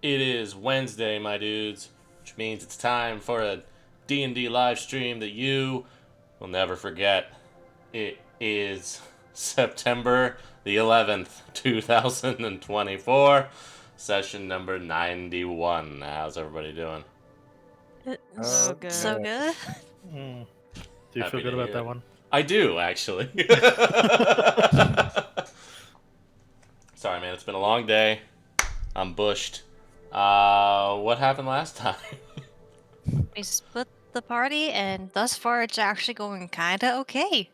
It is Wednesday, my dudes, which means it's time for a D&D live stream that you will never forget. It is September the 11th, 2024, session number 91. How's everybody doing? So good. So good. Do you Happy feel good to about hear that it. one? I do, actually. Sorry, man, it's been a long day. I'm bushed. What happened last time? We split the party, and thus far it's actually going kinda okay.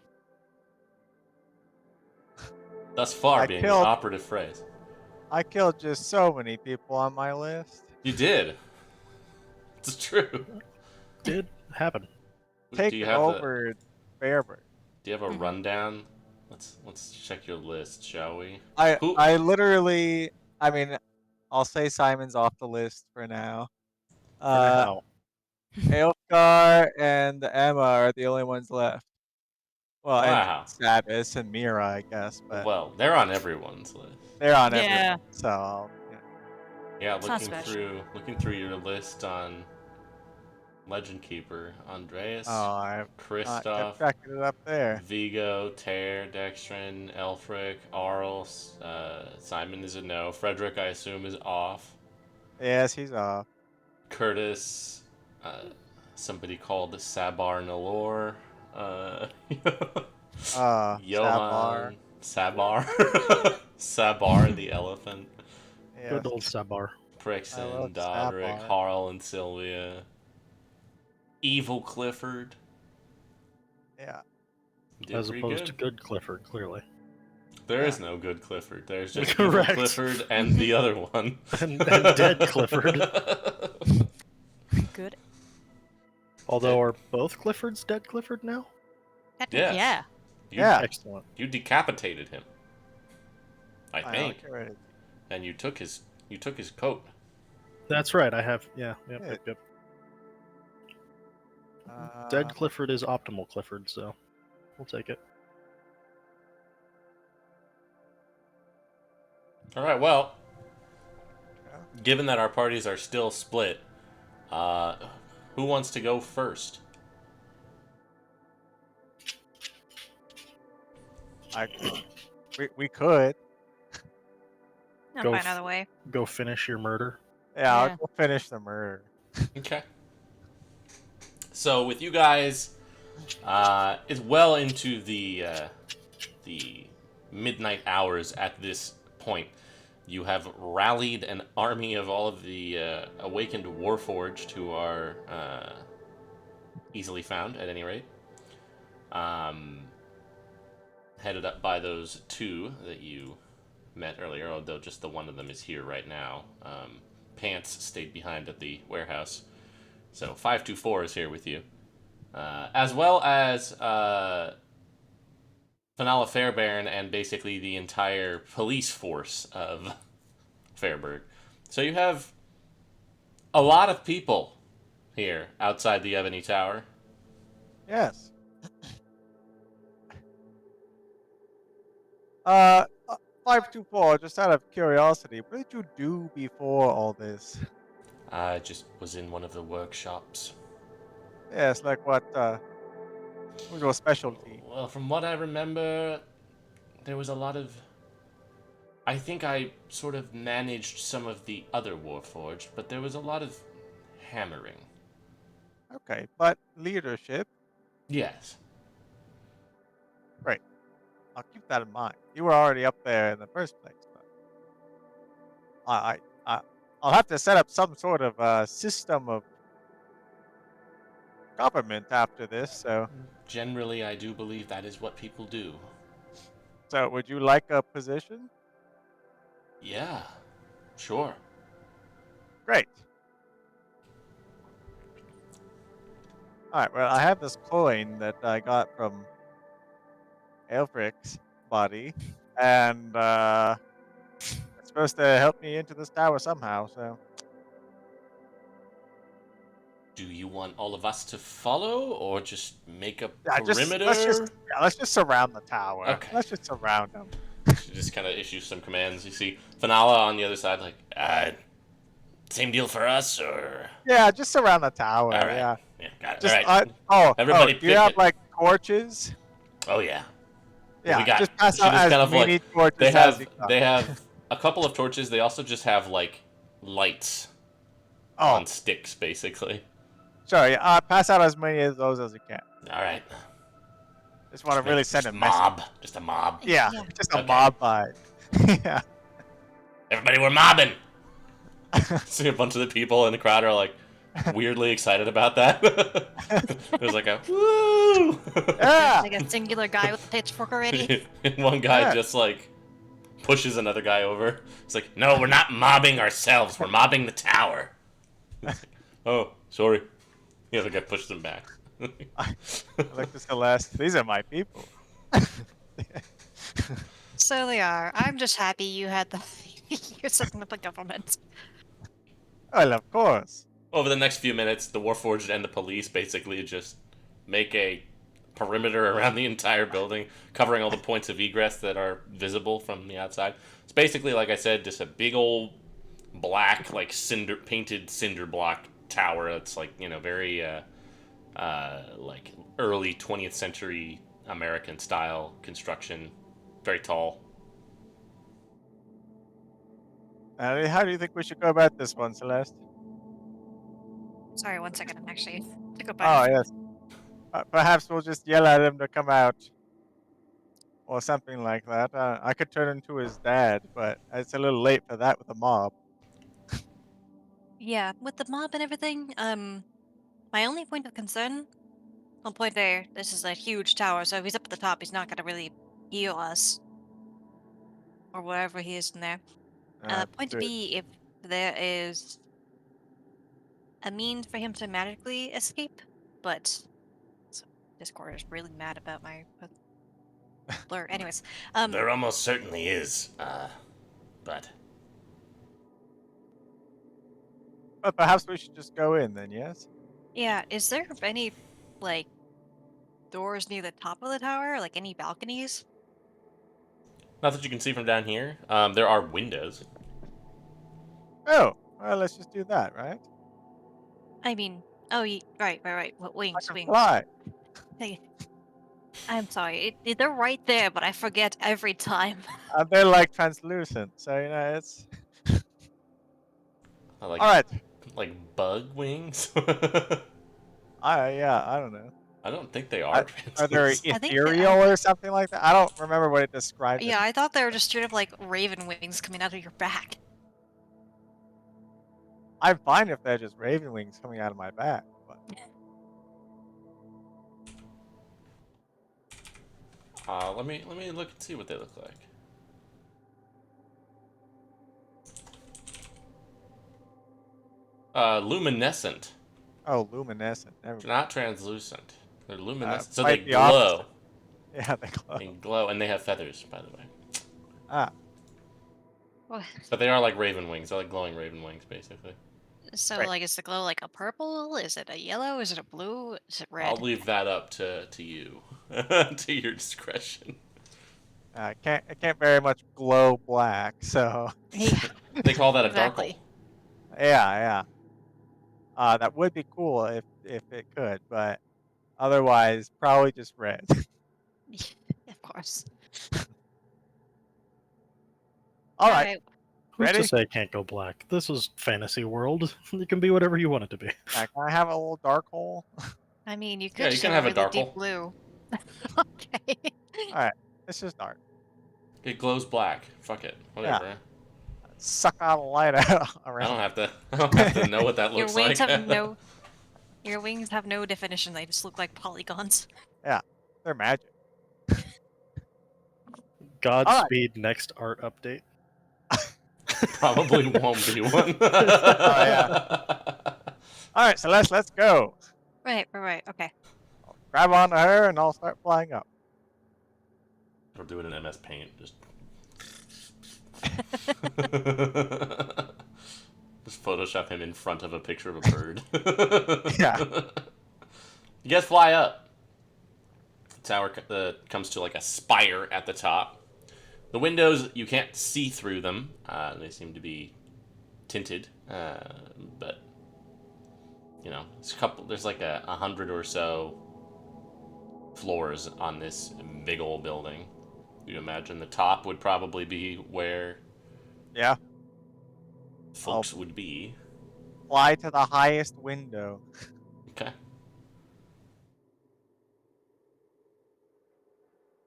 Thus far I being the killed- operative phrase. I killed just so many people on my list. You did. It's true. Did happen. Taking over Fairburn. Do you have a rundown? Let's check your list, shall we? I literally, I mean, I'll say Simon's off the list for now. Aelfgar and Emma are the only ones left. Well, Wow. and Savis and Mira, I guess, but Well, they're on everyone's list. they're on everyone. So Yeah, It's not special. looking through your list on Legend Keeper, Andreas, I've not Kristoff, kept track of it up there. Vigo, Ter, Dextrin, Elfric, Arl, Simon is a no. Frederick, I assume, is off. Yes, he's off. Curtis, somebody called Sabar Nalor, Johan, Sabar, Sabar the elephant, Yes. Good old Sabar. Prixon, Dodrick, Sabar. Harl and Sylvia, Evil Clifford. Yeah. Did As pretty opposed good. to good Clifford, clearly. There is no good Clifford. There's just Correct. Evil Clifford and the other one. and dead Clifford. Good. Although, are both Cliffords dead Clifford now? Yes. Yeah. Yeah. Excellent. You decapitated him. I I think. know, And you took his coat. That's right, I have. Yep. Dead Clifford is optimal Clifford, so we'll take it. All right. Well, given that our parties are still split, who wants to go first? we could. I'll Go find another way. Go finish your murder. Yeah, I'll Yeah. go finish the murder. Okay. So with you guys, it's well into the midnight hours at this point. You have rallied an army of all of the awakened Warforged who are easily found, at any rate. Headed up by those two that you met earlier, although just the one of them is here right now. Pants stayed behind at the warehouse. So 524 is here with you. As well as Fenala Fairbairn and basically the entire police force of Fairburg. So you have a lot of people here outside the Ebony Tower. Yes. 524, just out of curiosity, what did you do before all this? I just was in one of the workshops. Yes, like what was your specialty? Well, from what I remember, there was a lot of... I think I sort of managed some of the other Warforged, but there was a lot of hammering. Okay, but leadership, Yes. great. I'll keep that in mind. You were already up there in the first place, but I'll have to set up some sort of system of government after this. So, Generally, I do believe that is what people do. so would you like a position? Yeah, sure. Great. All right. Well, I have this coin that I got from Elfric's body, and it's supposed to help me into this tower somehow. So, Do you want all of us to follow, or just make a yeah, perimeter? let's just surround the tower. Okay. Let's just surround them. She just kind of issues some commands. You see Fenala on the other side, like, Same deal for us, or Yeah, just around the tower. all right? Yeah. Yeah, got it. Just All right. oh, Everybody do you pick have it. like torches? Oh yeah. Well, we Yeah, got. just pass She out just as kind of like many torches as you got. they have a couple of torches. They also just have like lights Oh, on sticks, basically. sorry. Pass out as many of those as you can. All right. Just want to really send Just a message. mob. Just a mob. Yeah, Yeah. just a Okay. mob vibe. Yeah. Everybody, we're mobbing. See a bunch of the people in the crowd are like weirdly excited about that. There's like a woo. Yeah. Like a singular guy with a pitchfork already. And one guy Yeah. just like pushes another guy over. It's like, no, we're not mobbing ourselves. We're mobbing the tower. Like, oh, sorry. The other guy pushed him back. I look to Celeste. These are my people. So they are. I'm just happy you had the you're setting up a government. Well, of course. Over the next few minutes, the Warforged and the police basically just make a perimeter around the entire building, covering all the points of egress that are visible from the outside. It's basically, like I said, just a big old black, like painted cinder block tower. That's like, you know, very like early 20th century American style construction. Very tall. How do you think we should go about this one, Celeste? Sorry, one second. I'm actually to go Oh, back. yes. Perhaps we'll just yell at him to come out. Or something like that. I could turn into his dad, but it's a little late for that with a mob. Yeah, with the mob and everything. My only point of concern. Well, point there. This is a huge tower, so if he's up at the top, he's not gonna really heal us or whatever he is in there. Point to True. be if there is a means for him to magically escape, but so Discord is really mad about my blur. Anyways, There almost certainly is, but But perhaps we should just go in then, yes? yeah, is there any like doors near the top of the tower, like any balconies? not that you can see from down here. There are windows. Oh, well, let's just do that, right? I mean, oh, right. I Wings, can wings. fly. Hey, I'm sorry, they're right there, but I forget every time. They're like translucent, so you know it's. Like All right. like bug wings. Yeah, I don't know. I don't think they Are are. they I think they ethereal or something like that? I don't remember what it described. Yeah, I thought they were just straight up like raven wings coming out of your back. I'm fine if they're just raven wings coming out of my back. But Let me look and see what they look like. Luminescent. oh, luminescent. Never They're not translucent. They're luminescent, so they quite the glow. opposite. Yeah, they glow. They glow, and they have feathers, by the way. Ah, Well, But they are like raven wings. They're like glowing raven wings, basically. so, Right. like, is the glow like a purple? Is it a yellow? Is it a blue? Is it red? I'll leave that up to you, to your discretion. it can't very much glow black. So Yeah, They call that a Exactly. darkle. yeah. That would be cool if it could, but otherwise probably just red. of course. All right. Who's Ready? to say it can't go black? This is fantasy world. It can be whatever you want it to be. Can I have a little dark hole? I mean, you could Yeah, you just can have have a a really deep darkle. blue. Okay. All right. It's just dark. It glows black. Fuck it. Whatever. Suck all the light out I around. don't have to. I don't have to know what that Your looks wings like. have no. Your wings have no definition. They just look like polygons. They're magic. Godspeed next art update. Probably won't be one. All right, so let's go. Right. Okay. Grab onto her, and I'll start flying up. Or do it in MS Paint. Just Photoshop him in front of a picture of a bird. Yeah. You guys fly up. The tower comes to like a spire at the top. The windows, you can't see through them. They seem to be tinted, but you know, there's like 100 or so floors on this big old building. You imagine the top would probably be where Yeah. folks would be. Fly to the highest window. Okay.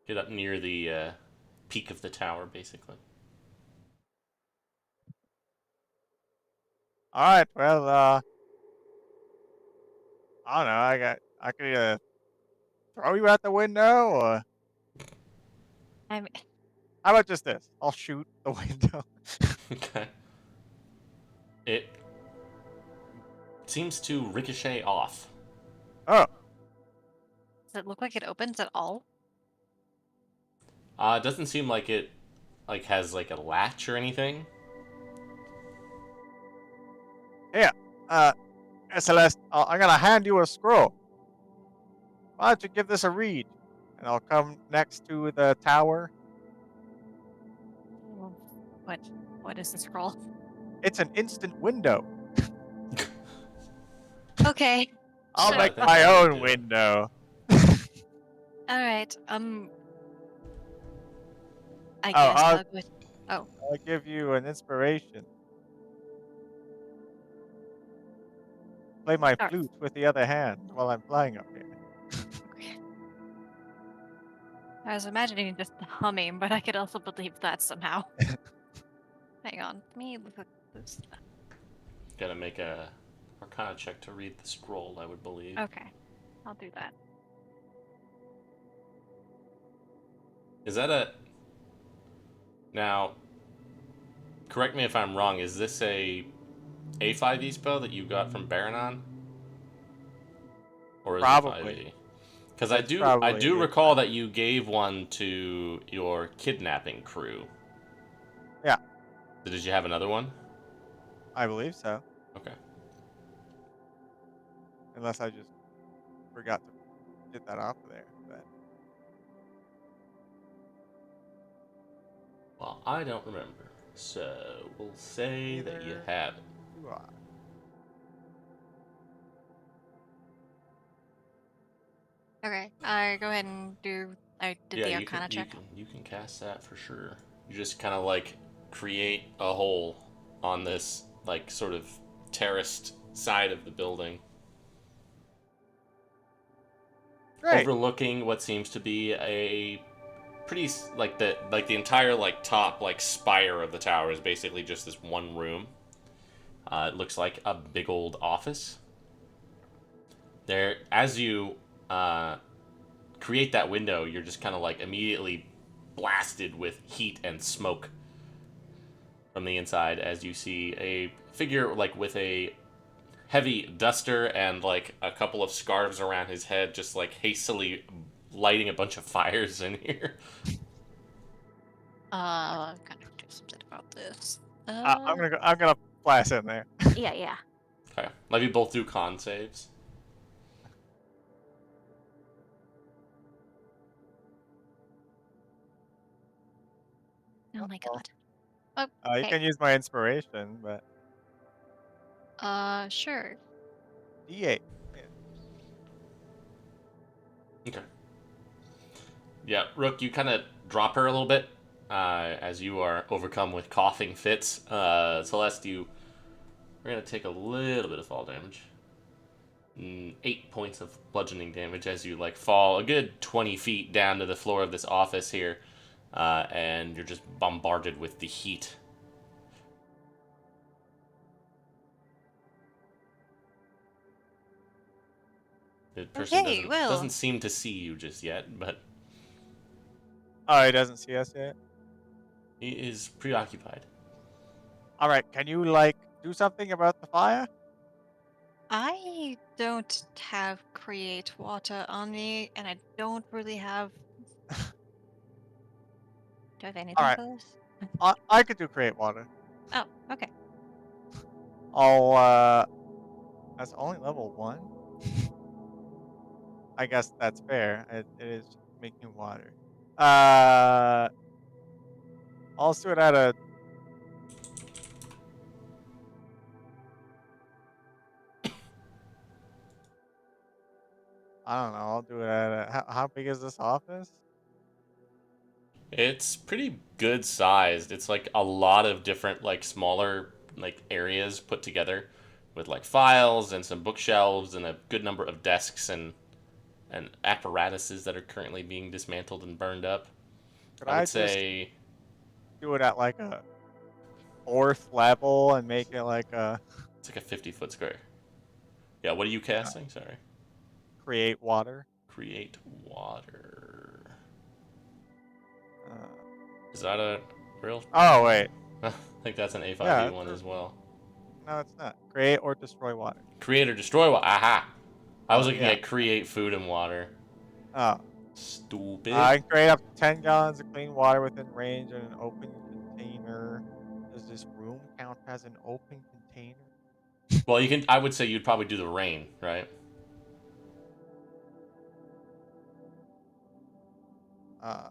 Get up near the peak of the tower, basically. All right. Well, I don't know. I could either throw you out the window, or I mean, how about just this? I'll shoot the window. Okay. It seems to ricochet off. Oh, does it look like it opens at all? It doesn't seem like it has like a latch or anything. yeah. Celeste, I'm gonna hand you a scroll. Why don't you give this a read? And I'll come next to the tower. Well, what is the scroll? It's an instant window. Okay. I'll Sure. make think my that would own do. window. All right. I Oh, guess I'll I'll go. Oh, I'll give you an inspiration. Play my all right. flute with the other hand while I'm flying up here. Okay. I was imagining just humming, but I could also believe that somehow. Hang on. Let me look at this. Gotta make a Arcana check to read the scroll, I would believe. Okay. I'll do that. Is that a... Now, correct me if I'm wrong, is this a A5e spell that you got from Baranon? Or is Probably. it 5e? Because It's I probably do A5. recall that you gave one to your kidnapping crew. Yeah, Did you have another one? I believe so. Okay. Unless I just forgot to get that off of there. But Well, I don't remember. So, we'll say that you neither have it. do I. Okay. I go ahead and do. I did Yeah, the Arcana check. you can cast that for sure. You just kind of like create a hole on this like sort of terraced side of the building, Great. overlooking what seems to be a pretty like the entire like top like spire of the tower is basically just this one room. It looks like a big old office. There, as you create that window, you're just kind of like immediately blasted with heat and smoke from the inside as you see a figure like with a heavy duster and like a couple of scarves around his head, just like hastily lighting a bunch of fires in here. I'm gonna do something about this. I'm gonna blast in there. Yeah. Okay, let me both do con saves. Oh my Well, god. Oh, you okay. can use my inspiration, but Sure. D8. Yeah. Okay. Yeah, Rook, you kind of drop her a little bit as you are overcome with coughing fits. Celeste, we're gonna take a little bit of fall damage. 8 points of bludgeoning damage as you like fall a good 20 feet down to the floor of this office here, and you're just bombarded with the heat. The person Okay, well. doesn't seem to see you just yet, but Oh, he doesn't see us yet. he is preoccupied. All right. Can you like do something about the fire? I don't have create water on me, and I don't really have. Do I have All anything right. for this? I could do create water. Oh, okay. I'll. That's only level 1. I guess that's fair. It is making water. I'll do it at a I don't know. I'll do it at how big is this office? It's pretty good sized. It's like a lot of different like smaller like areas put together with like files and some bookshelves and a good number of desks and apparatuses that are currently being dismantled and burned up. Could I I would just say do it at like a fourth level and make it like a it's like a 50-foot square. Yeah, what are you casting? Sorry. create water? Create water. Uh, Is that a real? oh wait, I think that's an yeah, A5E one as well. no, it's not. Create or destroy water. Create or destroy water. Aha! I was Oh looking yeah. at create food and water. Oh, Stupid. I can create up to 10 gallons of clean water within range in an open container. Does this room count as an open container? Well, you can. I would say you'd probably do the rain, right? Uh,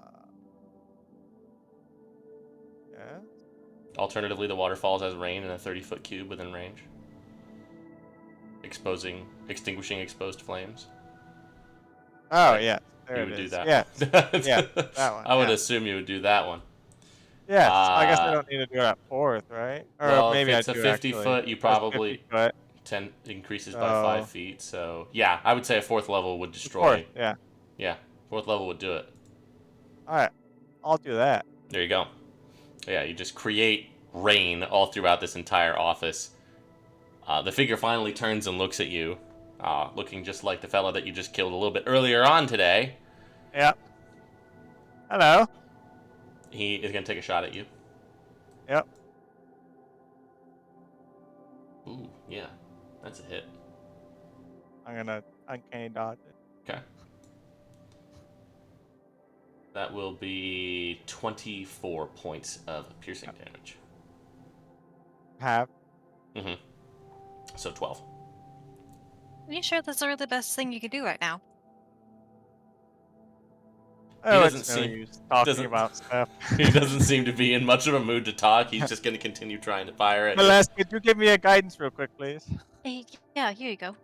yeah. Alternatively, the water falls as rain in a 30-foot cube within range, extinguishing exposed flames. Oh Right. yeah, there You it would do is. that. Yeah, yeah, that one. I would Yeah. assume you would do that one. Yes, I guess I don't need to do it at fourth, right? Or Well, if maybe I it's a do 50 actually. foot, you That's 50 probably foot. 10 increases by So 5 feet. So yeah, I would say a fourth level would fourth, destroy. yeah. Yeah, fourth level would do it. All right, I'll do that. There you go. Yeah, you just create rain all throughout this entire office. The figure finally turns and looks at you, looking just like the fella that you just killed a little bit earlier on today. Yep. Hello. He is going to take a shot at you. Yep. Ooh, yeah. That's a hit. I'm gonna uncanny dodge it. Okay. That will be 24 points of piercing damage. Have. Mm-hmm. So 12. Are you sure that's really the best thing you could do right now? Oh, doesn't it's no seem- use talking doesn't- about stuff. He doesn't seem to be in much of a mood to talk. He's just going to continue trying to fire at you. Celeste, could you give me a guidance real quick, please? Yeah, here you go.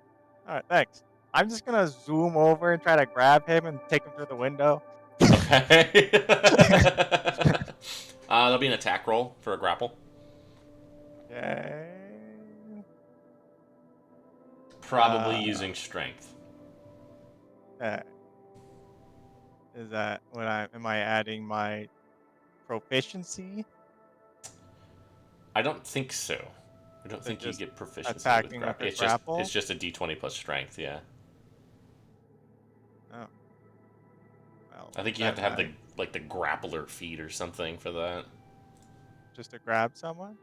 All right, thanks. I'm just gonna zoom over and try to grab him and take him through the window. Okay. There'll be an attack roll for a grapple. Okay. Probably using strength. Okay. Is that when am I adding my proficiency? I don't think so. I don't So think you just get proficiency with attacking with grapple. a It's grapple? just a d20 plus strength, yeah. Oh. Well, I think you have to have then the grappler feat or something for that. just to grab someone?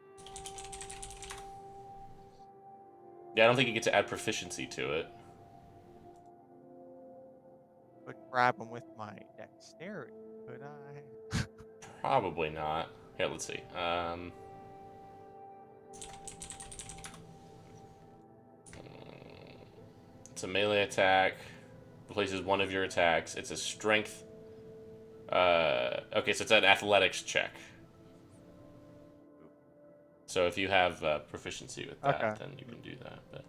Yeah, I don't think you get to add proficiency to it. But grab him with my dexterity, could I? Probably not. Here, let's see. It's a melee attack. Replaces one of your attacks. It's a strength. Okay, so it's an athletics check. So if you have proficiency with that, Okay. then you can do that. But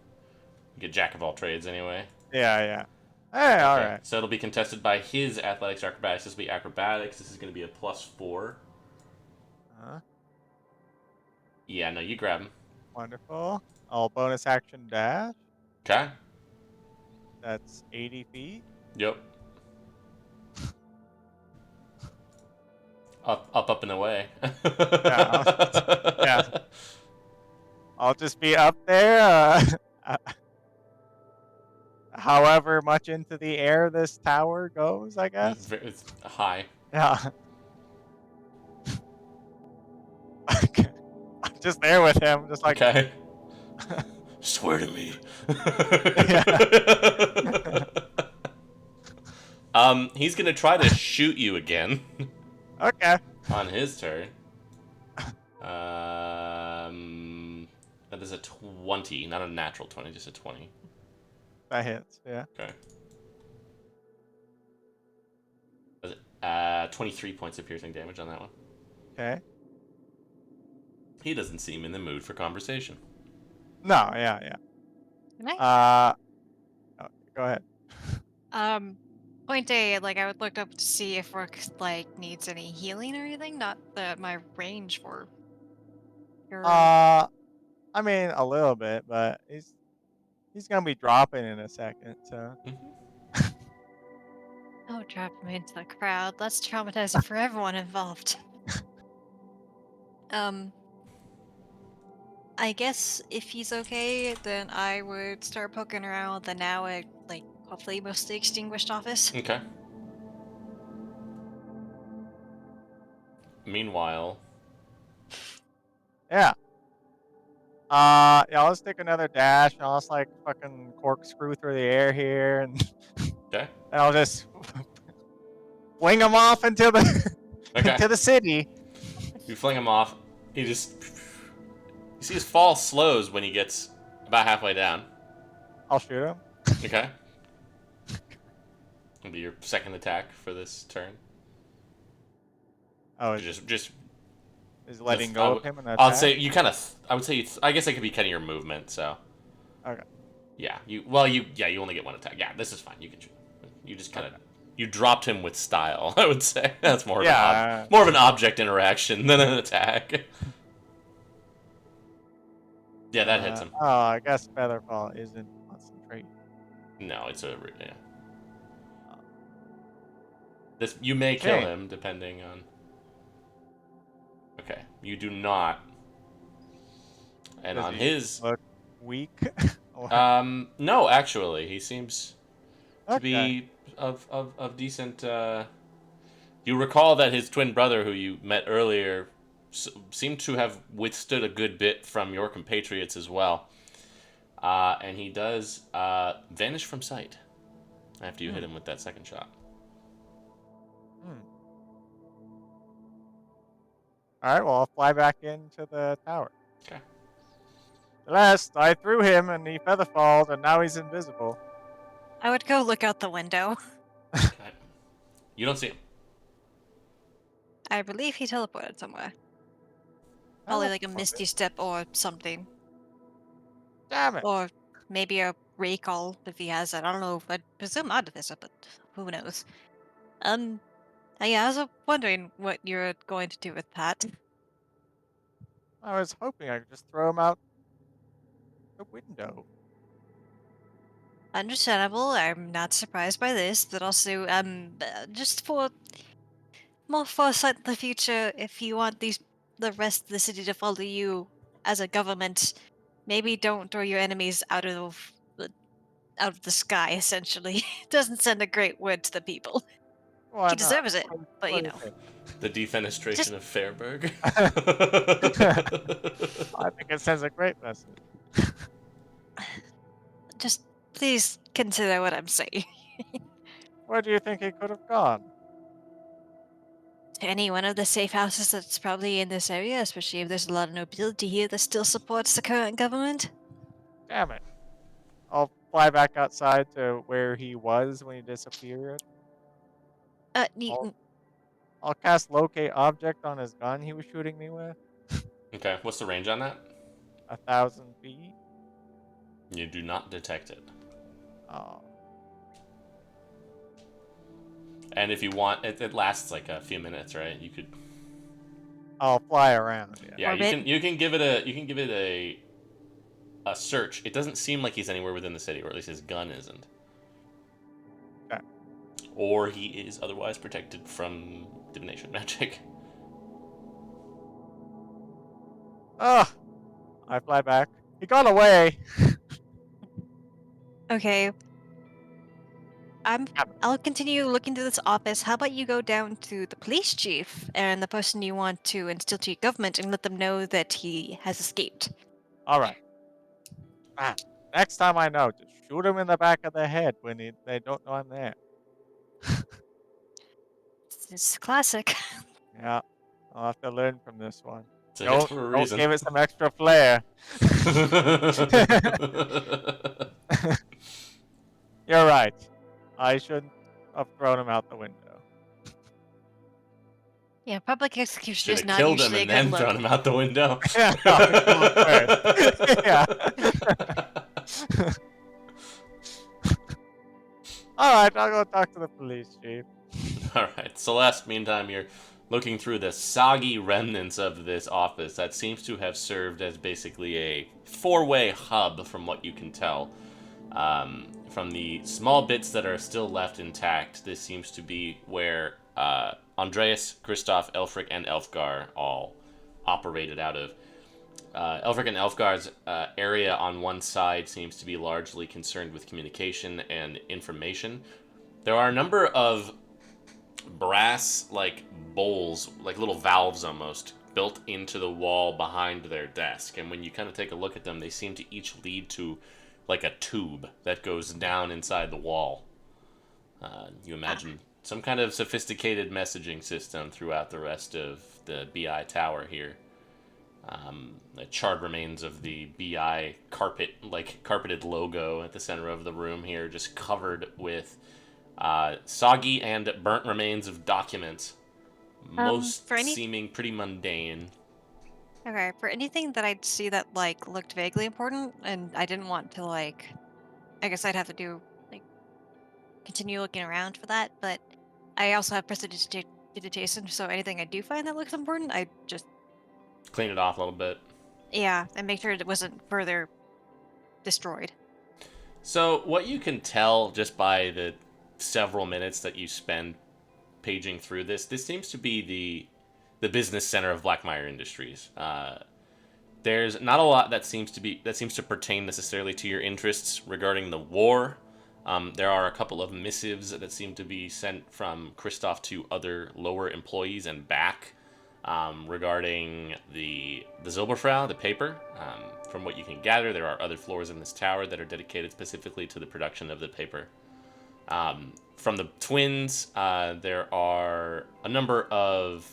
you get jack of all trades anyway. Yeah. Hey, all Okay, right. so it'll be contested by his athletics or acrobatics. This will be acrobatics. This is going to be a +4. Yeah, no, you grab him. Wonderful. I'll bonus action dash. Okay. That's 80 feet. Yep. Up and away. Yeah. I'll just be up there. However much into the air this tower goes, I guess. It's high. Yeah. Okay. I'm just there with him, just like. Okay. Swear to me. He's gonna try to shoot you again. Okay. On his turn. That is a 20, not a natural 20, just a 20. That hits. Yeah. Okay. 23 points of piercing damage on that one. Okay. He doesn't seem in the mood for conversation. No. Yeah. Can I? Oh, go ahead. Point A, like I would look up to see if Rook like needs any healing or anything. Not that my range for your. I mean a little bit, but he's gonna be dropping in a second, so. Mhm. Oh, drop him into the crowd. That's traumatizing for everyone involved. Um, I guess if he's okay, then I would start poking around the now like hopefully mostly extinguished office. Okay. Meanwhile, Yeah. Yeah, let's take another dash, and I'll just like fucking corkscrew through the air here, and okay. and I'll just wing him off into the Okay. into the city. You fling him off. He just. You see his fall slows when he gets about halfway down. I'll shoot him. Okay. It'll be your second attack for this turn. Oh, Just is letting I go would- of him and I'd attack? say you kind of. I would say. I guess that could be kind of your movement. So. Okay. Yeah. You only get one attack. Yeah. This is fine. You can shoot. You just kind of. Okay. You dropped him with style. I would say that's more of Yeah. more of an object interaction than an attack. Yeah, that hits him. Oh, I guess Featherfall isn't concentrate. No, it's a yeah. Oh, This you may kill shame. him depending on. Okay, you do not. And Does on he his look weak? Or- no, actually, he seems to okay. be of decent. You recall that his twin brother, who you met earlier, seemed to have withstood a good bit from your compatriots as well. And he does vanish from sight after you hit him with that second shot. Hmm. All right. Well, I'll fly back into the tower. Okay. Last, I threw him and he featherfalled, and now he's invisible. I would go look out the window. Okay. You don't see him. I believe he teleported somewhere. Probably like a Teleported? misty step or something. Damn it! Or maybe a recall if he has it. I don't know. I presume Artificer, but who knows? Yeah, I was wondering what you're going to do with that. I was hoping I could just throw him out the window. Understandable. I'm not surprised by this, but also, just for more foresight in the future, if you want the rest of the city to follow you as a government, maybe don't throw your enemies out of the sky. Essentially, doesn't send a great word to the people. Why He not? deserves it, but What you do you know, think? The defenestration just of Fairburg. I think it sends a great message. just please consider what I'm saying. Where do you think he could have gone? To any one of the safe houses that's probably in this area, especially if there's a lot of nobility here that still supports the current government. Damn it. I'll fly back outside to where he was when he disappeared. I'll, I'll cast locate object on his gun he was shooting me with. Okay, what's the range on that? 1,000 feet. You do not detect it. Oh. And if you want, it lasts like a few minutes, right? You could. I'll fly around. Yeah. Yeah, Orbit. you can give it a search. It doesn't seem like he's anywhere within the city, or at least his gun isn't. Okay. Or he is otherwise protected from divination magic. Ugh. I fly back. He got away. Okay, Damn it. I'll continue looking through this office. How about you go down to the police chief and the person you want to instill to your government and let them know that he has escaped. All right. Man, next time I know, just shoot him in the back of the head when they don't know I'm there. It's classic. Yeah. I'll have to learn from this one. It's a hit for a Don't reason. give it some extra flair. You're right. I shouldn't have thrown him out the window. Yeah, public execution Should is have not killed him usually a and good then look. thrown him out the window. Yeah, no, kill him first. Yeah. Alright, I'll go talk to the police chief. Alright, Celeste, meantime, you're looking through the soggy remnants of this office that seems to have served as basically a four-way hub, from what you can tell. From the small bits that are still left intact, this seems to be where Andreas, Kristoff, Elfric, and Elfgar all operated out of. Elfric and Elfgar's area on one side seems to be largely concerned with communication and information. There are a number of brass, bowls, like little valves almost, built into the wall behind their desk. And when you kind of take a look at them, they seem to each lead to, a tube that goes down inside the wall. You imagine some kind of sophisticated messaging system throughout the rest of the BI tower here. The charred remains of the BI carpeted logo at the center of the room here, just covered with soggy and burnt remains of documents, most seeming pretty mundane. Okay, for anything that I'd see that looked vaguely important, and I didn't want to I guess I'd have to do continue looking around for that, but I also have prestidigitation, so anything I do find that looks important, I just clean it off a little bit. Yeah, and make sure it wasn't further destroyed. So what you can tell just by the several minutes that you spend paging through this seems to be the business center of Blackmire Industries. There's not a lot that seems to pertain necessarily to your interests regarding the war. There are a couple of missives that seem to be sent from Kristoff to other lower employees and back regarding the Zilberfrau, the paper. From what you can gather, there are other floors in this tower that are dedicated specifically to the production of the paper. From the twins, there are a number of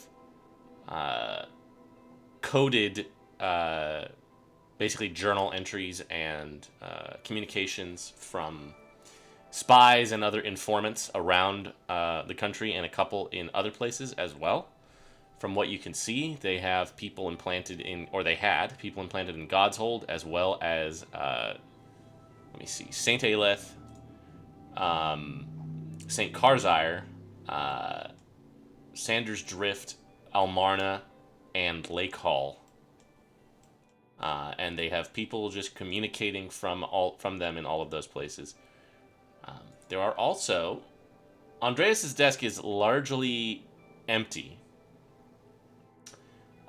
coded, basically journal entries and communications from spies and other informants around the country, and a couple in other places as well. From what you can see, they have people implanted in, or they had people implanted in God's Hold, as well as, Saint Aeleth, Saint Karzire, Sanders Drift, Almarna, and Lake Hall. And they have people just communicating from them in all of those places. There are also... Andreas's desk is largely empty.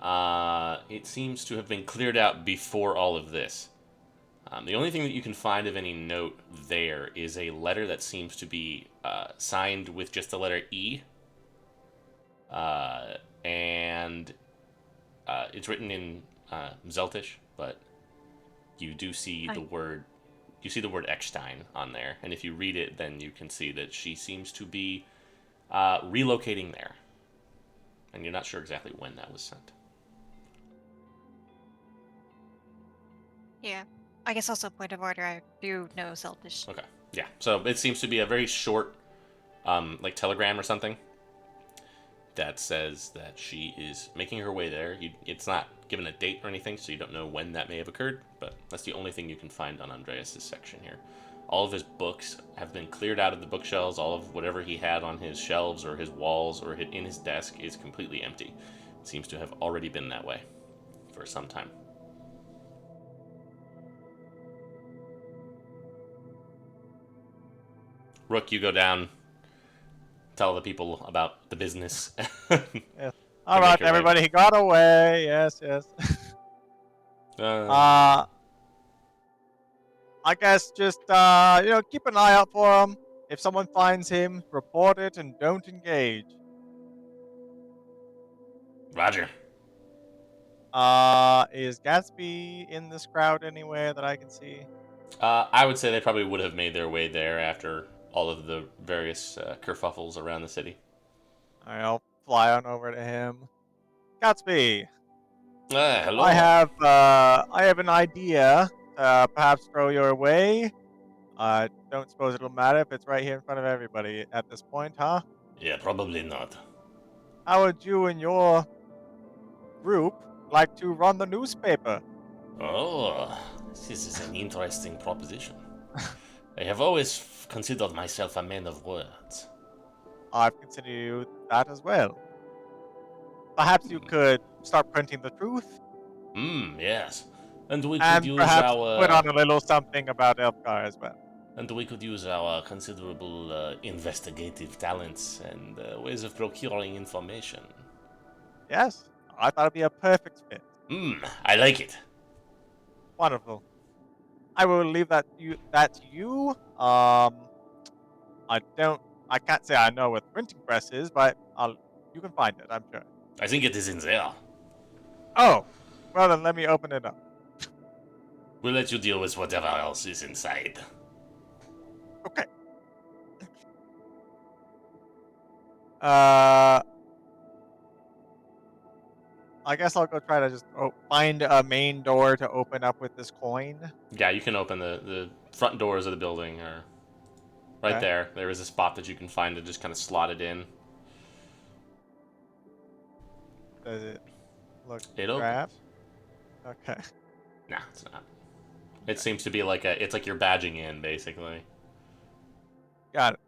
It seems to have been cleared out before all of this. The only thing that you can find of any note there is a letter that seems to be signed with just the letter E. And it's written in Zeltish, but you do see the word Eckstein on there. And if you read it, then you can see that she seems to be relocating there. And you're not sure exactly when that was sent. Yeah. I guess also point of order, I do know Seltish. Okay. Yeah. So it seems to be a very short, telegram or something that says that she is making her way there. It's not given a date or anything, so you don't know when that may have occurred, but that's the only thing you can find on Andreas' section here. All of his books have been cleared out of the bookshelves. All of whatever he had on his shelves or his walls or in his desk is completely empty. It seems to have already been that way for some time. Rook, you go down, tell the people about the business. Yes. All right, everybody, he got away. Yes. I guess just keep an eye out for him. If someone finds him, report it and don't engage. Roger. Is Gatsby in this crowd anywhere that I can see? I would say they probably would have made their way there after all of the various kerfuffles around the city. All right, I'll fly on over to him. Gatsby. Hello. I have an idea. Perhaps throw your way. Don't suppose it'll matter if it's right here in front of everybody at this point, huh? Yeah, probably not. How would you and your group like to run the newspaper? Oh, this is an interesting proposition. I have always considered myself a man of words. I've considered you that as well. Perhaps you could start printing the truth, Yes. And we could and use perhaps put our on a little something about Elfgar as well. considerable investigative talents and ways of procuring information. Yes, I thought it'd be a perfect fit. I like it. Wonderful. I will leave that to you. I don't. I can't say I know what the printing press is, but you can find it. I'm sure. I think it is in there. Oh, well then let me open it up. We'll let you deal with whatever else is inside. Okay. Uh, I guess I'll go try to just find a main door to open up with this coin. Yeah, you can open the front doors of the building, or right Okay. there. There is a spot that you can find to just kind of slot it in. Does it look It strapped? opens. Okay. Nah, it's not. It seems to be like it's like you're badging in, basically. Got it.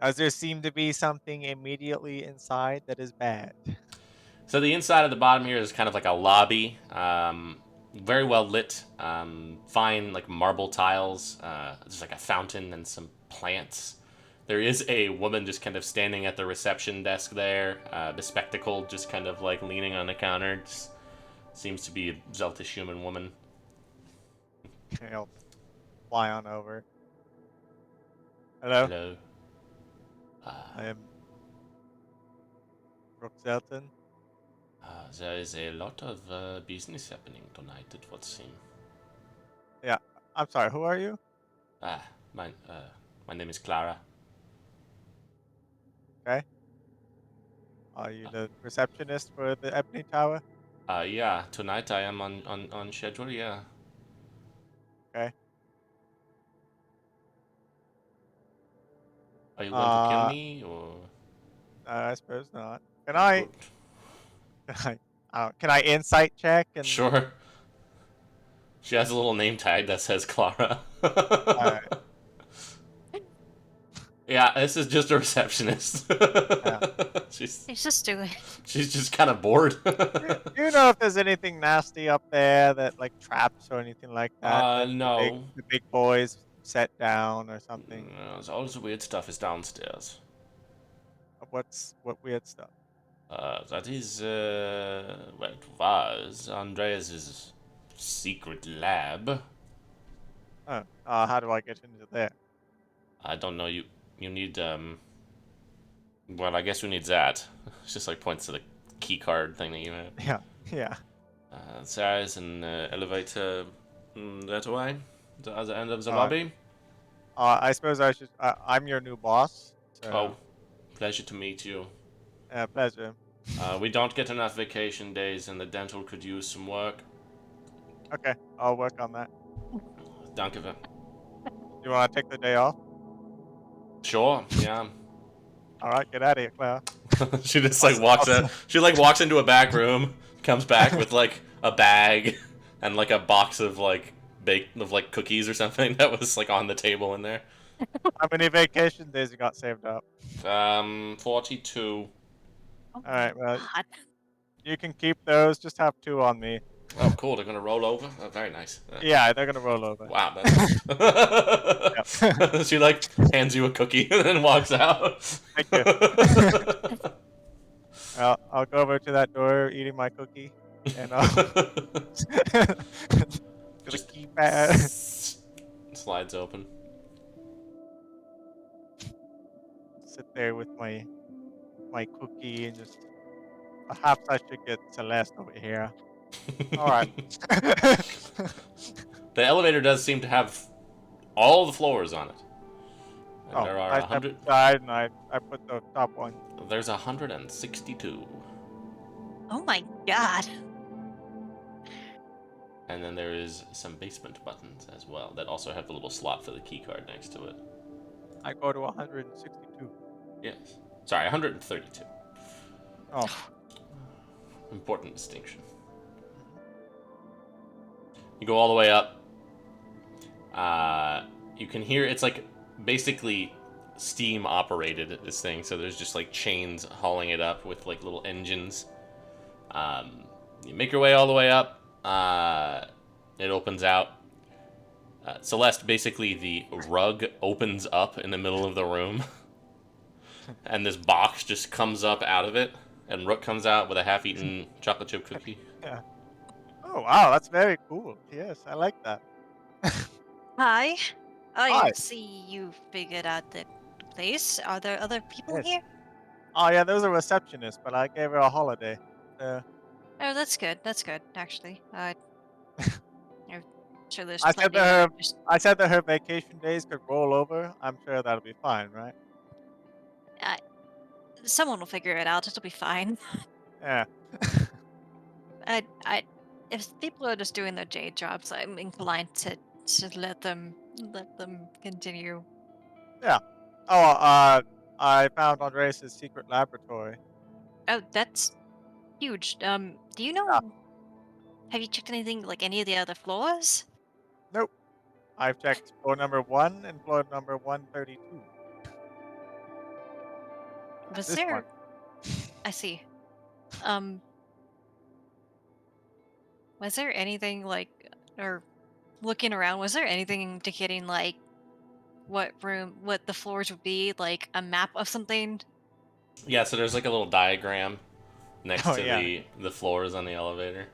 Does there seem to be something immediately inside that is bad? So the inside of the bottom here is kind of like a lobby, very well lit, fine like marble tiles. There's like a fountain and some plants. There is a woman just kind of standing at the reception desk there, bespectacled, just kind of like leaning on the counter. Just seems to be a Zeltish human woman. I'll fly on over. Hello, Hello. I am Brooke Zelton. There is a lot of business happening tonight, it would seem. Yeah, I'm sorry. Who are you? Ah, my name is Clara. Okay. Are you the receptionist for the Ebony Tower? Yeah, tonight I am on schedule, yeah. Okay. Are you going to kill me, or...? I suppose not. Good. Can I insight check and? Sure. She has a little name tag that says Clara. Alright. Yeah, this is just a receptionist. Yeah. she's He's just doing. she's just kind of bored. Do you know if there's anything nasty up there that like traps or anything like that that No. the big boys set down or something? All the weird stuff is downstairs. What weird stuff? That is, well, it was Andreas's secret lab. Oh, how do I get into there? I don't know, you need, well, I guess we need that. It's just like points to the key card thing that you have. Yeah, yeah. There is an elevator that way, the other end of the lobby. I suppose I should. I'm your new boss. So, Oh, pleasure to meet you. pleasure. We don't get enough vacation days, and the dental could use some work. Okay, I'll work on that. Danke. You want to take the day off? Sure, yeah. All right, get out of here, Claire. She just like walks out. She like walks into a back room, comes back with like a bag and like a box of like cookies or something that was like on the table in there. How many vacation days you got saved up? 42. Oh All right, well, God. you can keep those. Just have 2 on me. Oh, cool. They're gonna roll over. Oh, very nice. Yeah, they're gonna roll over. Wow, that's She like hands you a cookie and then walks out. Thank you. I'll go over to that door, eating my cookie, and I'll Just the keypad. slides open. Sit there with my cookie and just perhaps I should get Celeste over here. All right. The elevator does seem to have all the floors on it. And there are I 100. stepped aside and I put the top one. There's 162. Oh my God. And then there is some basement buttons as well that also have a little slot for the key card next to it. I go to 162. Yes. Sorry, 132. Oh, Important distinction. You go all the way up. you can hear it's like basically steam operated, this thing, so there's just like chains hauling it up with like little engines. You make your way all the way up. It opens out. Celeste, basically the rug opens up in the middle of the room, and this box just comes up out of it, and Rook comes out with a half-eaten chocolate chip cookie. Yeah. Oh wow, that's very cool. Yes, I like that. Hi. I Hi. see you figured out the place. Are there other people Yes. here? Oh yeah, there was a receptionist, but I gave her a holiday. Uh, Oh, that's good. That's good, actually. I'm sure there's I said plenty that who her are just. I said that her vacation days could roll over. I'm sure that'll be fine, right? Uh, Someone will figure it out. It'll be fine. Yeah. I, if people are just doing their day jobs, I'm inclined to let them continue. Yeah. Oh, I found Andres' secret laboratory. Oh, that's huge. Do you Yeah. know? Have you checked anything like any of the other floors? Nope. I've checked floor number 1 and floor number 132. Was This one. there? I see. Um, was there anything like, or looking around? Was there anything indicating like what the floors would be? Like a map of something? Yeah, so there's like a little diagram next Oh to yeah. the floors on the elevator.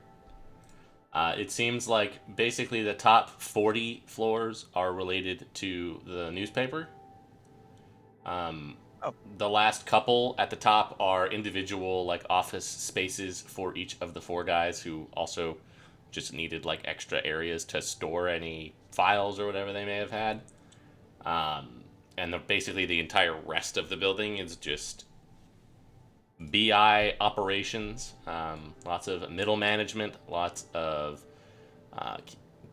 It seems like basically the top 40 floors are related to the newspaper. Um, Oh, the last couple at the top are individual like office spaces for each of the four guys who also just needed like extra areas to store any files or whatever they may have had. And basically the entire rest of the building is just BI operations, lots of middle management, lots of uh,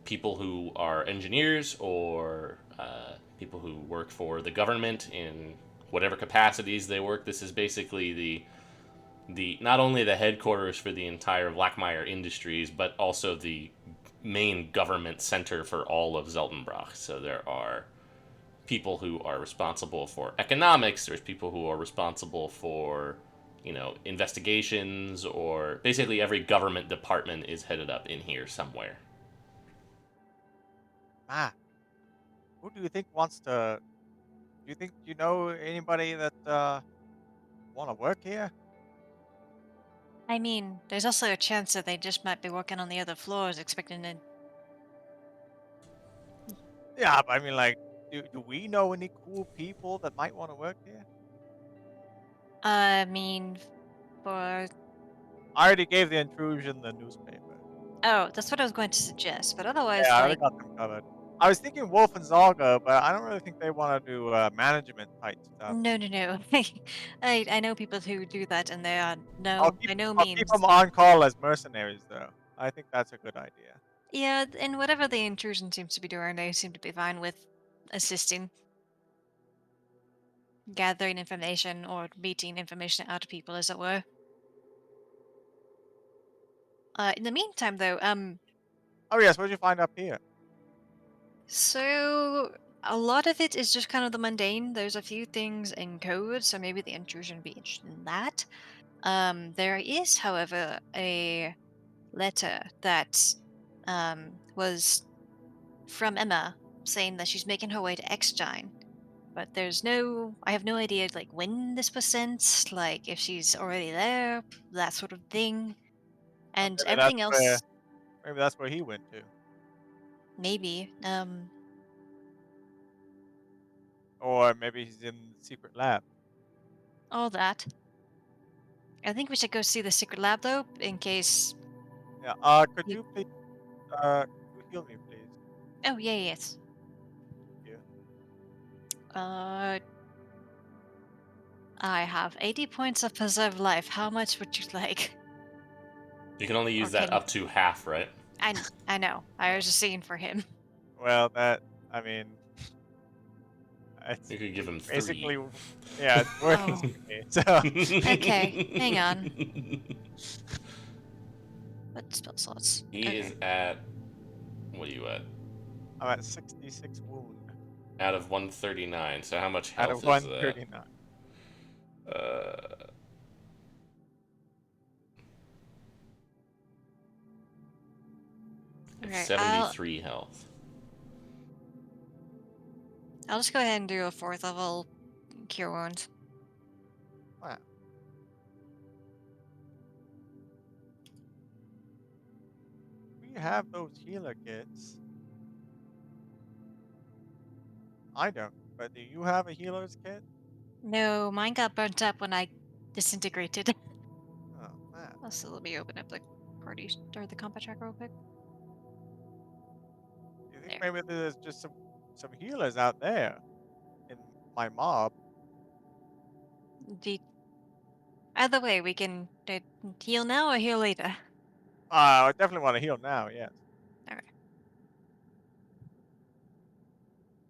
people who are engineers or people who work for the government in whatever capacities they work. This is basically the not only the headquarters for the entire Blackmire Industries, but also the main government center for all of Seltenbrach. So there are people who are responsible for economics. There's people who are responsible for investigations, or basically every government department is headed up in here somewhere. man. Who do you think wants to do you know anybody that want to work here? I mean, there's also a chance that they just might be working on the other floors, expecting to. Yeah, but I mean like do we know any cool people that might want to work here? I mean, for. I already gave the intrusion the newspaper. Oh, that's what I was going to suggest. But Yeah, otherwise, I already like, got them covered. I was thinking Wolf and Zalga, but I don't really think they want to do management type stuff. no, no, no. I know people who do that, and they are I'll no, keep by no I'll keep them means. on call as mercenaries though. I think that's a good idea. Yeah, and whatever the intrusion seems to be doing, they seem to be fine with assisting, gathering information or beating information out of people, as it were. In the meantime, though, Oh yes, what did you find up here? so a lot of it is just kind of the mundane. There's a few things in code, so maybe the intrusion would be interested in that. There is, however, a letter that was from Emma saying that she's making her way to Exgine. But I have no idea like when this was sent, like if she's already there, that sort of thing. And Maybe that's everything where else, he went to, maybe. or maybe he's in the secret lab. All that. I think we should go see the secret lab though, in case Yeah. Could you. you please could you heal me, please? Oh yeah, yes. Yeah. Uh, I have 80 points of preserved life. How much would you like? You can only Or use that can up to half, right? I know. I was just seeing for him. Well, that I mean, it's You could give him 3. basically yeah, it's working Oh, to me. So okay. Hang on. What spell slots? He Okay. is at, what are you at? I'm at 66 wound. Out of 139. So how much Out of health is that? 139. Uh, it's Okay, 73 health. I'll just go ahead and do a 4th level cure wounds. Wow. We have those healer kits. I don't. But do you have a healer's kit? No, mine got burnt up when I disintegrated. Oh, man. So let me open up the party or the combat track real quick. Do you think There. maybe there's just some healers out there in my mob? The Either way, we can heal now or heal later. I definitely want to heal now, yes. Okay.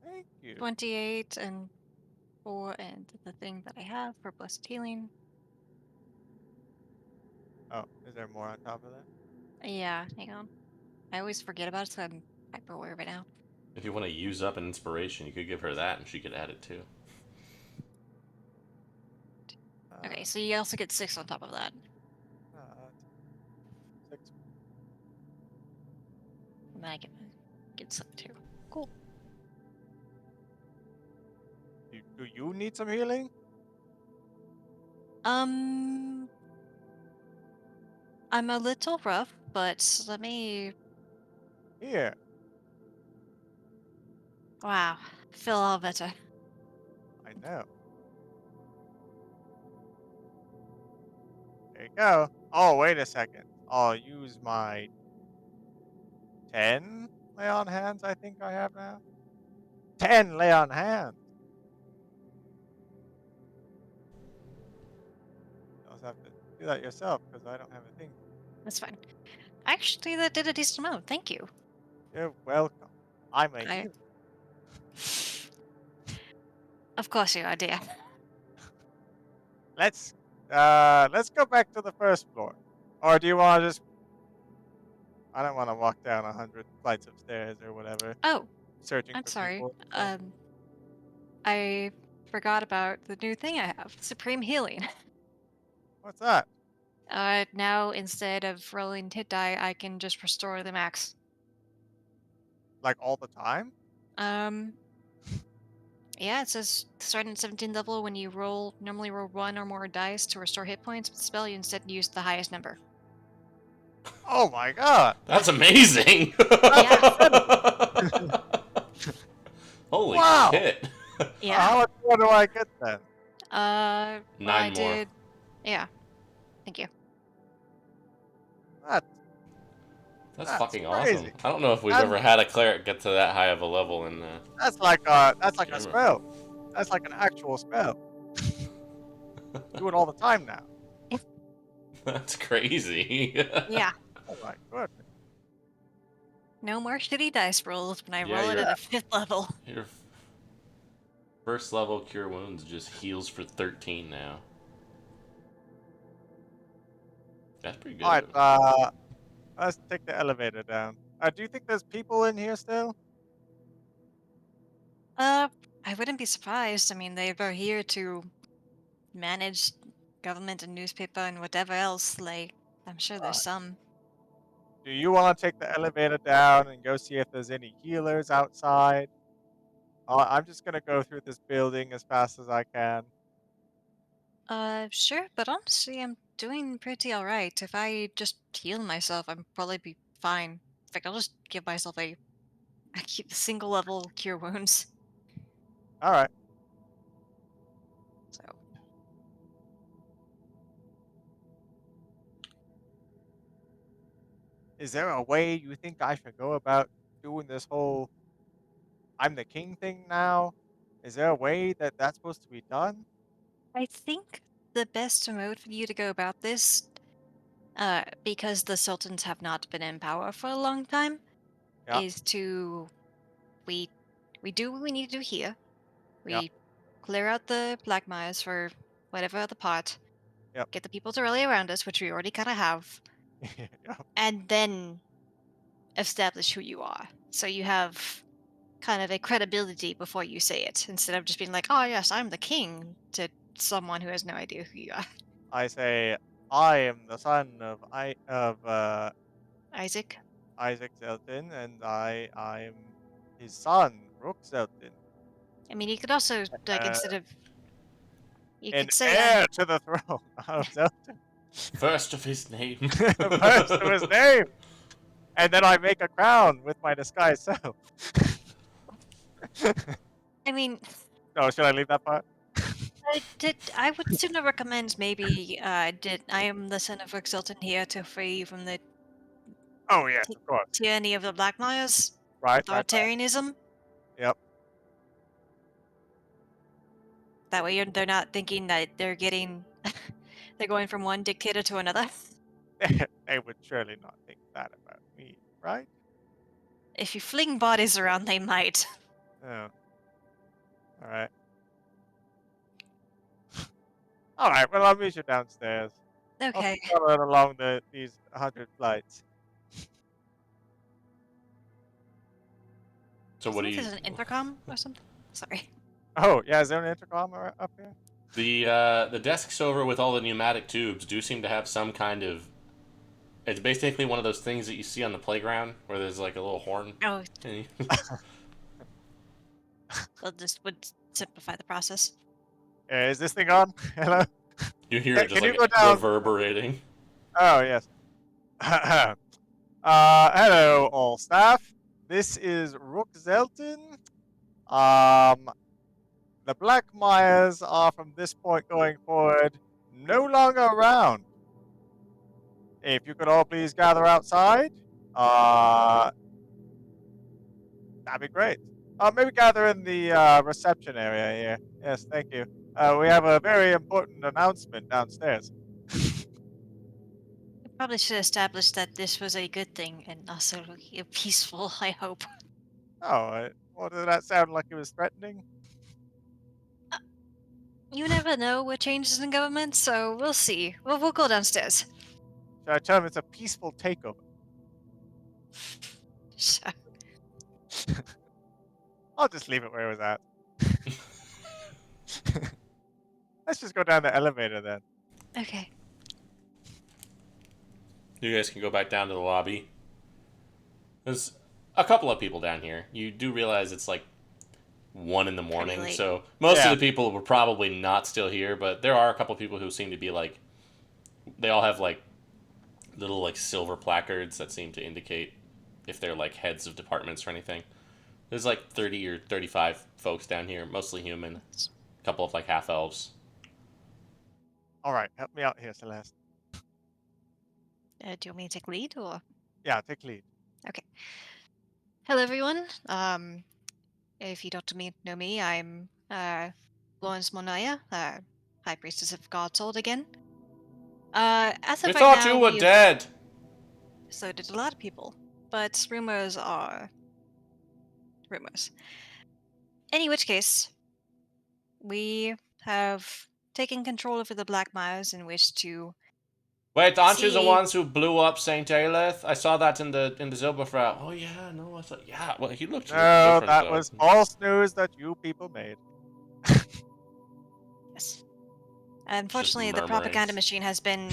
Thank you. 28 and 4 and the thing that I have for blessed healing. Oh, is there more on top of that? Yeah, hang on. I always forget about it, so I'm hyper aware of it now. If you want to use up an inspiration, you could give her that and she could add it too. Okay, so you also get 6 on top of that. Uh, 6. And then I get some too. Cool. Do you need some healing? I'm a little rough, but let me. Here. Wow, feel all better. I know. There you go. Oh, wait a second. I'll use my 10 lay on hands I think I have now. 10 lay on hands. You'll also have to do that yourself because I don't have a thing. That's fine. Actually, that did a decent amount. Thank you. You're welcome. I'm a I. healer. Of course you are, dear. Let's go back to the first floor. Or do you want to just I don't want to walk down 100 flights of stairs or whatever, Oh, searching I'm for sorry. people and stuff. I forgot about the new thing I have, Supreme Healing. What's that? Now instead of rolling hit die, I can just restore the max. Like all the time? Um, yeah, it says starting at 17th level when you normally roll 1 or more dice to restore hit points, but the spell you instead use the highest number. Oh my god. That's amazing! Yeah. Holy Wow. shit! Yeah. How much more do I get then? Well, 9 I more. did. Yeah. Thank you. That, That's that's fucking crazy. awesome. I don't know if we've And ever had a cleric get to that high of a level in that's like a Skyrim. spell. That's like an actual spell. Do it all the time now. That's crazy. Yeah. Oh my goodness. No more shitty dice rolls when I Yeah, roll it at a 5th level. your first level cure wounds just heals for 13 now. That's pretty good. Alright, let's take the elevator down. Do you think there's people in here still? I wouldn't be surprised. I mean, they were here to manage government and newspaper and whatever else. Like, I'm sure there's some. Do you want to take the elevator down and go see if there's any healers outside? I'm just gonna go through this building as fast as I can. Sure, but honestly, I'm doing pretty alright. If I just heal myself, I'm probably be fine. In fact, I'll just give myself a single level cure wounds. Alright. So, Is there a way you think I should go about doing this whole I'm the king thing now? Is there a way that that's supposed to be done? I think the best mode for you to go about this, because the Sultans have not been in power for a long time, Yeah, is to we we do what we need to do here. yeah, We clear out the black mires for whatever other part, yep. get the people to rally around us, which we already kind of have, Yep. and then establish who you are. So you have kind of a credibility before you say it, instead of just being like, "Oh yes, I'm the king," to someone who has no idea who you are. I say, I am the son of Isaac. Isaac Selton, and I'm his son, Rook Selton, I mean, you could also like uh, instead of you an could say heir to the throne of Selton. First of his name. First of his name, and then I make a crown with my disguised self. I mean, No, should I leave that part? I would sooner recommend maybe did I am the son of Exultant here to free you from the Oh yes, ty- of course. tyranny of the Blackmires, Right. authoritarianism. Yep. That way they're not thinking that they're getting they're going from one dictator to another. They would surely not think that about me, right? If you fling bodies around, they might. Oh, all right. All right. Well, I'll meet you downstairs. I'll Okay. follow it along these 100 flights. So what Isn't do it you? an intercom or something? Sorry. Oh, yeah. Is there an intercom up here? The desks over with all the pneumatic tubes do seem to have some kind of. It's basically one of those things that you see on the playground where there's like a little horn. Oh, And well, this would simplify the process. Is this thing on? Hello. you hear it just Can you like go down? reverberating. Oh yes. Hello, all staff. This is Rook Zelton. Um, the Blackmires are from this point going forward no longer around. If you could all please gather outside, that'd be great. Maybe gather in the reception area here. Yes, thank you. We have a very important announcement downstairs. We probably should establish that this was a good thing and also peaceful, I hope. Oh, what did that sound like? It was threatening. You never know what changes in government, so we'll see. We'll go downstairs. Should I tell him it's a peaceful takeover? So, I'll just leave it where it was at. Let's just go down the elevator then. okay. You guys can go back down to the lobby. There's a couple of people down here. You do realize it's like 1 in the morning, late. so most Yeah. of the people were probably not still here, but there are a couple of people who seem to be like. They all have like little like silver placards that seem to indicate if they're like heads of departments or anything. There's like 30 or 35 folks down here, mostly human. A couple of like half elves. All right, help me out here, Celeste. Do you want me to take lead or? Yeah, take lead. Okay. Hello, everyone. If you don't know me, I'm Florence Monaya, High Priestess of God's Hold again. As We of right thought now, you were dead. So did a lot of people, but rumors are rumors. Any which case, we have taken control over the Black Mires and wish to Wait, aren't you the see. ones who blew up Saint Aelith? I saw that in the Zilberfrau. Oh yeah, no, I thought yeah. Well, he looked a little No, different that though. was false news that you people made. Yes. Just Unfortunately, the propaganda murmurings. machine has been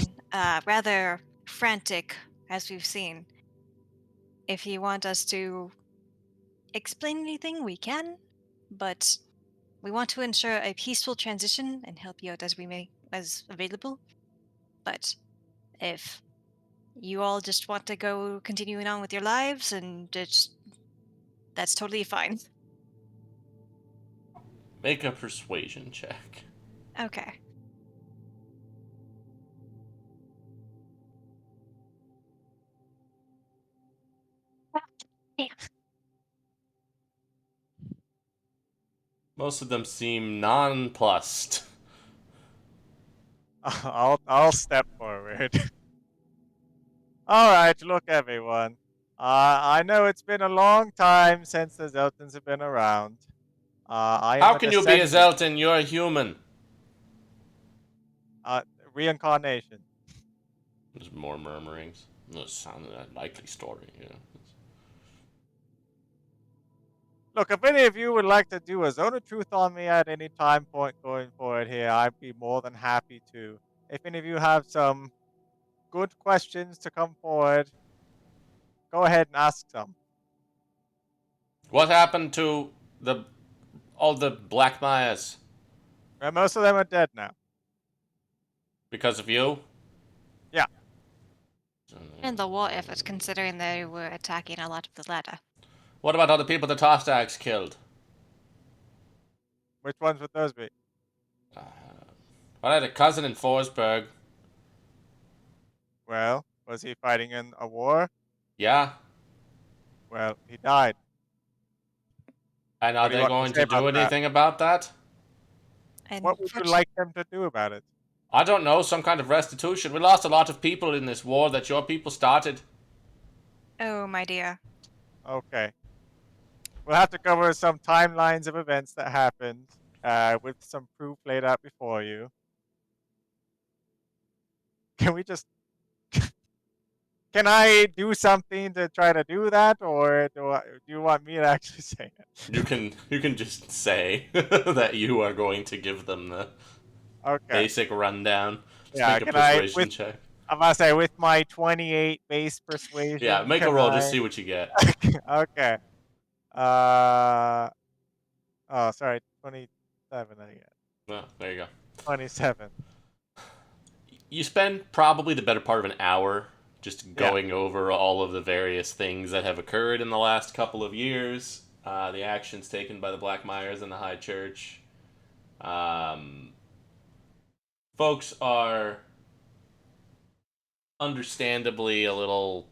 rather frantic, as we've seen. If you want us to explain anything, we can, but we want to ensure a peaceful transition and help you out as we may as available. But if you all just want to go continuing on with your lives and just that's totally fine. Make a persuasion check. Okay. Yeah. Most of them seem nonplussed. I'll step forward. All right, look, everyone. I know it's been a long time since the Zeltons have been around. I am How a can you be a descendant. Zelton? You're a human. Reincarnation. There's more murmurings. That sounded a likely story. Yeah. Look, if any of you would like to do a zone of truth on me at any time point going forward here, I'd be more than happy to. If any of you have some good questions to come forward, go ahead and ask some. What happened to all the Black Mayas? And most of them are dead now. Because of you? Yeah. And the war efforts, considering they were attacking a lot of the latter. What about all the people the Tostags killed? Which ones would those be? I had a cousin in Forsberg. Well, was he fighting in a war? Yeah. Well, he died. And are What do you they want me going say to do about that? anything about that? And What would you like them to do about it? I don't know, some kind of restitution. We lost a lot of people in this war that your people started. Oh, my dear. Okay. We'll have to cover some timelines of events that happened, with some proof laid out before you. Can we just... Can I do something to try to do that, or do you want me to actually say it? You can just say that you are going to give them the basic rundown. Just Yeah, make a can I, persuasion check. I'm gonna say with my 28 base persuasion. Yeah, make a roll, just see what you get. Okay. Oh, sorry, 27 I get. Well, there you go. 27. You spend probably the better part of an hour just Yeah. going over all of the various things that have occurred in the last couple of years, the actions taken by the Black Myers and the High Church. Folks are understandably a little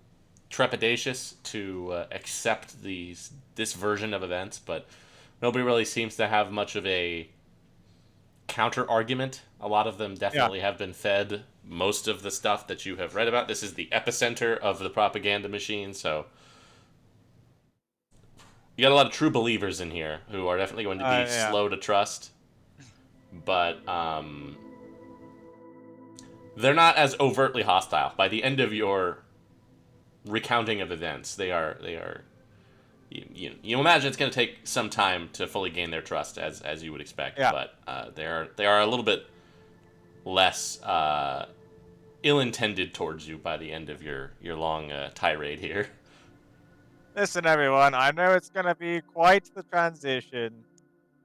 trepidatious to accept this version of events, but nobody really seems to have much of a counter argument. A lot of them definitely have been fed most of the stuff that you have read about. This is the epicenter of the propaganda machine, so you got a lot of true believers in here who are definitely going to be slow to trust, but they're not as overtly hostile. By the end of your recounting of events, they are you imagine it's going to take some time to fully gain their trust, as you would expect, but they are a little bit less ill-intended towards you by the end of your long tirade here. Listen, everyone, I know it's going to be quite the transition.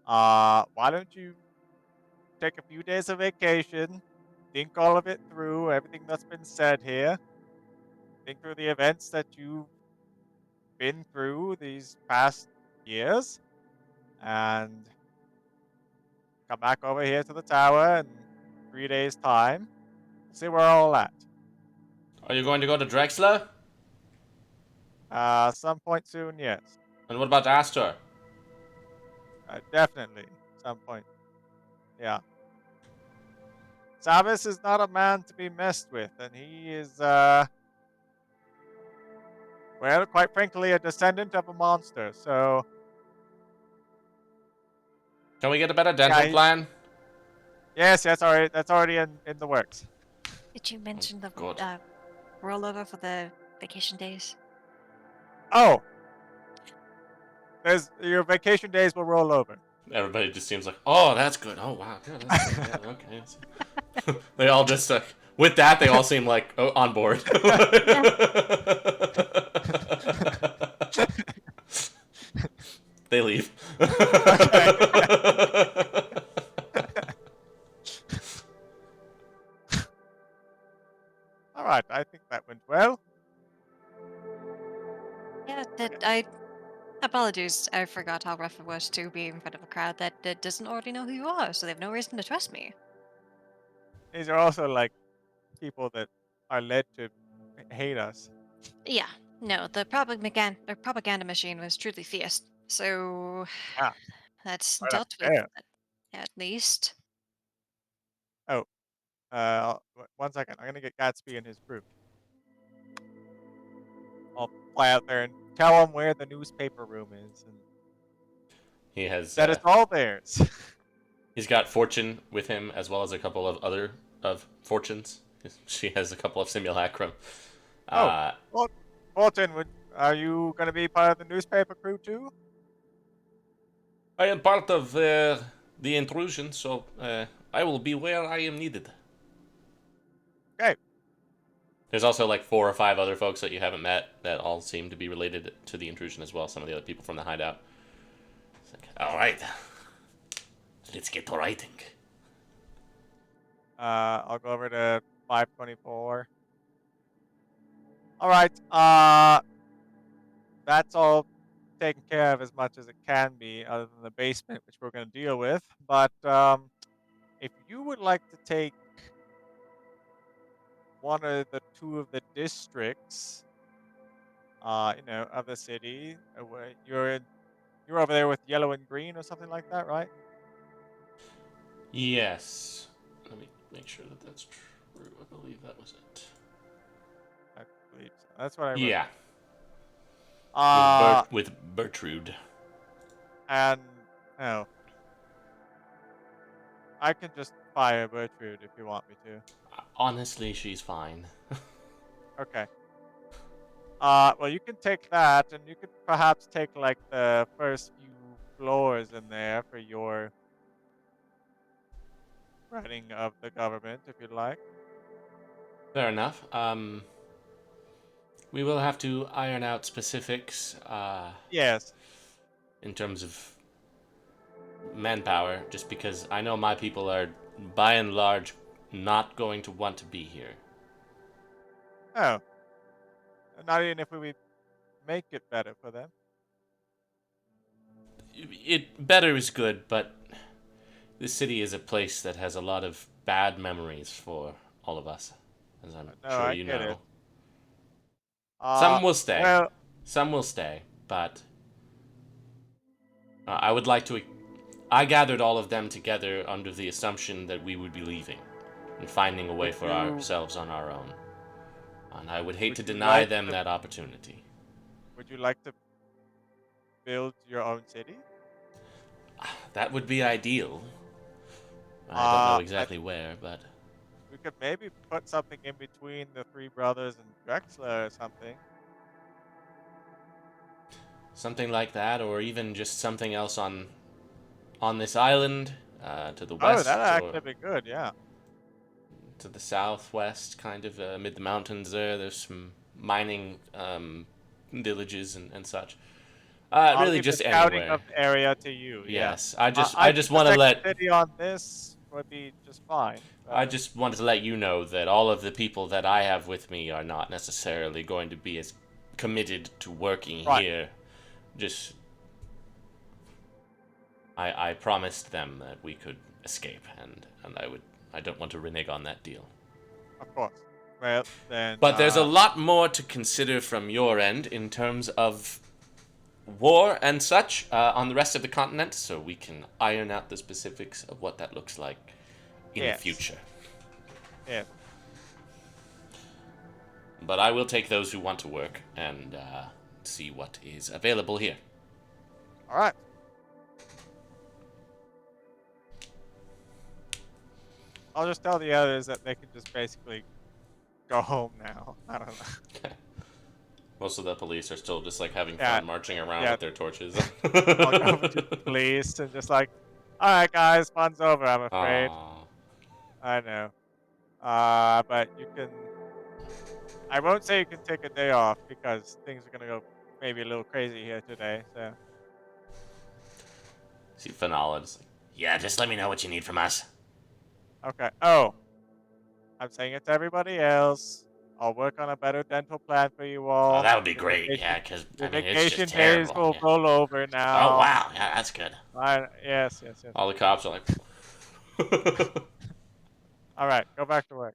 Why don't you take a few days of vacation, think all of it through, everything that's been said here, think through the events that you've been through these past years, and come back over here to the tower in 3 days' time. See where we're all at. Are you going to go to Drexler? Some point soon, yes. And what about Astor? Definitely, some point. Yeah. Samus is not a man to be messed with, and he is, well, quite frankly, a descendant of a monster, so... Can we get a better dental plan? Yes, that's already in the works. Did you mention the rollover for the vacation days? Oh! Your vacation days will roll over. Everybody just seems like, oh, that's good. Oh, wow. Good. That's good. Yeah, okay. They all just, with that, they all seem like on board. They leave. All right, I think that went well. Yeah, apologies. I forgot how rough it was to be in front of a crowd that doesn't already know who you are, so they have no reason to trust me. These are also like people that are led to hate us. Yeah, no, the propaganda machine was truly fierce, so that's dealt with at least. Oh, one second. I'm gonna get Gatsby and his crew. I'll fly out there and tell them where the newspaper room is, and he has that it's all theirs. He's got Fortune with him, as well as a couple of other Fortunes. She has a couple of simulacrum. Fortune, are you gonna be part of the newspaper crew too? I am part of the intrusion, so I will be where I am needed. Okay. There's also like 4 or 5 other folks that you haven't met that all seem to be related to the intrusion as well. Some of the other people from the hideout. It's like, all right, let's get to writing. I'll go over to 524. All right. That's all taken care of as much as it can be, other than the basement, which we're going to deal with. But if you would like to take one of the 2 of the districts, of the city, you're over there with yellow and green or something like that, right? Yes. Let me make sure that that's true. I believe that was it. I believe so. That's what I wrote. Yeah. Uh, With Bertrude. and no, I can just fire Bertrude if you want me to. Honestly, she's fine. Okay. Well, you can take that, and you could perhaps take like the first few floors in there for your running of the government, if you'd like. Fair enough. We will have to iron out specifics. Yes. In terms of manpower, just because I know my people are, by and large, not going to want to be here. Oh. Not even if we would make it better for them. It better is good, but this city is a place that has a lot of bad memories for all of us, as I'm No, sure I you get know. it. Some will stay. Well, Some will stay, but I would like to. I gathered all of them together under the assumption that we would be leaving and finding a way would for you ourselves on our own. And I would hate would to you deny like them to that opportunity. would you like to build your own city? That would be ideal. I don't know I exactly where, but We could maybe put something in between the 3 brothers and Drexler or something. something like that, or even just something else on this island, to the Oh, that'd west or actually be good, yeah. to the southwest, kind of amid the mountains. There's some mining villages and such. I'll Really, leave the just scouting anywhere. of the area to you, yeah. Yes, I I just think the want to second let city on this would be just fine. But I just wanted to let you know that all of the people that I have with me are not necessarily going to be as committed to working right, here. Just I promised them that we could escape, and I don't want to renege on that deal. of course. Well, then, But there's a lot more to consider from your end in terms of war and such on the rest of the continent, so we can iron out the specifics of what that looks like in the yes, future. yes. But I will take those who want to work and see what is available here. All right. I'll just tell the others that they can just basically go home now. I don't know. Most of the police are still just like having Yeah, fun marching around yeah. with their torches. I'll go over to the police and just like, all right, guys, fun's over, I'm afraid. Aww. I know. But you can. I won't say you can take a day off because things are gonna go maybe a little crazy here today. So See Finala just like, yeah, just let me know what you need from us. okay. Oh, I'm saying it to everybody else. I'll work on a better dental plan for you Oh, all. that would be Your great, vacation, yeah, because, I your mean, it's just vacation days terrible. will Yeah. roll over Oh, now. wow, yeah, that's good. Yes, yes, yes. All the cops are like... All right, go back to work.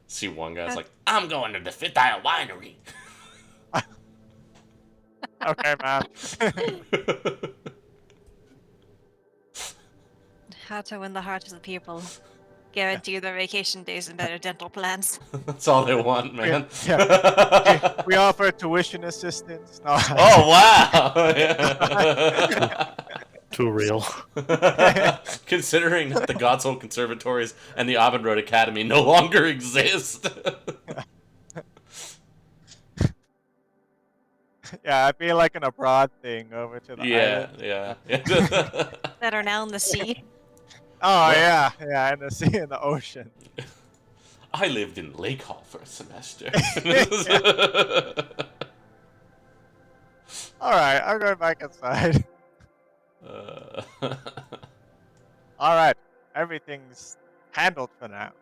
See one guy's like, I'm going to the Fifth Isle Winery. Okay, man. How to win the hearts of the people. Guarantee you their vacation days and better dental plans. That's all they want, man. We offer tuition assistance. No. Oh, wow. Yeah. Too real. Considering that the Godsoul Conservatories and the Ovid Road Academy no longer exist. Yeah, I'd be like an abroad thing over to the Yeah, islands. yeah. That are now in the sea. Oh Well, yeah, yeah, in the sea, in the ocean. I lived in Lake Hall for a semester. Yeah. All right, I'm going back inside. uh, All right, everything's handled for now.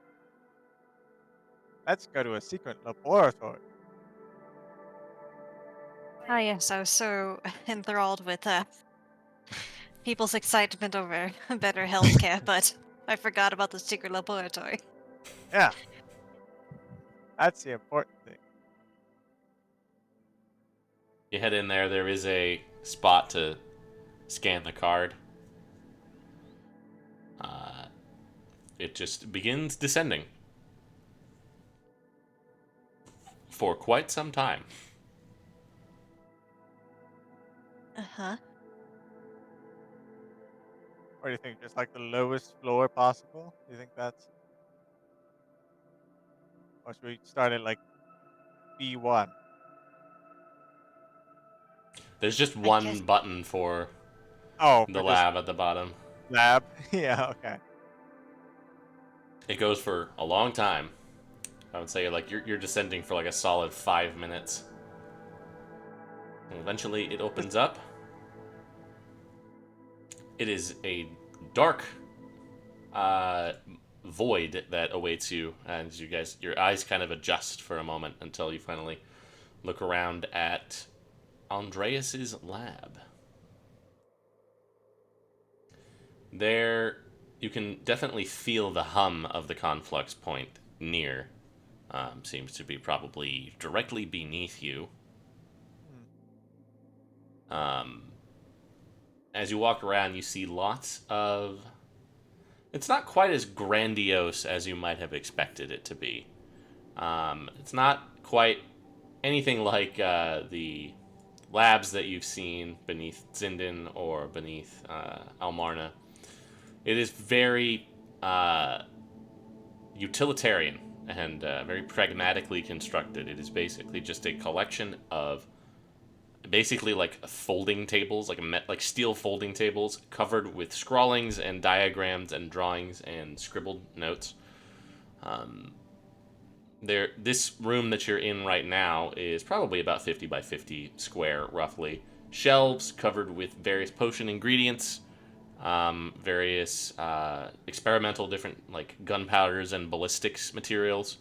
Let's go to a secret laboratory. Ah, yes, I was so enthralled with people's excitement over better healthcare, but I forgot about the secret laboratory. Yeah, that's the important thing. you head in there. There is a spot to scan the card. Uh, it just begins descending for quite some time. Uh-huh. What do you think? Just like the lowest floor possible? Do you think that's? Or should we start at like B1? There's just I one guess. button for Oh, the for just lab at the bottom. lab? Yeah, okay. It goes for a long time. I would say like you're descending for like a solid 5 minutes. And eventually, it opens up. It is a dark uh, void that awaits you, and your eyes kind of adjust for a moment until you finally look around at Andreas's lab. There, you can definitely feel the hum of the conflux point near. Seems to be probably directly beneath you. Hmm. Um, as you walk around, you see lots of. It's not quite as grandiose as you might have expected it to be. It's not quite anything like the labs that you've seen beneath Zindon or beneath Almarna. It is very utilitarian and very pragmatically constructed. It is basically just a collection of basically like folding tables, like steel folding tables covered with scrawlings and diagrams and drawings and scribbled notes. Um, this room that you're in right now is probably about 50 by 50 square, roughly. Shelves covered with various potion ingredients, various experimental different like gunpowders and ballistics materials.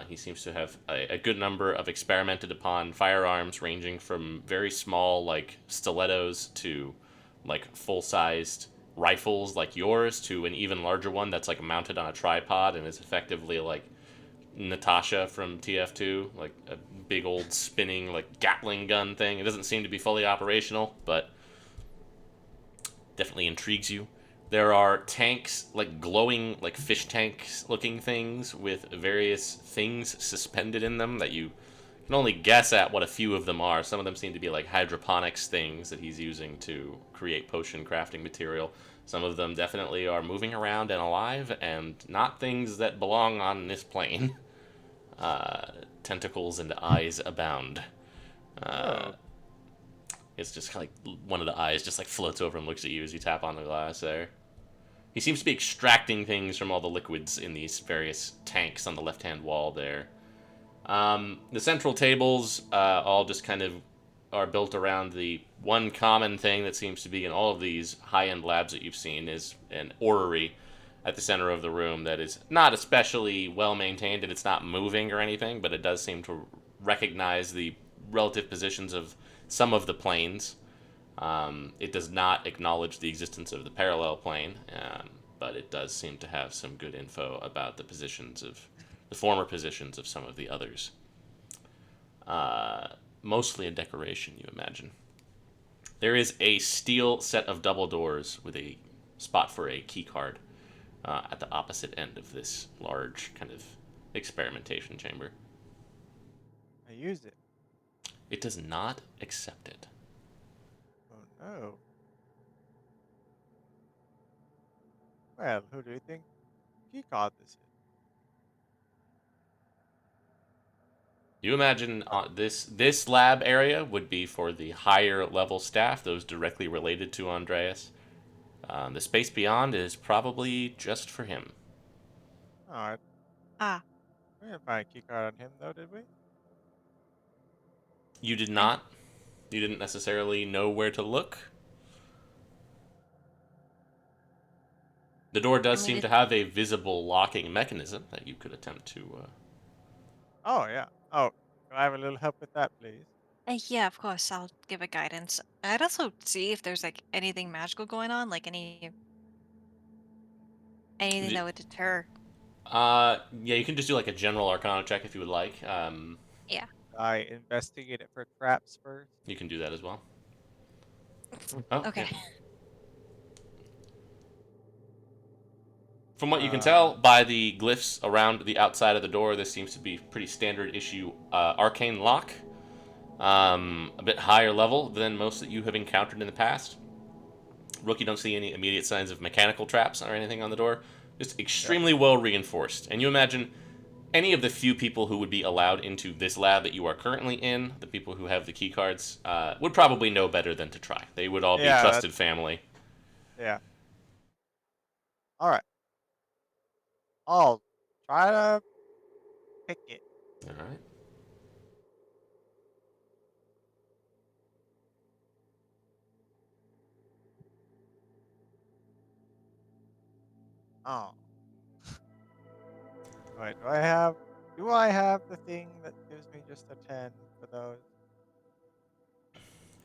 He seems to have a good number of experimented upon firearms, ranging from very small like stilettos to like full-sized rifles like yours to an even larger one that's like mounted on a tripod and is effectively like Natasha from TF2, like a big old spinning like Gatling gun thing. It doesn't seem to be fully operational, but definitely intrigues you. There are tanks, like glowing, like fish tanks looking things with various things suspended in them that you can only guess at what a few of them are. Some of them seem to be like hydroponics things that he's using to create potion crafting material. Some of them definitely are moving around and alive and not things that belong on this plane. Tentacles and eyes abound. Uh, Oh, it's just like one of the eyes just like floats over and looks at you as you tap on the glass there. He seems to be extracting things from all the liquids in these various tanks on the left-hand wall there. The central tables all just kind of are built around the one common thing that seems to be in all of these high-end labs that you've seen is an orrery at the center of the room that is not especially well maintained and it's not moving or anything, but it does seem to recognize the relative positions of some of the planes. It does not acknowledge the existence of the parallel plane, but it does seem to have some good info about the former positions of some of the others. Uh, Mostly a decoration, you imagine. There is a steel set of double doors with a spot for a key card at the opposite end of this large kind of experimentation chamber. I use it. It does not accept it. Oh no. Well, who do you think key card this is? You imagine this lab area would be for the higher level staff, those directly related to Andreas. The space beyond is probably just for him. Alright. Ah, We didn't find a key card on him, though, did we? You did I, not. You didn't necessarily know where to look. The door I does mean, seem to have a visible locking mechanism that you could attempt to. Oh, yeah. Oh, can I have a little help with that, please? yeah, of course, I'll give it guidance. I'd also see if there's like anything magical going on, like anything that would deter. Yeah, you can just do like a general Arcana check if you would like. Yeah. I investigate it for traps first. You can do that as well. Oh, Okay. yeah. From what you can Uh, tell by the glyphs around the outside of the door, this seems to be pretty standard issue arcane lock. A bit higher level than most that you have encountered in the past. Rook, you don't see any immediate signs of mechanical traps or anything on the door. Just yep. extremely well reinforced. And you imagine any of the few people who would be allowed into this lab that you are currently in, the people who have the key cards, would probably know better than to try. They would all be Yeah, trusted family. yeah. Alright. I'll try to pick it. All right. Oh. Wait, do I have the thing that gives me just a 10 for those?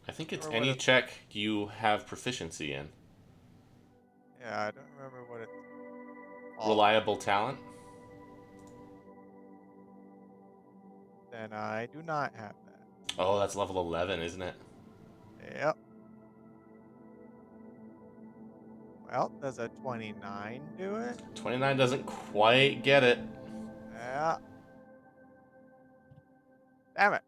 I think it's Or what any it's check you have proficiency in. Yeah, I don't remember what it's called. Reliable talent. Then I do not have that. Oh, that's level 11, isn't it? Yep. Well, does a 29 do it? 29 doesn't quite get it. Yeah. Damn it.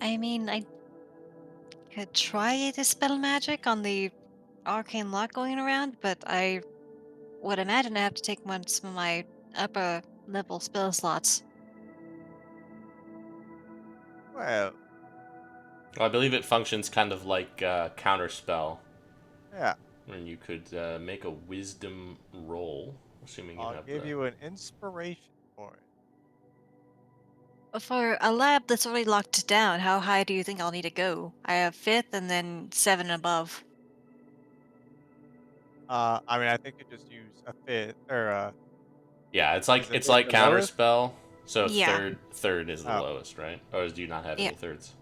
I mean, I could try to spell magic on the arcane lock going around, but I would imagine I have to take some of my upper level spell slots. Well, Well, I believe it functions kind of like counterspell, yeah. and you could make a wisdom roll, assuming you I'll have give the. you an inspiration for it. For a lab that's already locked down, how high do you think I'll need to go? I have fifth and then seven above. I mean, I think you just use a fifth, or Yeah, it's is like a it's fifth like the lowest? counterspell. So Yeah. third is the Oh. lowest, right? Or do you not have Yeah. any thirds?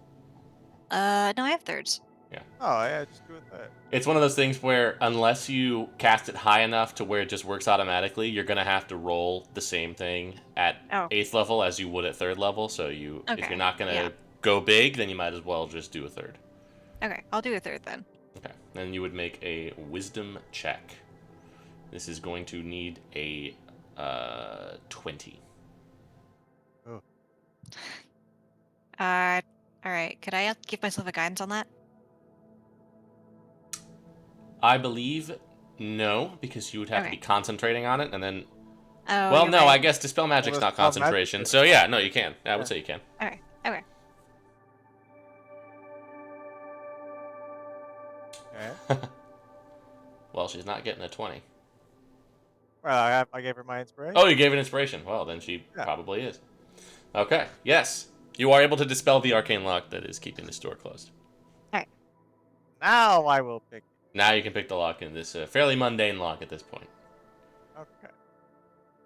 No, I have thirds. Yeah. Oh, yeah, just do a third. It's one of those things where unless you cast it high enough to where it just works automatically, you're gonna have to roll the same thing at Oh, 8th level as you would at 3rd level. So if you're okay. not Yeah. gonna go big, then you might as well just do a third. Okay, I'll do a third then. Okay. Then you would make a wisdom check. This is going to need a 20. Oh. Uh, all right. Could I give myself a guidance on that? I believe no, because you would have to be Okay. concentrating on it, and then. Oh, Well, you're no, right. I guess Dispel Magic's not Dispel Magic concentration. is- So yeah, no, you can. I Yeah. would say you can. Okay. Okay. Okay. Well, she's not getting a 20. Well, I gave her my inspiration. Oh, you gave an inspiration. Well, then she Yeah. probably is. Okay. Yes. You are able to dispel the arcane lock that is keeping this door closed. All right. Now I will pick it. Now you can pick the lock in this fairly mundane lock at this point. Okay.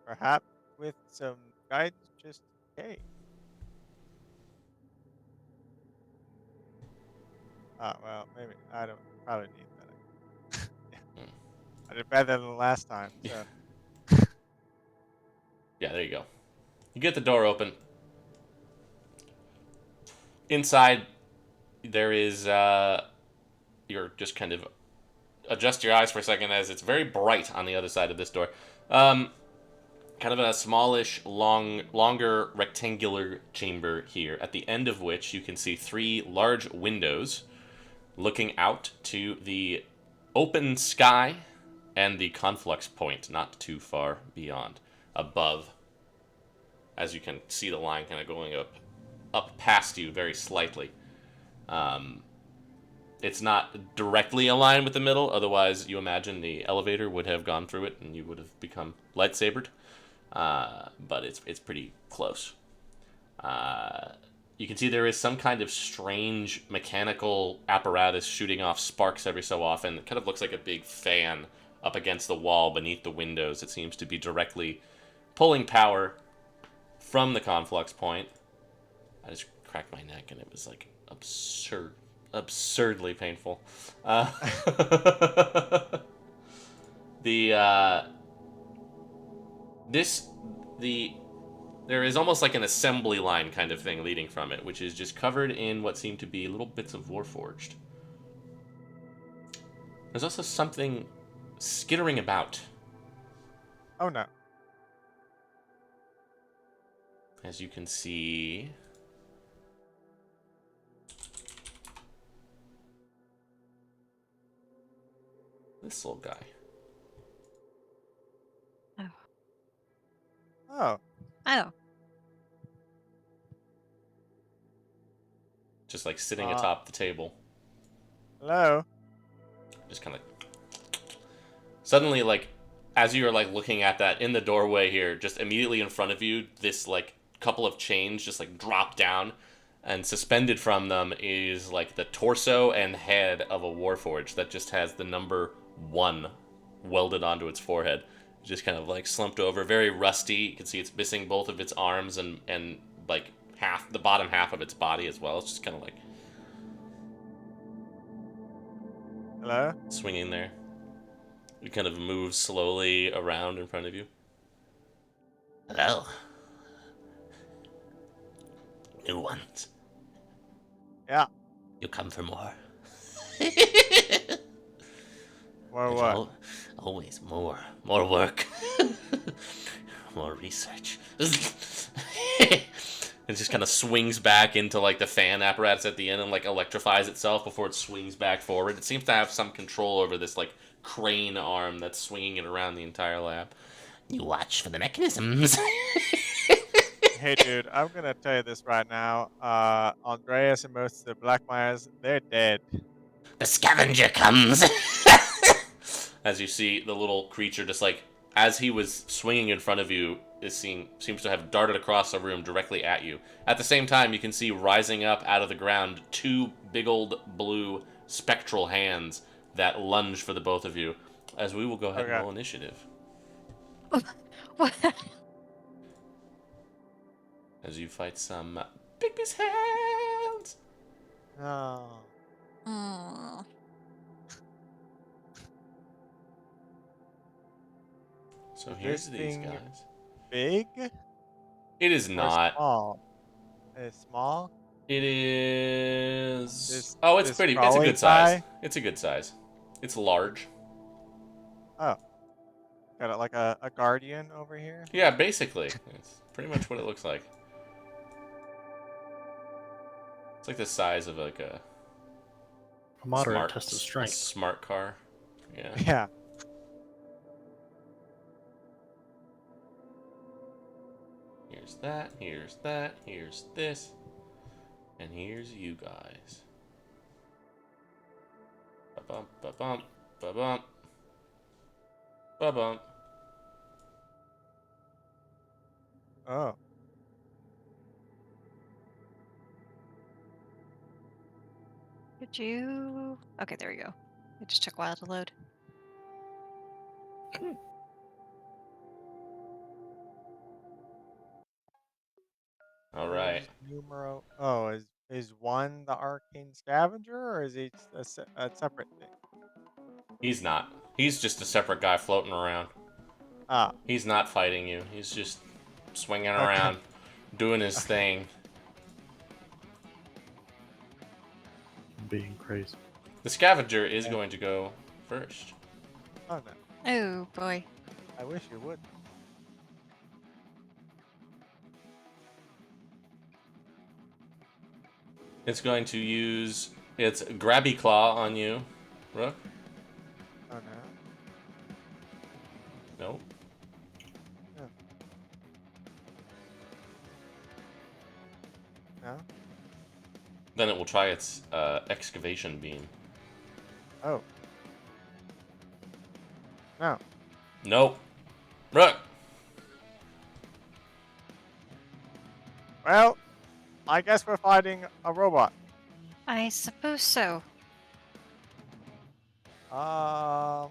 Perhaps with some guidance, just in case. Oh, well, maybe. I don't probably need that. Yeah. I did better than last time, so. Yeah, there you go. You get the door open. Inside, there is. You're just kind of adjust your eyes for a second as it's very bright on the other side of this door. Kind of a smallish, longer rectangular chamber here, at the end of which you can see 3 large windows looking out to the open sky and the conflux point not too far beyond. Above as you can see the line kind of going up past you very slightly. It's not directly aligned with the middle, otherwise you imagine the elevator would have gone through it and you would have become lightsabered. But it's pretty close. You can see there is some kind of strange mechanical apparatus shooting off sparks every so often. It kind of looks like a big fan up against the wall beneath the windows. It seems to be directly pulling power from the conflux point. I just cracked my neck and it was like absurdly painful. There is almost like an assembly line kind of thing leading from it, which is just covered in what seem to be little bits of Warforged. There's also something skittering about. Oh no. As you can see, this little guy. Oh. Oh. Just like sitting atop the table. Hello. Just kind of suddenly, like, as you're like looking at that in the doorway here, just immediately in front of you, this like couple of chains just like drop down, and suspended from them is like the torso and head of a Warforged that just has the number 1 welded onto its forehead. Just kind of like slumped over, very rusty. You can see it's missing both of its arms and like the bottom half of its body as well. It's just kind of like Hello. swinging there. It kind of moves slowly around in front of you. Hello. New ones. Yeah. You come for more. Or There's what? Always more. More work. More research. It just kind of swings back into like the fan apparatus at the end and like electrifies itself before it swings back forward. It seems to have some control over this like crane arm that's swinging it around the entire lab. You watch for the mechanisms. Hey, dude, I'm gonna tell you this right now. Andreas and most of the Black Myers, they're dead. The scavenger comes. As you see the little creature just like, as he was swinging in front of you, seems to have darted across the room directly at you. At the same time, you can see rising up out of the ground 2 big old blue spectral hands that lunge for the both of you. As we will go ahead and roll initiative. What? As you fight some big hands. Oh. Hmm. So here's This these thing guys. big? It is Or not. small? It's small? It is. This- Oh, it's this pretty. It's a crawly good size. guy? It's a good size. It's large. Oh. Got it like a guardian over here? Yeah, basically. It's pretty much what it looks like. It's like the size of like a moderate test of a strength. smart car. Yeah. Yeah. Here's that. Here's that. Here's this. And here's you guys. Ba-bump, ba-bump, ba-bump. Ba-bump. Oh. Did you? Okay, there we go. It just took a while to load. All right. Numero. Oh, is one the arcane scavenger, or is each a separate thing? He's not. He's just a separate guy floating around. Ah. He's not fighting you. He's just swinging Okay. around, doing his thing. Being crazy. The scavenger is going to go first. Oh no. Oh boy. I wish you would. It's going to use its grabby claw on you, Rook. Oh no. Nope. Oh. Then it will try its excavation beam. Oh. No. Nope. Rook! Well, I guess we're fighting a robot. I suppose so. Um.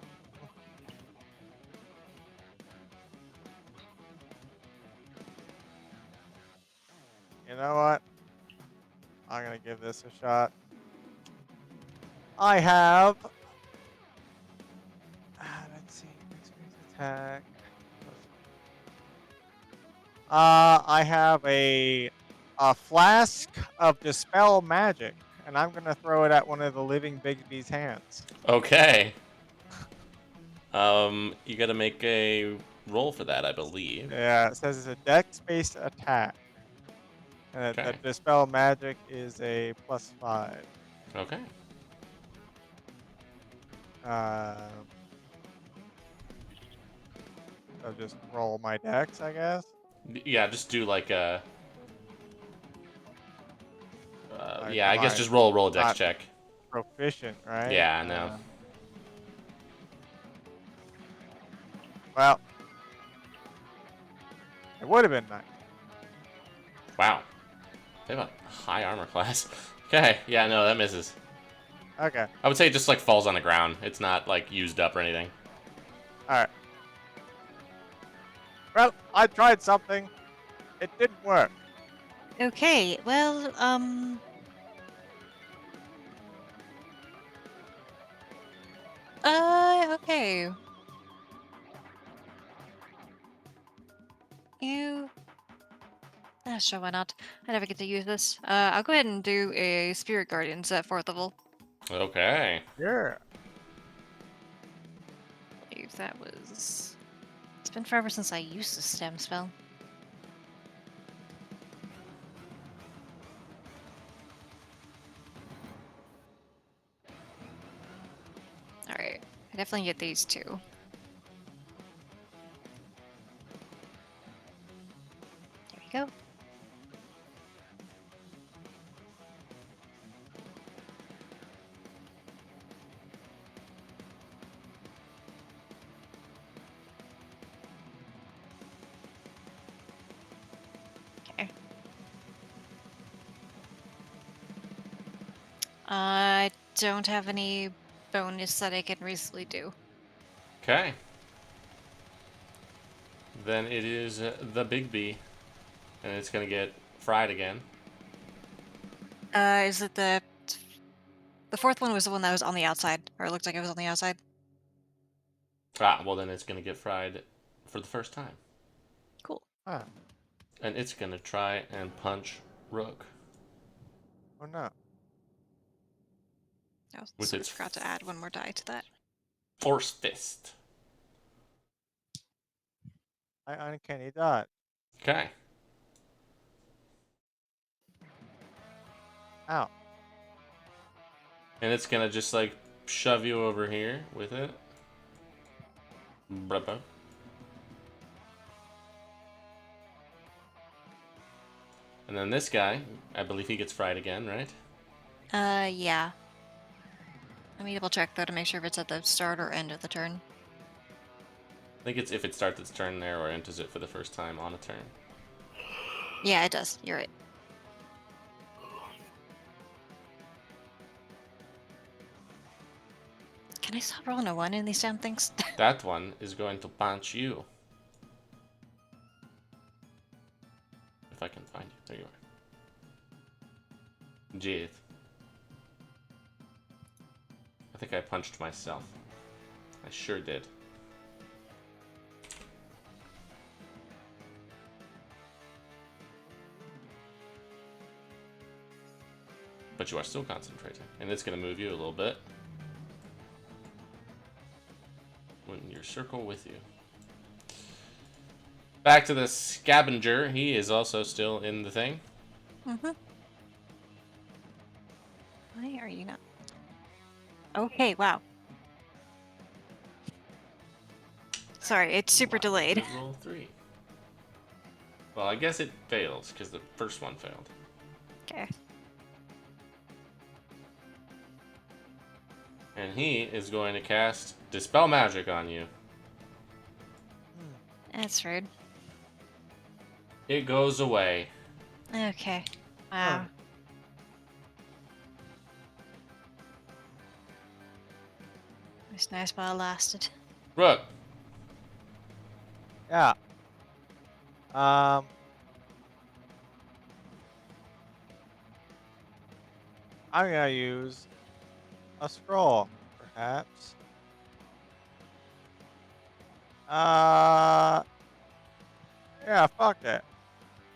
You know what? I'm gonna give this a shot. I have. Let's see. Experience attack. I have a flask of dispel magic, and I'm gonna throw it at one of the living Bigsby's hands. Okay. You gotta make a roll for that, I believe. Yeah, it says it's a dex-based attack, and Okay. that dispel magic is a +5. Okay. So just roll my dex, I guess. Yeah, just do like a. Like, Yeah, I am guess I just roll a dex not check. proficient, right? Yeah, I know. Well, it would have been nice. Wow. They have a high armor class. Okay, yeah, no, that misses. Okay, I would say it just like falls on the ground. It's not like used up or anything. all right. Well, I tried something. It didn't work. Okay, well, okay. You... sure, why not? I never get to use this. I'll go ahead and do a Spirit Guardians at 4th level. Okay. Yeah. I believe that was... It's been forever since I used the stem spell. Alright, I definitely get these two. There we go. Okay. I don't have any bonus that I can reasonably do. Okay. Then it is the big B, and it's gonna get fried again. Is it the 4th one was the one that was on the outside, or it looked like it was on the outside? Ah, well then it's gonna get fried for the first time, Cool. Huh. and it's gonna try and punch Rook Oh no. I with sort of its forgot to add one more die to that. Force Fist. I uncanny dodge. Okay. Ow. And it's gonna just like shove you over here with it. Blah, blah. And then this guy, I believe he gets fried again, right? Yeah. Let me double check though to make sure if it's at the start or end of the turn. I think it's if it starts its turn there or enters it for the first time on a turn. Yeah, it does. You're right. Can I stop rolling a 1 in these damn things? That one is going to punch you. If I can find you. There you are. Jeez. I think I punched myself. I sure did. But you are still concentrating. And it's going to move you a little bit. When your circle with you. Back to the scavenger. He is also still in the thing. Mm-hmm. Why are you not? Okay, wow. Sorry, it's super Why delayed. does it roll 3. Well, I guess it fails because the first one failed. Okay. And he is going to cast Dispel Magic on you. That's rude. It goes away. Okay. Wow. It's nice while it lasted. Rook. Yeah. I'm gonna use a scroll, perhaps. Yeah, fuck it.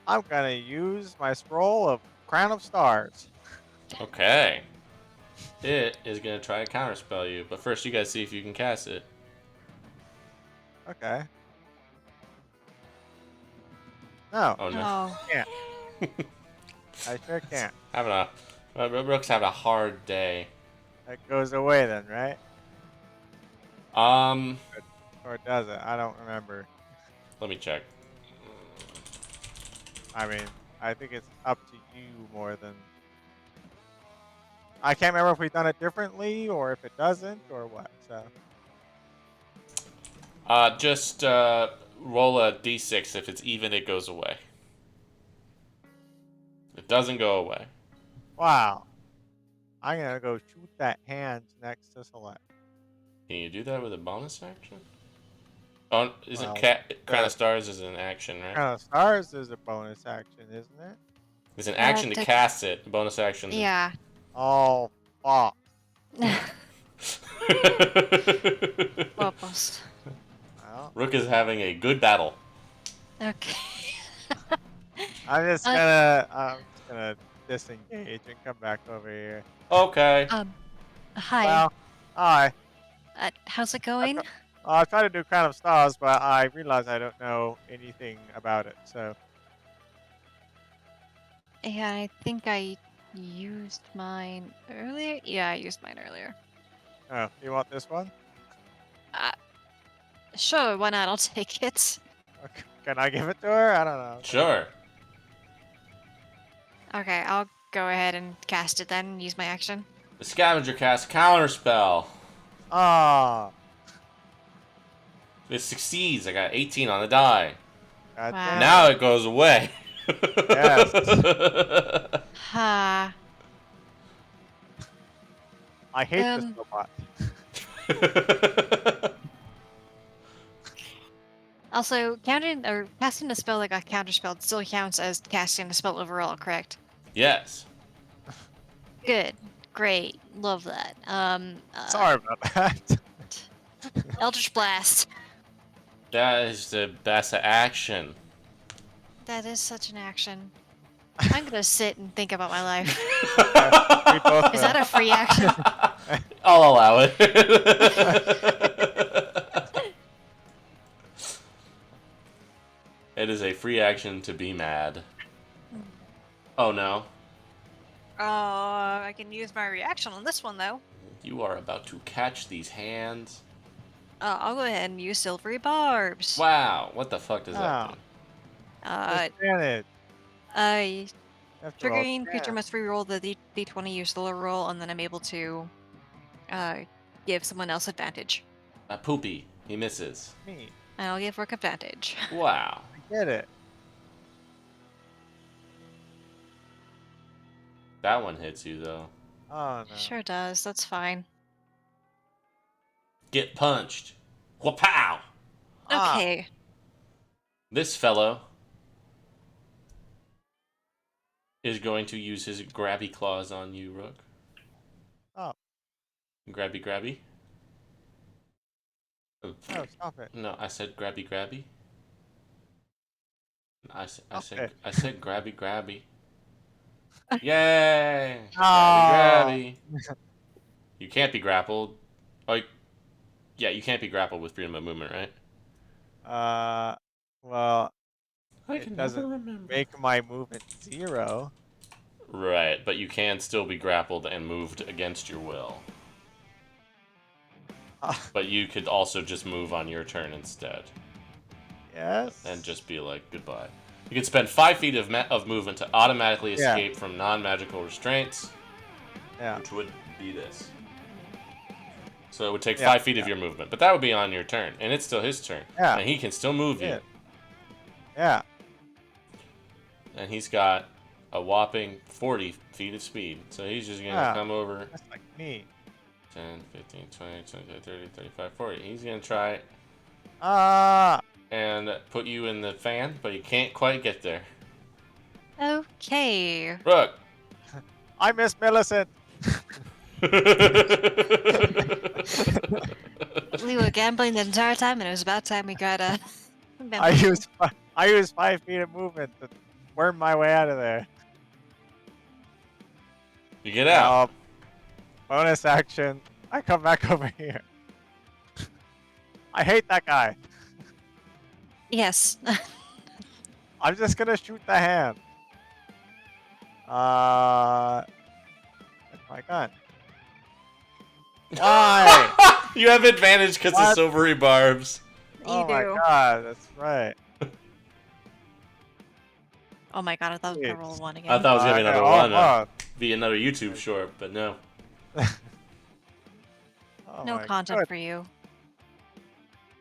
I'm gonna use my scroll of Crown of Stars. Okay. It is going to try to counterspell you, but first you gotta see if you can cast it. Okay. No, Oh no. Oh. can't. I sure can't. Rook's having a hard day. That goes away then, right? Or does it? I don't remember. Let me check. I mean, I think it's up to you more than... I can't remember if we've done it differently or if it doesn't or what, so... Just roll a d6. If it's even, it goes away. It doesn't go away. Wow. I'm gonna go shoot that hand next to select. Can you do that with a bonus action? Oh, isn't Well, Crown of Stars is an action, right? Crown of Stars is a bonus action, isn't it? It's an action to cast it. Bonus action. Yeah. Oh, fuck. Whoopers. Well, Rook is having a good battle. Okay. I'm just gonna disengage and come back over here. Okay. Hi. Well, hi. How's it going? I tried to do Crown of Stars, but I realized I don't know anything about it. So, Yeah, I think I used mine earlier. Yeah, I used mine earlier. oh, you want this one? Sure, why not? I'll take it. Okay. Can I give it to her? I don't know. Sure. Okay, I'll go ahead and cast it then and use my action. The scavenger casts Counterspell. Ah, It succeeds. I got 18 on the die. God Wow. damn it. Now it goes away. Yes. Ha. I hate this robot. Also, casting a spell that got counterspelled still counts as casting a spell overall, correct? Yes. Good. Great. Love that. Sorry about that. Eldritch Blast. That is the best action. That is such an action. I'm gonna sit and think about my life. We both Is will. that a free action? I'll allow it. It is a free action to be mad. Oh no. I can use my reaction on this one though. You are about to catch these hands. I'll go ahead and use Silvery Barbs. Wow. What the fuck does that Wow. do? Disadvantage. After all, Triggering creature must reroll the d20 use the lower roll, and then I'm able to give someone else advantage. A poopy. He misses. Me. And I'll give Rook advantage. Wow. I get it. That one hits you though. Oh no. Sure does. That's fine. Get punched. Wha-pow! Ah. Okay. This fellow is going to use his grabby claws on you, Rook. Oh. Grabby grabby. No, stop it. No, I said grabby grabby. I Okay. said grabby grabby. Yay! Oh. Grabby grabby. You can't be grappled. Oh, yeah, you can't be grappled with freedom of movement, right? Well, I it can doesn't never remember. make my movement 0. Right, but you can still be grappled and moved against your will. But you could also just move on your turn instead. Yes. And just be like, goodbye. You can spend 5 feet of movement to automatically Yeah. escape from non-magical restraints. Yeah. Which would be this. So it would take Yeah, 5 feet of your movement. But that would be on your turn. And it's still his turn. Yeah. And he can still move you. Yeah. And he's got a whopping 40 feet of speed. So he's just going to come over. That's like me. 10, 15, 20, 25, 30, 35, 40. He's going to try and put you in the fan, but he can't quite get there. Okay. Brooke. I miss Millicent. We were gambling the entire time, and it was about time we got a. I used 5 feet of movement to worm my way out of there. You get out. Bonus action. I come back over here. I hate that guy. Yes. I'm just gonna shoot the hand. That's my gun. Why? You have advantage because of silvery barbs. Oh my god, that's right. Oh my god, I thought I was gonna roll 1 again. I thought it was gonna be another one. Oh. Be another YouTube short, but no. No content for you.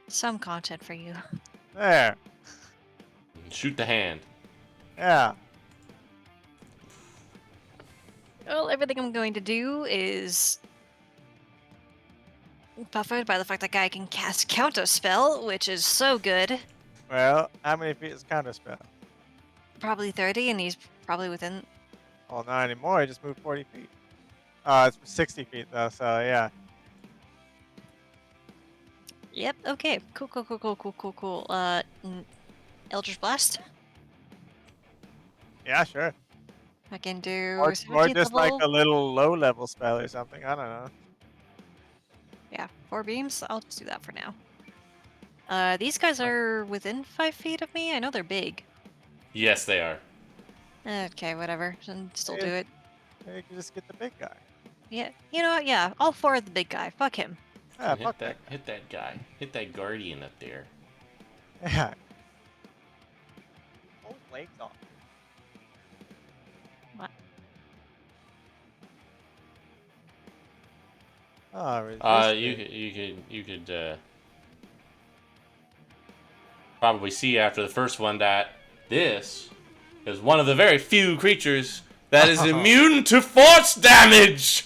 Some content for you. There. Shoot the hand. Yeah. Well, everything I'm going to do is buffered by the fact that guy can cast counter spell, which is so good. Well, how many feet is counterspell? Probably 30, and he's probably within. Oh, not anymore. I just moved 40 feet. It's 60 feet though, so yeah. Yep. Okay. Cool. Eldritch Blast. Yeah, sure. I can do. Or 17th just level. like a little low-level spell or something. I don't know. Yeah, 4 beams. I'll just do that for now. These guys are within 5 feet of me. I know they're big. Yes, they are. Okay, whatever. Still do it. You can just get the big guy. Yeah. You know what? Yeah. All 4 of the big guy. Fuck him. Yeah, hit fuck that. Hit that guy. Hit that guardian up there. Yeah. Hold legs off. What? Oh, you could probably see after the first one that this is one of the very few creatures that is immune to force damage.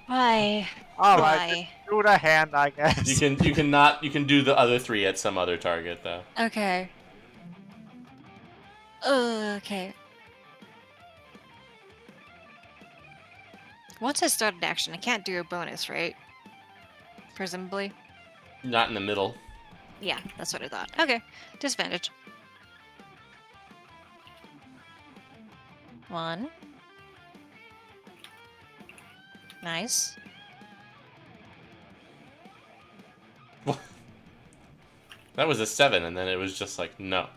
Why? Alright, do the hand, I guess. You can do the other 3 at some other target though. Okay. Okay. Once I start an action, I can't do a bonus, right? Presumably. Not in the middle. Yeah, that's what I thought. Okay. Disadvantage. 1. Nice. That was a 7, and then it was just like no.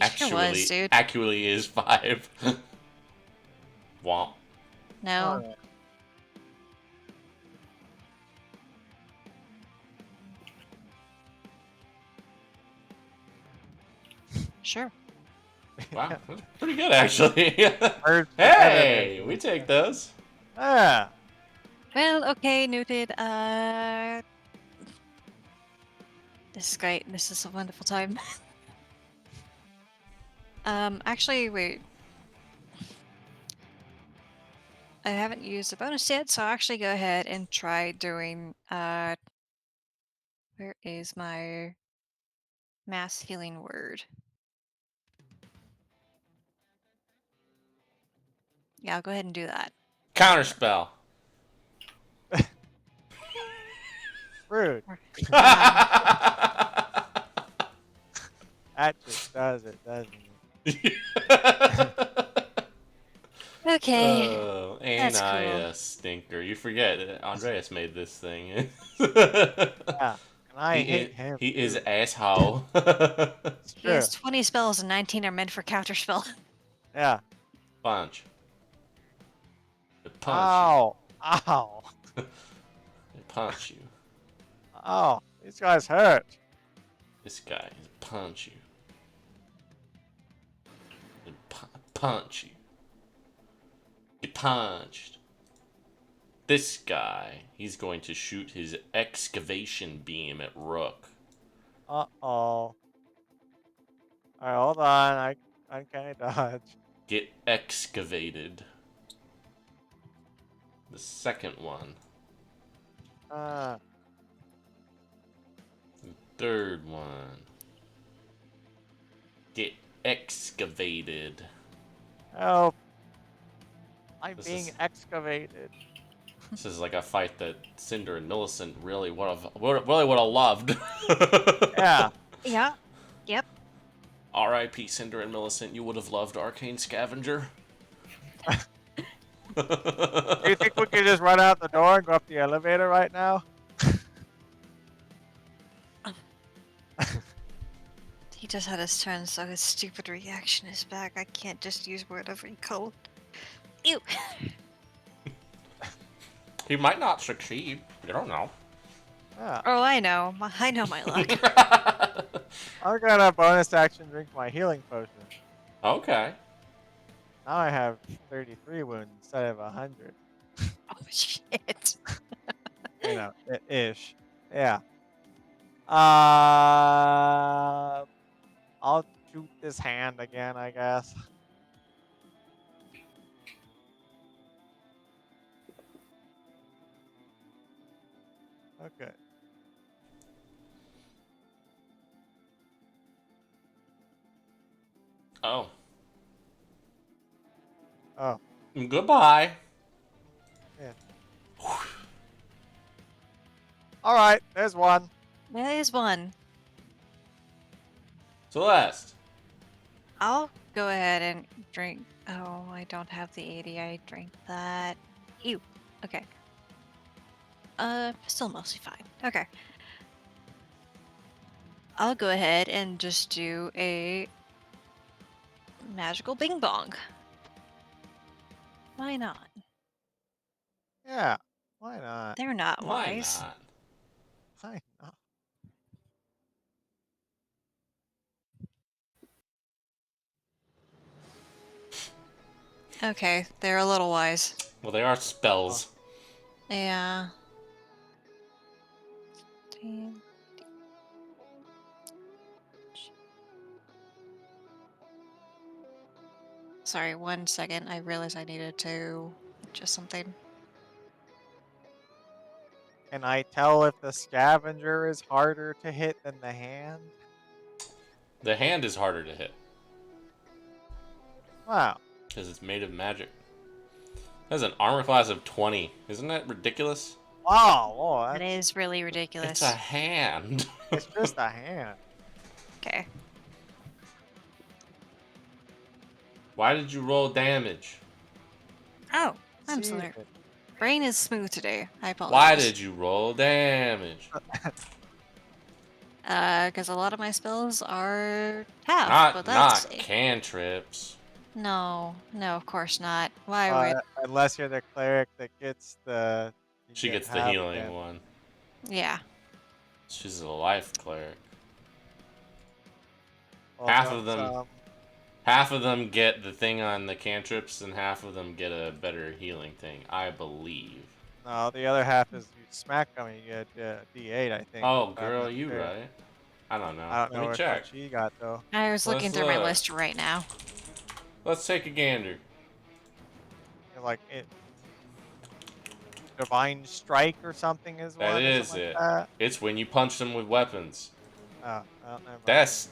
Actually is 5. Womp. No. Sure. Wow, that's pretty good actually. Hey, we take those. Yeah. Well, okay, noted. This is great. This is a wonderful time. Actually, wait. I haven't used a bonus yet, so I'll actually go ahead and try doing, where is my mass healing word? Yeah, I'll go ahead and do that. Counterspell. Rude. That just does it, doesn't it? Okay. Oh, ain't That's I cool. a stinker? You forget that Andreas made this thing. Yeah, and I hate him. He is asshole. It's He true. has 20 spells and 19 are meant for counterspell. Yeah. Punch. Punch Ow. Ow. you. Punch you. Oh, these guys hurt. This guy is punch you. Punch you. Get punched. this guy. He's going to shoot his excavation beam at Rook. Uh-oh. All right, hold on. Uncanny dodge. Get excavated. The second one. Third one. Get excavated. Help. I'm This being is- excavated. This is like a fight that Cinder and Millicent really would have loved. Yeah. Yeah. Yep. R.I.P. Cinder and Millicent, you would have loved Arcane Scavenger. Do you think we could just run out the door and go up the elevator right now? He just had his turn, so his stupid reaction is back. I can't just use whatever he called. Ew. He might not succeed. You don't know. Yeah. Oh, I know. I know my luck. I'm gonna bonus action drink my healing potion. Okay. Now I have 33 wounds instead of 100. Oh, shit. You know, ish. Yeah. I'll shoot this hand again, I guess. Okay. Oh. Oh, Goodbye. yeah. All right, there's one. That is one. Celeste. I'll go ahead and drink. Oh, I don't have the 80. I drank that. Ew. Okay. Still mostly fine. Okay. I'll go ahead and just do a magical bing bong. Why not? Yeah. Why not? They're not Why wise. not? Why not? Okay, they're a little wise. Well, they are spells. Yeah. 10. Sorry, 1 second. I realized I needed to adjust something. Can I tell if the scavenger is harder to hit than the hand? The hand is harder to hit Wow. because it's made of magic. It has an armor class of 20. Isn't that ridiculous? Wow. Whoa, That is really ridiculous. It's a hand. it's just a hand. Okay. Why did you roll damage? Oh, I'm See, sorry. Brain is smooth today. I apologize. Why did you roll damage? Because a lot of my spells are half, but that's Not cantrips. no, of course not. Why would? Unless you're the cleric that gets the. you She get gets the half healing damage. one. Yeah. She's a life cleric. Well, Half no, of them- some- Half of them get the thing on the cantrips, and half of them get a better healing thing, I believe. No, the other half is you smack them and you get D8, I think. Oh, if I'm girl, not you sure. right. I don't know. I don't know Let me what check. she got though. I was looking Let's through my look. list right now. Let's take a gander. You're like it. Divine Strike or something is That one. or is something it. Like that. It's when you punch them with weapons. Oh, well, never mind.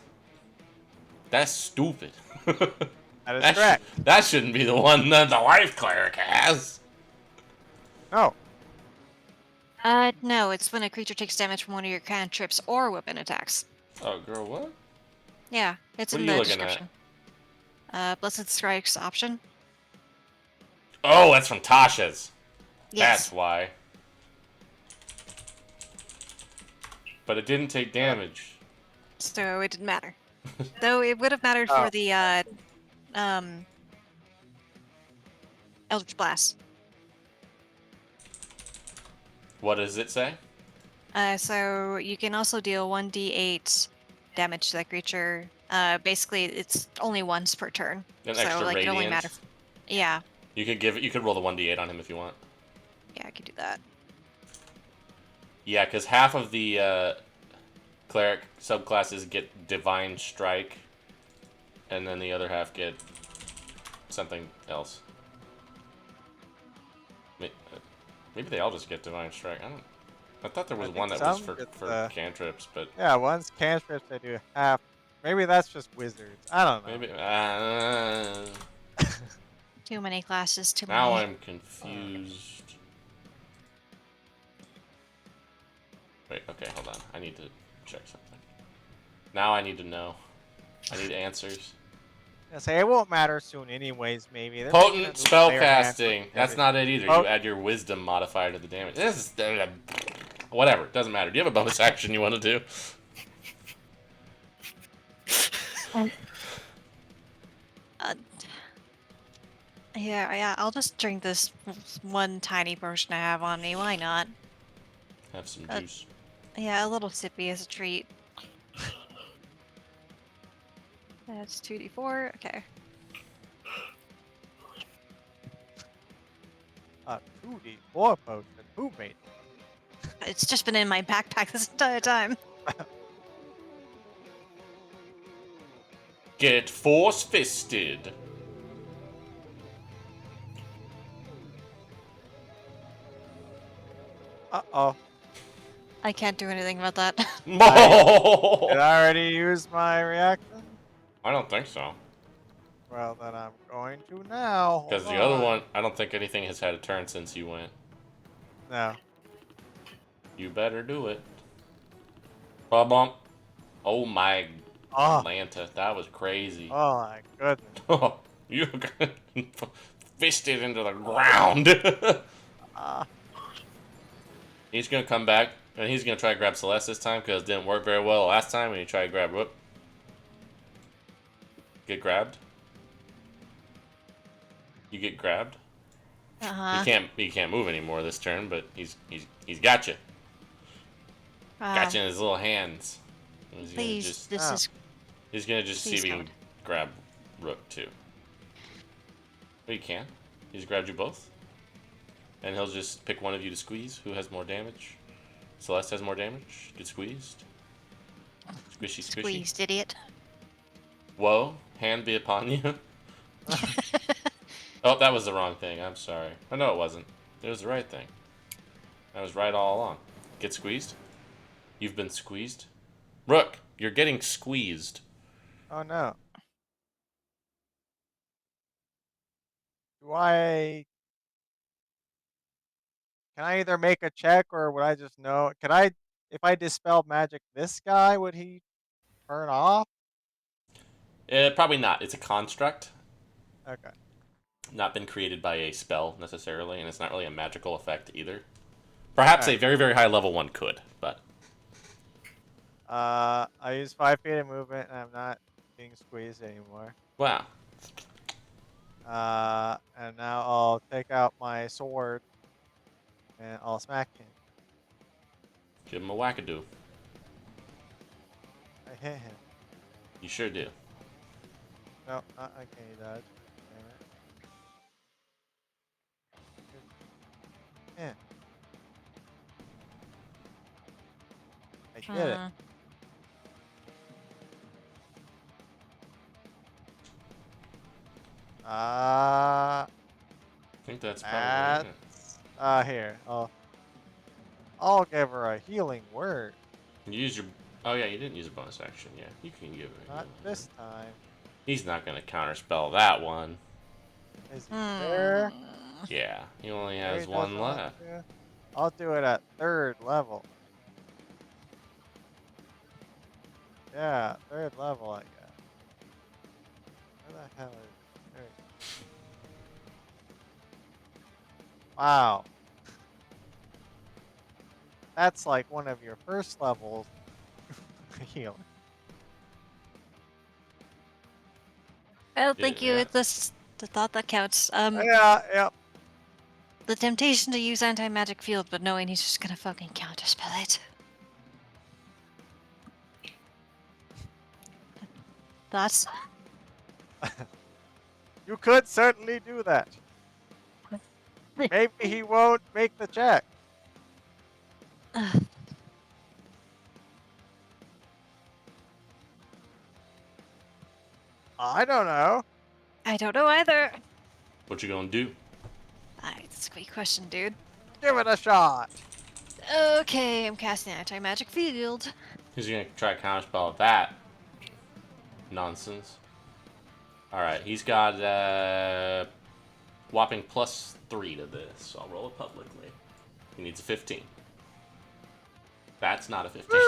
That's stupid. That is correct. That shouldn't be the one that the life cleric has. No. No, it's when a creature takes damage from one of your cantrips or weapon attacks. Oh, girl, what? Yeah, it's What in are you the looking at? description. Blessed Strikes option. Oh, that's from Tasha's. Yes. That's why. But it didn't take damage. So it didn't matter. Though it would have mattered Oh. for the Eldritch Blast. What does it say? So you can also deal 1d8 damage to that creature. Basically, it's only once per turn. An so extra like it only radiant? matters. Yeah. You could roll the 1d8 on him if you want. Yeah, I could do that. Yeah, because half of the cleric subclasses get Divine Strike, and then the other half get something else. Maybe they all just get Divine Strike. I thought there I was think one that was some get for cantrips, but yeah, one's cantrips they do half. Maybe that's just wizards. I don't know. maybe. Too many classes, too Now many. I'm confused. Wait, okay, hold on. I need to check something. Now I need to know. I need answers. I say it won't matter soon, anyways. Maybe they're making a Potent new player handbook spellcasting. and That's not everything. it either. You add your wisdom modifier to the damage. This is whatever. Doesn't matter. Do you have a bonus action you want to do? Uh, yeah, I'll just drink this one tiny potion I have on me. Why not? Have some Uh, juice. Yeah, a little sippy as a treat. That's 2d4. Okay. 2d4 potion. Who made it? It's just been in my backpack this entire time. Get force-fisted. Uh-oh. I can't do anything about that. Did I already use my reaction? I don't think so. Well, then I'm going to now. Because Hold the other on. one, I don't think anything has had a turn since you went. No. You better do it. Bump. Oh my Oh. Atlanta, that was crazy. Oh my goodness. Oh, you fisted into the ground. He's gonna come back and he's gonna try to grab Celeste this time because it didn't work very well last time when he tried to grab whoop. Get grabbed. You get grabbed. Uh-huh. He can't move anymore this turn, but he's got you. Got you in his little hands. He's Please, gonna just, this is... he's gonna just see Please if he don't. can grab Rook too. But he can. He's grabbed you both. And he'll just pick one of you to squeeze. Who has more damage? Celeste has more damage. Get squeezed. Squishy, squishy. Squeezed, idiot. Whoa. Hand be upon you. Oh, that was the wrong thing. I'm sorry. Oh, no, it wasn't. It was the right thing. I was right all along. Get squeezed. You've been squeezed. Rook, you're getting squeezed. Oh no. Do I... Can I either make a check or would I just know? Can I... If I dispel magic this guy, would he turn off? Probably not. It's a construct. Okay. Not been created by a spell necessarily, and it's not really a magical effect either. Perhaps a very, very high level one could, but... I use 5 feet of movement and I'm not being squeezed anymore. Wow. And now I'll take out my sword and I'll smack him. Give him a wackadoo. I hit him. You sure do. No, not okay, dodge. Damn it. I did it. I think that's probably it. Here. I'll give her a healing word. You use your... Oh, yeah, you didn't use a bonus action. Yeah, you can give it. Not this time. He's not going to counterspell that one. Is he there? Yeah, he only has one left. I'll do it at 3rd level. Yeah, 3rd level I guess. Where the hell is... There it is. Wow. That's like one of your first levels healing. Well, thank you. It's the thought that counts. Yeah. The temptation to use anti-magic field, but knowing he's just gonna fucking counterspell it. Thoughts? You could certainly do that. Maybe he won't make the check. I don't know. I don't know either. What you gonna do? That's a great question, dude. Give it a shot. Okay, I'm casting anti-magic field. He's gonna try to counterspell that nonsense. Alright, he's got whopping +3 to this. So I'll roll it publicly. He needs a 15. That's not a 15.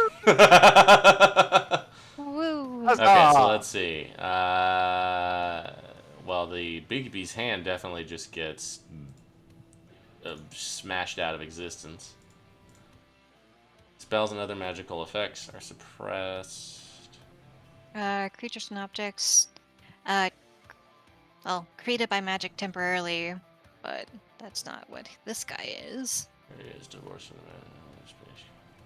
Woo. Okay, so let's see. Well, the Bigby's hand definitely just gets smashed out of existence. Spells and other magical effects are suppressed. Creatures and objects. Well, created by magic temporarily, but that's not what this guy is. There he is, divorce from the man.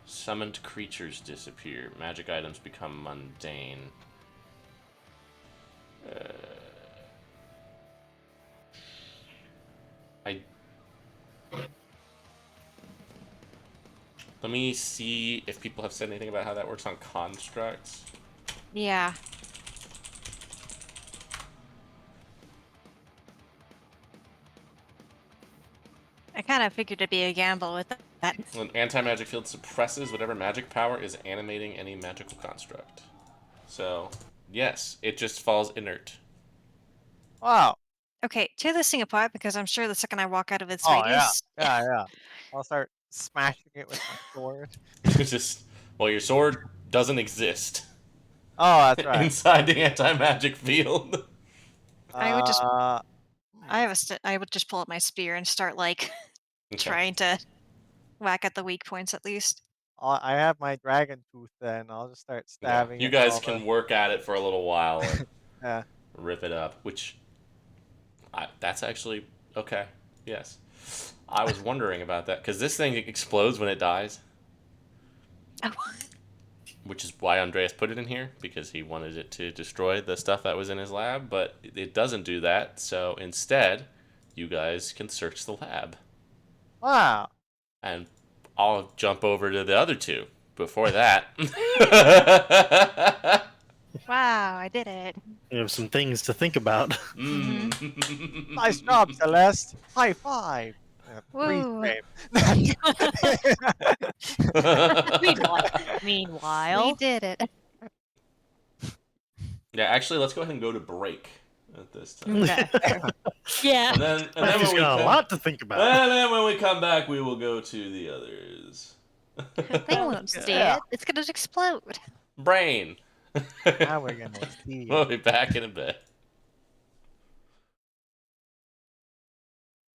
Summoned creatures disappear. Magic items become mundane. Let me see if people have said anything about how that works on constructs. Yeah. I kind of figured it'd be a gamble with that. An anti-magic field suppresses whatever magic power is animating any magical construct. So, yes, it just falls inert. Wow. Okay, tear this thing apart because I'm sure the second I walk out of its Oh, radius. yeah. I'll start smashing it with my sword. It's just, well, your sword doesn't exist Oh, that's right. inside the anti-magic field. I would just, I would just pull up my spear and start like trying to whack at the weak points at least. I have my dragon tooth then. I'll just start Yeah, stabbing you it guys all can the- work at it for a little while and Yeah. rip it up, which that's actually okay. Yes. I was wondering about that because this thing explodes when it dies, Oh. which is why Andreas put it in here because he wanted it to destroy the stuff that was in his lab, but it doesn't do that. So instead, you guys can search the lab. Wow. And I'll jump over to the other two before that. Wow, I did it. You have some things to think about. Mm. Nice job, Celeste. High five. Freeze Woo. frame. Meanwhile, we did it. Yeah, actually, let's go ahead and go to break at this time. Okay. Yeah. And then He's when we got a come, lot to think about. and then when we come back, we will go to the others. They won't see Yeah. it. It's gonna explode. Brain. Now we're gonna see. We'll be back in a bit.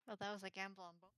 Well, that was a gamble on both.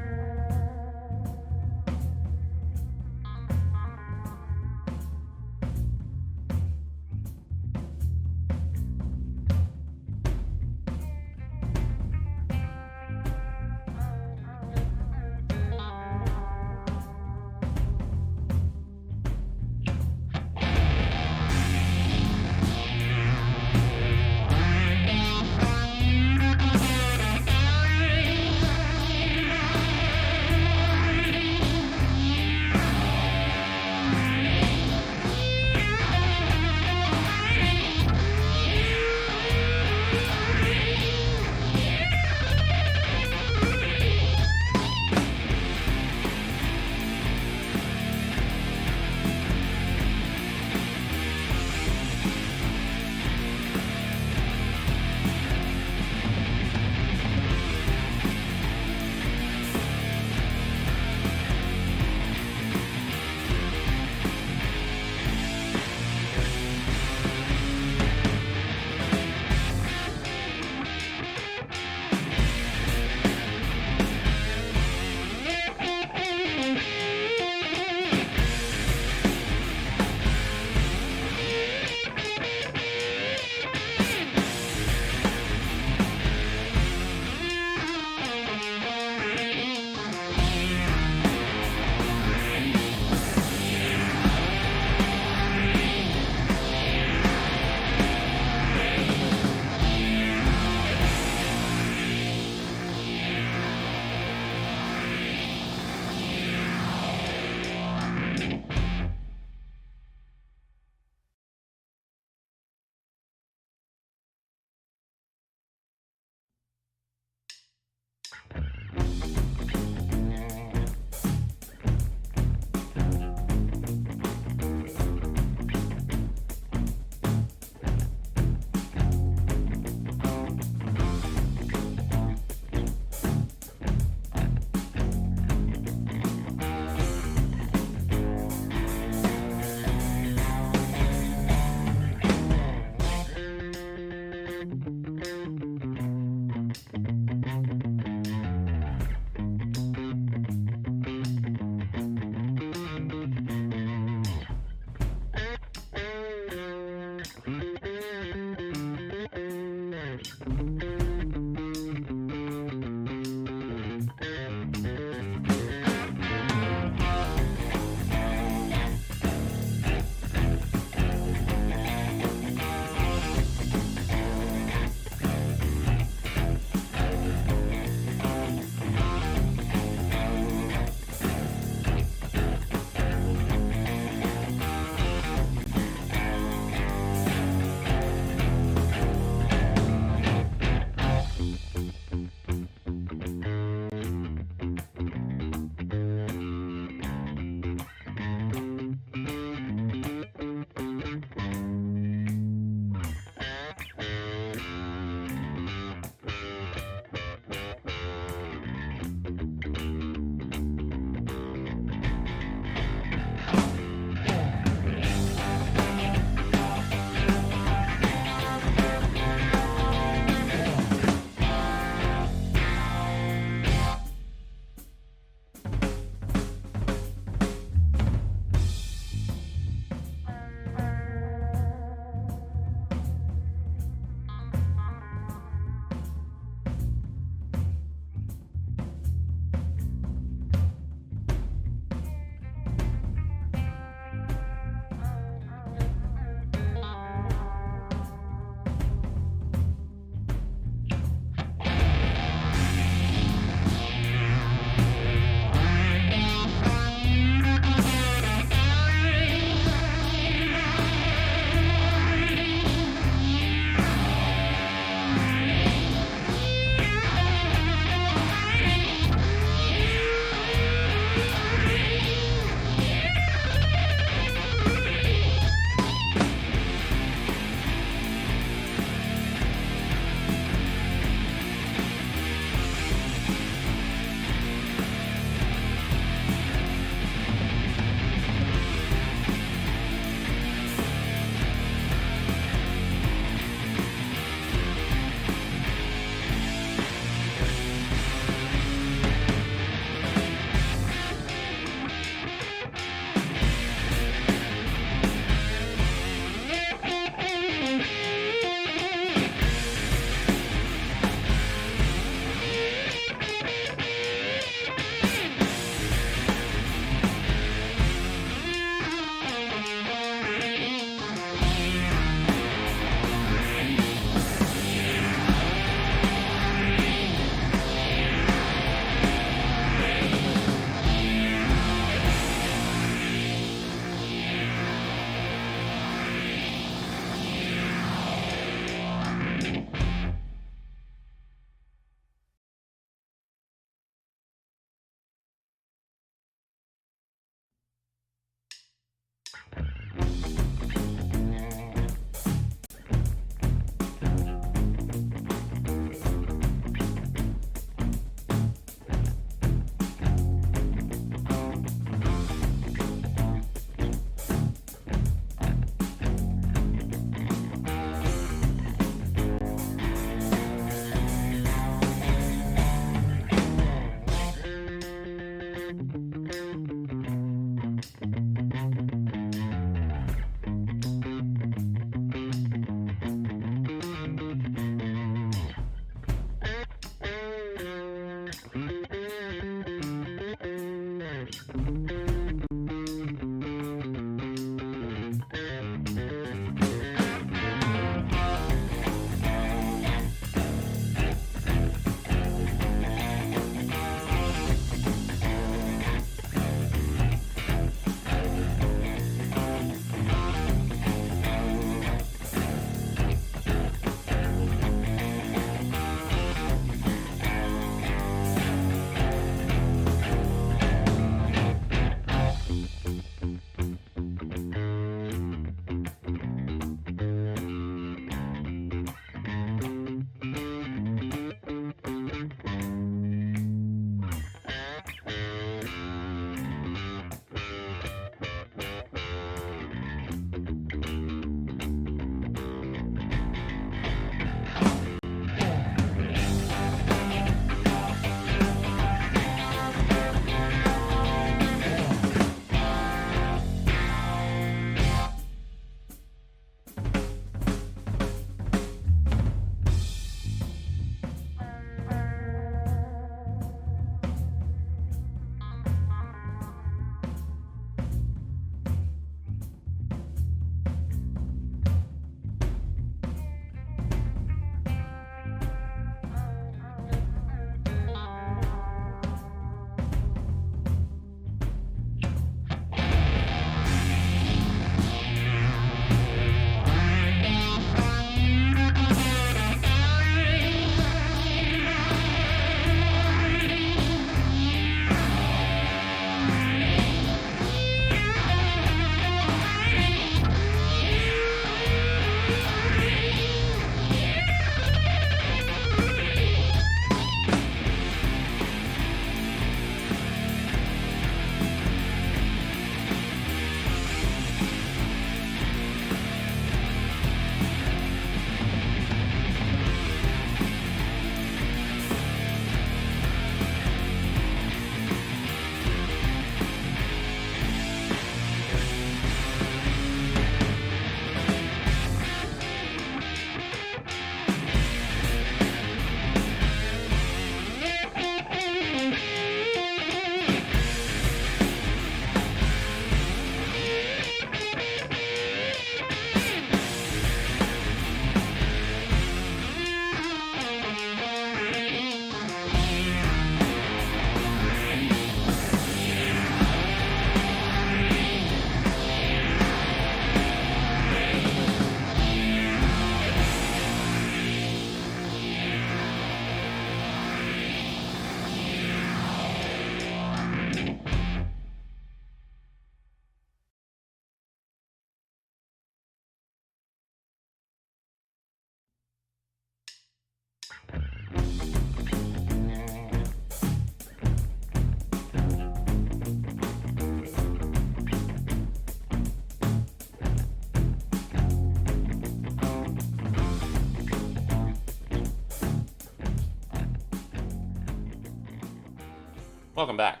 Welcome back.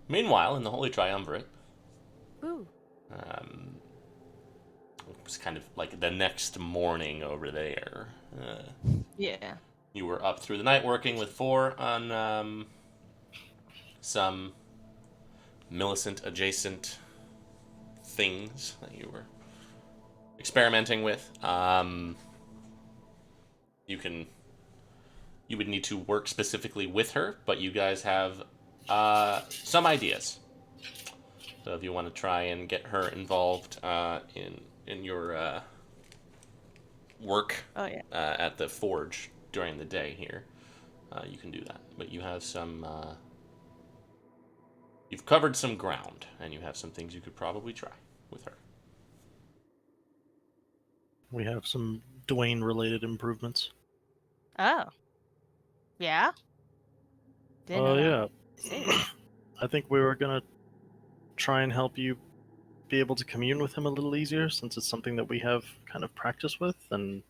Meanwhile, in the Holy Triumvirate, Ooh. it was kind of like the next morning over there. Yeah. You were up through the night working with 4 on some Millicent adjacent things that you were experimenting with. You would need to work specifically with her, but you guys have some ideas. So if you want to try and get her involved in your work at the forge during the day here, you can do that. But you have some. You've covered some ground, and you have some things you could probably try with her. We have some Dwayne-related improvements. Oh. Yeah? Oh, yeah. See. I think we were gonna try and help you be able to commune with him a little easier, since it's something that we have kind of practice with, and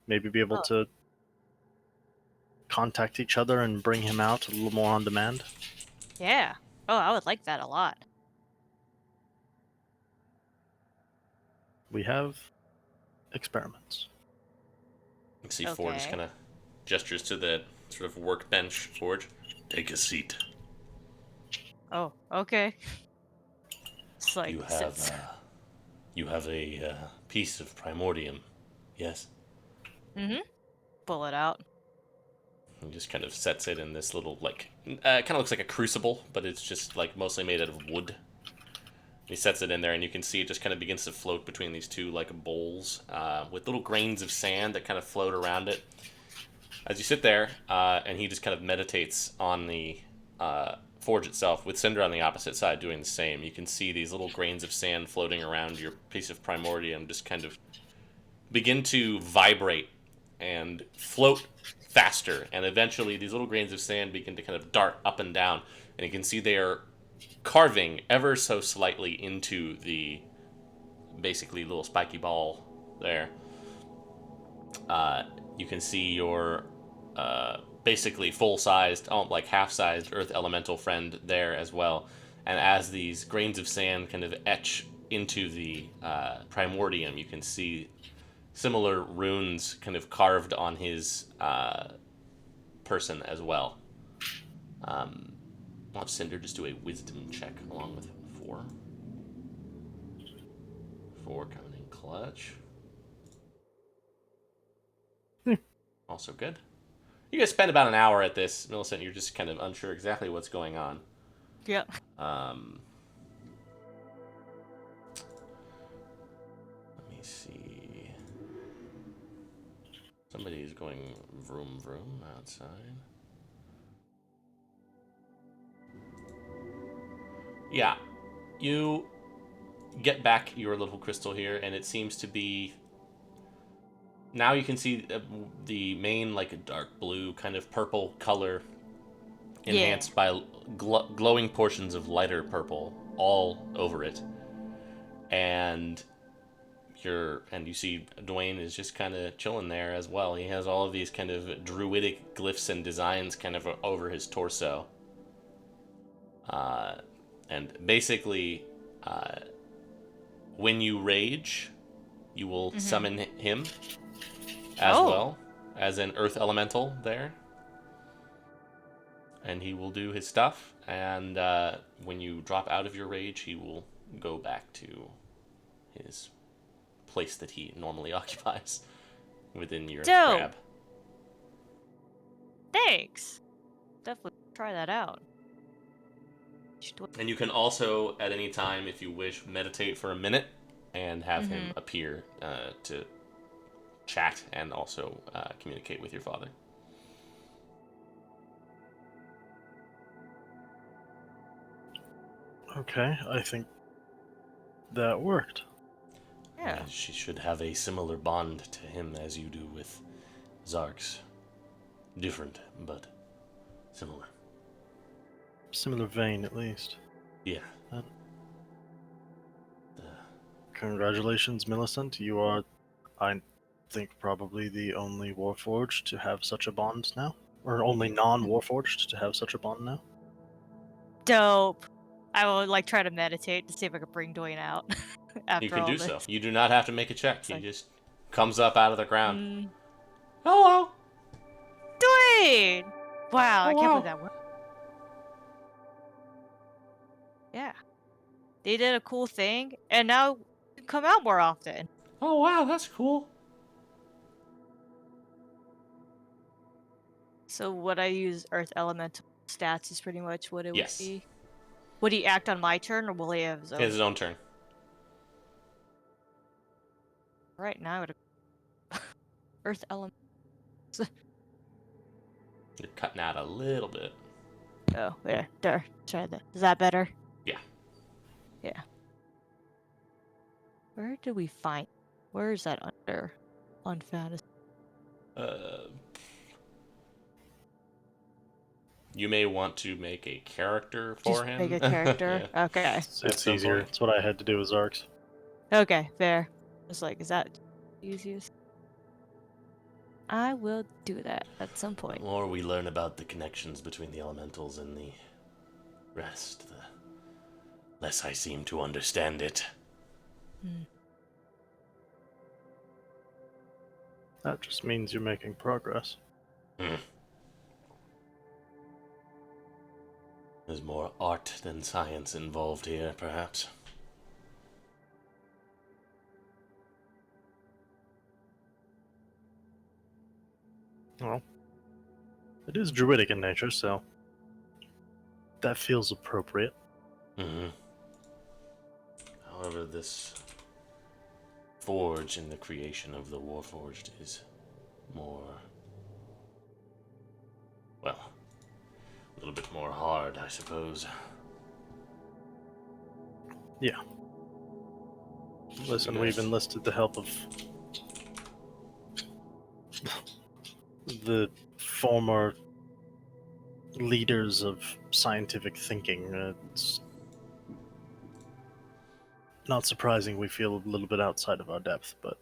maybe be able to contact each other and bring him out a little more on demand. Yeah. Oh, I would like that a lot. We have experiments. You see Ford just kind of gestures to the sort of workbench forge. Take a seat. Oh, okay. It's like You have a piece of primordium, yes? Mm-hmm. Pull it out. He just kind of sets it in this little, like, kind of looks like a crucible, but it's just, like, mostly made out of wood. He sets it in there, and you can see it just kind of begins to float between these two, like, bowls, with little grains of sand that kind of float around it. As you sit there, and he just kind of meditates on the forge itself, with Cinder on the opposite side doing the same, you can see these little grains of sand floating around your piece of primordium just kind of begin to vibrate and float faster, and eventually these little grains of sand begin to kind of dart up and down, and you can see they are carving ever so slightly into the basically little spiky ball there. You can see your basically full-sized, like half-sized earth elemental friend there as well, and as these grains of sand kind of etch into the primordium, you can see similar runes kind of carved on his person as well. I'll have Cinder just do a wisdom check along with 4. 4 coming in clutch. Also good. You guys spend about an hour at this, Millicent. You're just kind of unsure exactly what's going on. Yep. Let me see. Somebody's going vroom vroom outside. Yeah, you get back your little crystal here, and it seems to be... Now you can see the main, like a dark blue, kind of purple color, enhanced by glowing portions of lighter purple all over it. And you see Dwayne is just kind of chilling there as well. He has all of these kind of druidic glyphs and designs kind of over his torso. And basically, when you rage, you will summon him as well as an earth elemental there. And he will do his stuff. And when you drop out of your rage, he will go back to his place that he normally occupies within your crab. Thanks. Definitely try that out. And you can also, at any time, if you wish, meditate for a minute and have him appear to chat and also communicate with your father. Okay, I think that worked. Yeah. She should have a similar bond to him as you do with Zarks. Different, but similar. Similar vein, at least. Yeah. Congratulations, Millicent. You are, I think, probably the only Warforged to have such a bond now. Or only non-Warforged to have such a bond now? Dope. I will try to meditate to see if I can bring Dwayne out after You can all do this. so. You do not have to make a check. He like- just comes up out of the ground. Mm, Hello. Dwayne! Wow, I Oh, can't wow. believe that worked. Yeah. They did a cool thing, and now you can come out more often. Oh, wow, that's cool. So what I use Earth Elemental stats is pretty much what it Yes. would be. Would he act on my turn, or will he have his He own? has his own turn. Right now, I would Earth Element. You're cutting out a little bit. Oh, there. Try that. Is that better? Yeah. Yeah. Where do we find? Where is that under? On fantasy. You may want to make a character for Just him. make a character. Yeah. Okay. It's some easier. point. It's what I had to do with Zarks. Okay, fair. It's is that easiest? I will do that at some The point. more we learn about the connections between the elementals and the rest, the less I seem to understand it. That just means you're making progress. There's more art than science involved here, perhaps. Well, it is druidic in nature, so that feels appropriate. However, this forge in the creation of the Warforged is more, well, a little bit more hard, I suppose. Yeah. Listen, we've enlisted the help of the former leaders of scientific thinking. It's not surprising we feel a little bit outside of our depth, but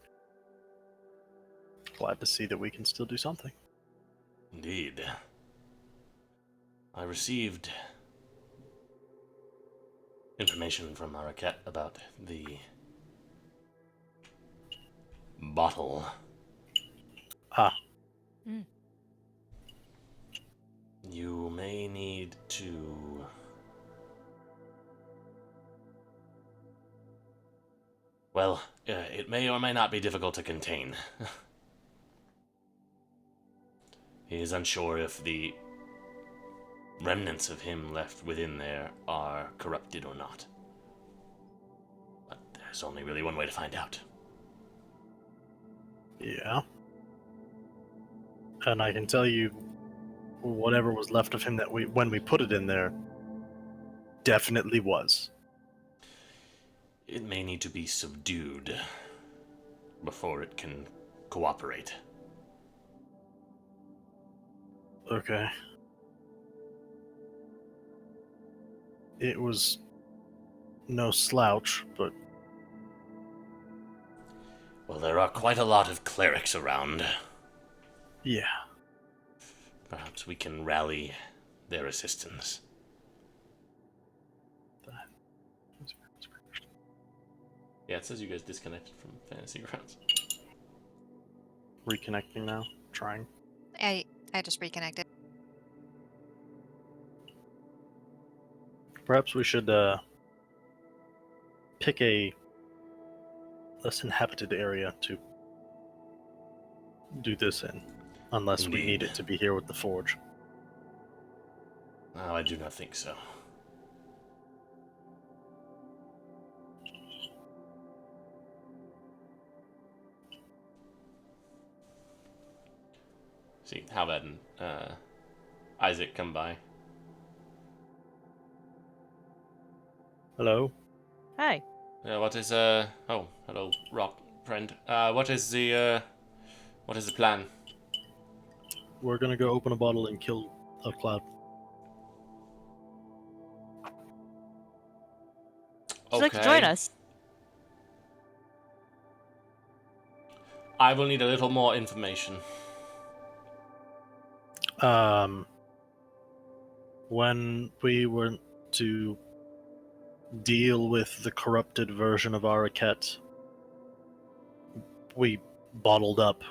glad to see that we can still do something. Indeed. I received information from Araket about the bottle. Ah, You may need to well, it may or may not be difficult to contain. He is unsure if the remnants of him left within there are corrupted or not. But there's only really one way to find out. yeah. And I can tell you, whatever was left of him that when we put it in there, definitely was. It may need to be subdued before it can cooperate. Okay. It was no slouch, but Well, there are quite a lot of clerics around. yeah. Perhaps we can rally their assistance. Yeah, it says you guys disconnected from Fantasy Grounds. Reconnecting now. Trying. I just reconnected. Perhaps we should pick a less inhabited area to do this in, unless we need Indeed. it to be here with the forge. No, I do not think so. See, Halvad and Isaac come by. Hello? Hey. What is oh, hello, Rock friend. What is the plan? We're gonna go open a bottle and kill a cloud. Would you like to join us? I will need a little more information. When we were to deal with the corrupted version of Araket, we bottled up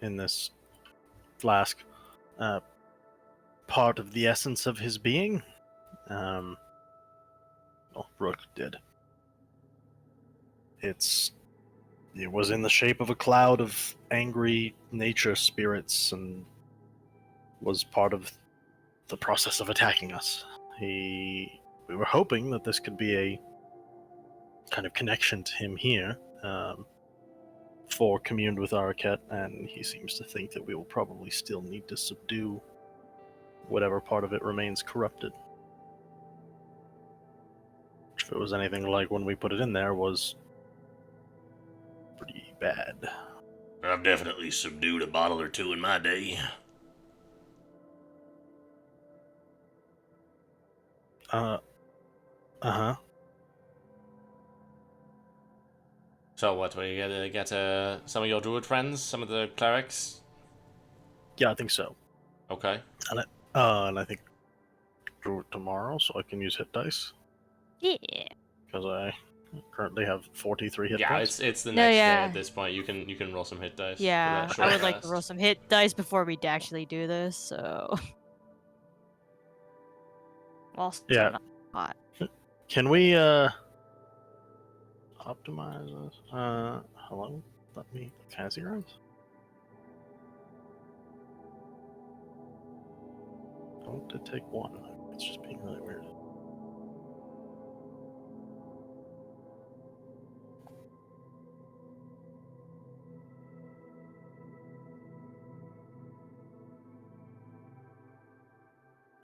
in this flask part of the essence of his being. Well, Rook did. It was in the shape of a cloud of angry nature spirits and was part of the process of attacking us. We were hoping that this could be a kind of connection to him here, for communed with Araket, and he seems to think that we will probably still need to subdue whatever part of it remains corrupted. If it was anything like when we put it in there, was pretty bad. I've definitely subdued a bottle or two in my day. Uh-huh. So what, we get some of your druid friends, some of the clerics? Yeah, I think so. Okay. And I think drew it tomorrow, so I can use hit dice. Yeah. Because I currently have 43 hit Yeah, points. it's the No, next day yeah. at this point. You can roll some hit dice. For Yeah, that short I would like to rest. roll some hit dice before we actually do this, so. Also, Yeah. not hot. Can we optimize this? Hello? Let me fancy runs? Don't it take one? It's just being really weird.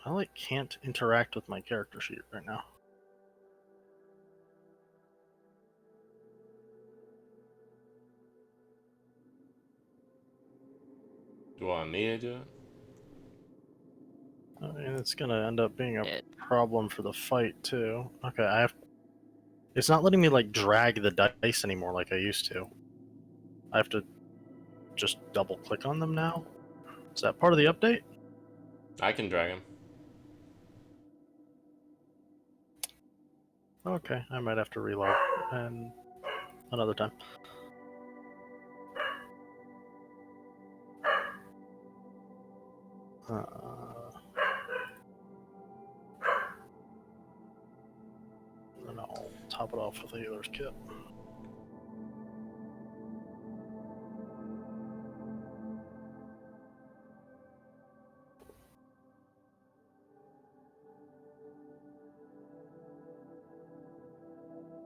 I can't interact with my character sheet right now. Do you want me to do it? I mean, it's gonna end up being a problem for the fight too. Okay, it's not letting me like drag the dice anymore like I used to. I have to just double click on them now. Is that part of the update? I can drag him. Okay, I might have to reload and another time. And I'll top it off with a healer's kit.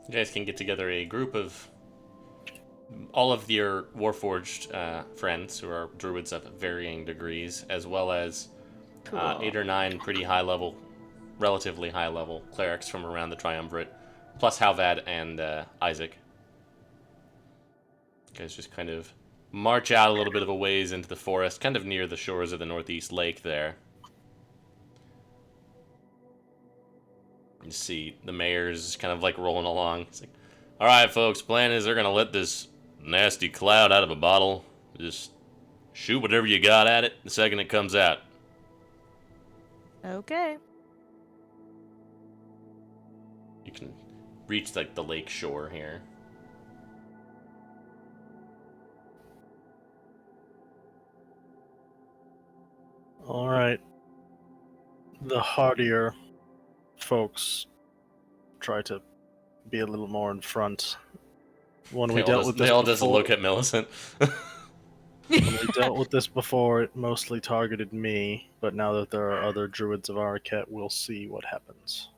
You guys can get together a group of all of your Warforged friends who are druids of varying degrees, as well as Cool. 8 or 9 pretty high level, relatively high level clerics from around the Triumvirate, plus Halvad and Isaac. You guys just kind of march out a little bit of a ways into the forest, kind of near the shores of the Northeast Lake there. You see the mayor's kind of like rolling along. It's like, all right, folks, plan is they're going to let this nasty cloud out of a bottle. Just shoot whatever you got at it the second it comes out. Okay. You can reach like the lake shore here. All right. The hardier folks try to be a little more in front. When we dealt with this They all before, just look at Millicent. when we dealt with this before, it mostly targeted me, but now that there are other druids of Araket, we'll see what happens.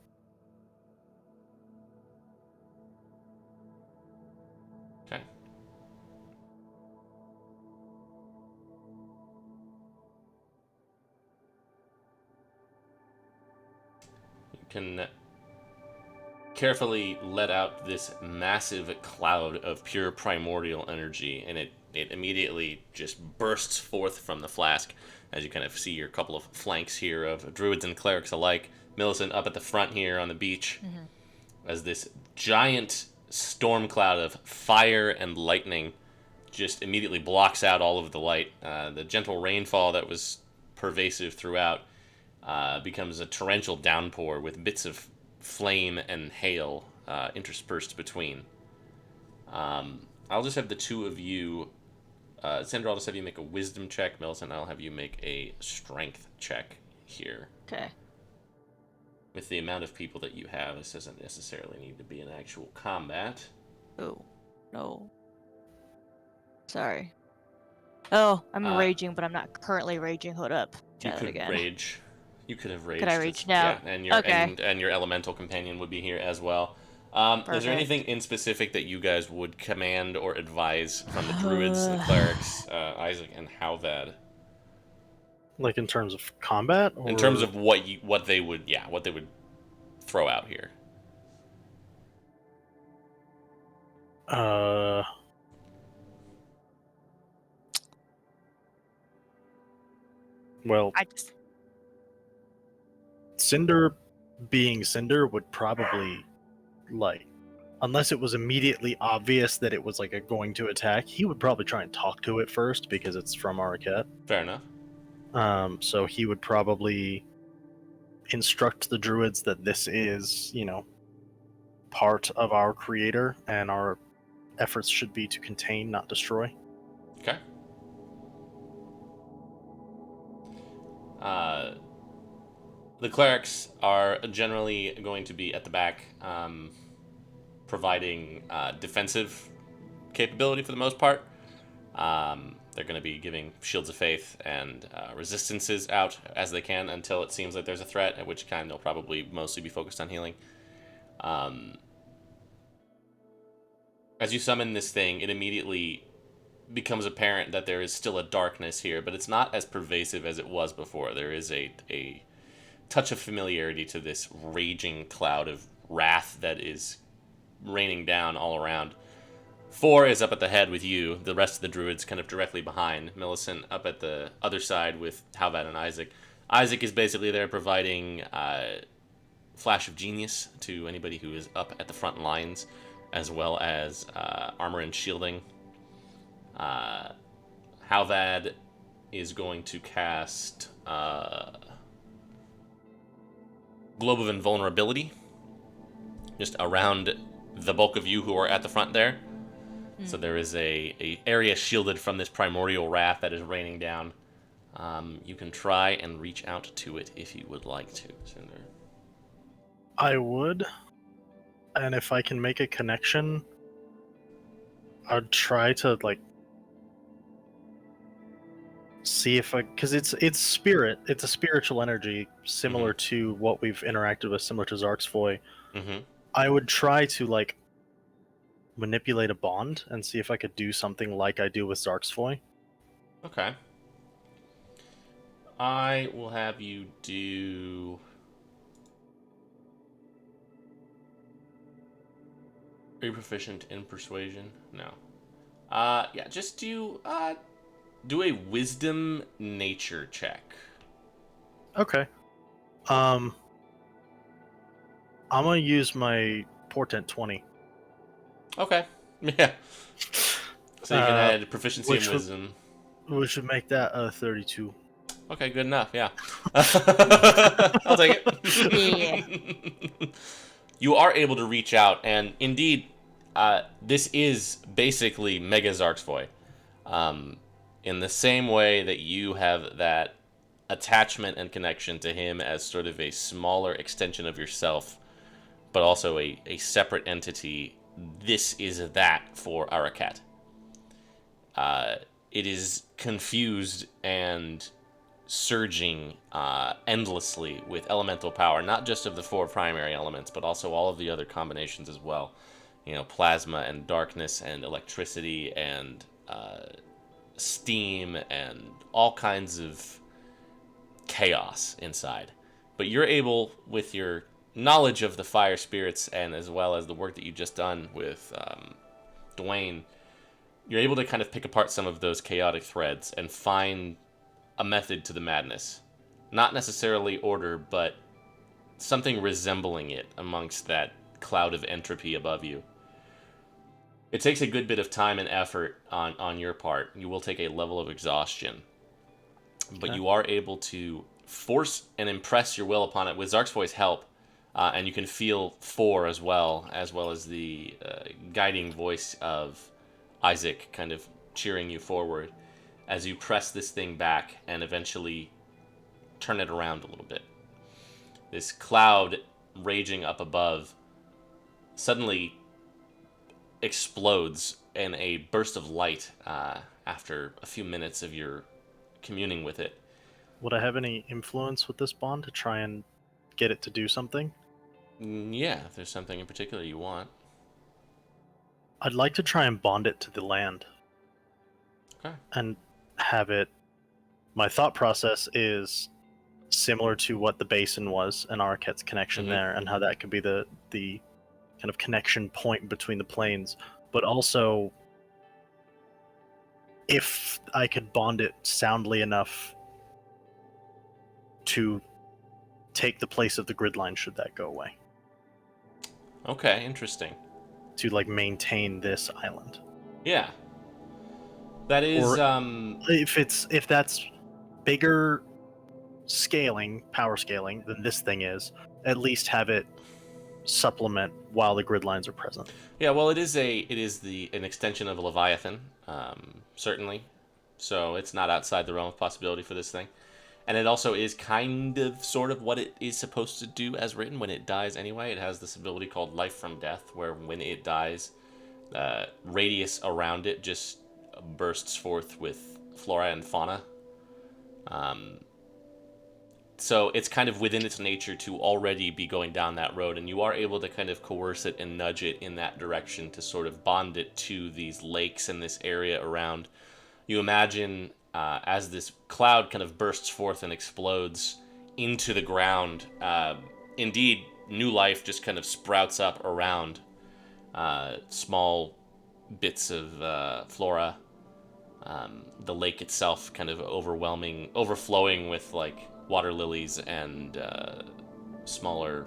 Okay. You can carefully let out this massive cloud of pure primordial energy, and it immediately just bursts forth from the flask as you kind of see your couple of flanks here of druids and clerics alike. Millicent up at the front here on the beach, as this giant storm cloud of fire and lightning just immediately blocks out all of the light. The gentle rainfall that was pervasive throughout becomes a torrential downpour with bits of flame and hail interspersed between. I'll just have the two of you, Sandra, I'll just have you make a wisdom check. Millicent, I'll have you make a strength check here. Okay. With the amount of people that you have, this doesn't necessarily need to be an actual combat. Oh, no. Sorry. Oh, I'm raging, but I'm not currently raging. Hold up. You could rage. You could have raged. Could I rage now? Yeah, and your Okay. and your elemental companion would be here as well. Is there anything in specific that you guys would command or advise from the druids, the clerics, Isaac and Halvad? Like in terms of combat? Or... In terms of what they would throw out here. Well, Cinder being Cinder would probably, like, unless it was immediately obvious that it was like going to attack, he would probably try and talk to it first because it's from Araket. Fair enough. So he would probably instruct the druids that this is, part of our creator, and our efforts should be to contain, not destroy. Okay. The clerics are generally going to be at the back, providing defensive capability for the most part. They're going to be giving shields of faith and resistances out as they can until it seems like there's a threat, at which time they'll probably mostly be focused on healing. As you summon this thing, it immediately becomes apparent that there is still a darkness here, but it's not as pervasive as it was before. There is a touch of familiarity to this raging cloud of wrath that is raining down all around. 4 is up at the head with you, the rest of the druids kind of directly behind. Millicent up at the other side with Halvad and Isaac. Isaac is basically there providing flash of genius to anybody who is up at the front lines, as well as armor and shielding. Halvad is going to cast Globe of Invulnerability just around the bulk of you who are at the front there. So there is a area shielded from this primordial wrath that is raining down. You can try and reach out to it if you would like to, Cinder. I would. And if I can make a connection, I'd try to, see if because it's spirit. It's a spiritual energy similar to what we've interacted with, similar to Zarksfoy. I would try to, manipulate a bond and see if I could do something like I do with Zarksfoy. Okay. I will have you do... Are you proficient in persuasion? No. Yeah, just do a wisdom nature check. Okay. I'm gonna use my portent 20. Okay. Yeah. So you can add proficiency in wisdom. Which would make that 32. Okay, good enough, yeah. I'll take it. Yeah. You are able to reach out, and indeed, this is basically Mega Zarksfoy. In the same way that you have that attachment and connection to him as sort of a smaller extension of yourself, but also a separate entity, this is that for Araket. It is confused and surging endlessly with elemental power, not just of the 4 primary elements, but also all of the other combinations as well. Plasma and darkness and electricity and steam and all kinds of chaos inside. But you're able, with your knowledge of the fire spirits and as well as the work that you've just done with Dwayne, you're able to kind of pick apart some of those chaotic threads and find a method to the madness. Not necessarily order, but something resembling it amongst that cloud of entropy above you. It takes a good bit of time and effort on your part. You will take a level of exhaustion. But Okay. you are able to force and impress your will upon it with Zark's help. And you can feel 4 as well as the guiding voice of Isaac kind of cheering you forward as you press this thing back and eventually turn it around a little bit. This cloud raging up above suddenly explodes in a burst of light after a few minutes of your communing with it. Would I have any influence with this bond to try and get it to do something? Yeah, if there's something in particular you want. I'd like to try and bond it to the land. Okay. And have it... My thought process is similar to what the basin was and Arket's connection there, and how that could be the kind of connection point between the planes. But also, if I could bond it soundly enough to take the place of the grid line should that go away. Okay, interesting. To like maintain this island. Yeah. That is Or if that's bigger power scaling than this thing is, at least have it supplement while the grid lines are present. Yeah, well, it is an extension of a Leviathan, certainly. So it's not outside the realm of possibility for this thing. And it also is kind of sort of what it is supposed to do as written when it dies anyway. It has this ability called Life from Death, where when it dies, radius around it just bursts forth with flora and fauna. So it's kind of within its nature to already be going down that road, and you are able to kind of coerce it and nudge it in that direction to sort of bond it to these lakes and this area around. You imagine as this cloud kind of bursts forth and explodes into the ground, indeed, new life just kind of sprouts up around small bits of flora. The lake itself kind of overflowing with like water lilies and smaller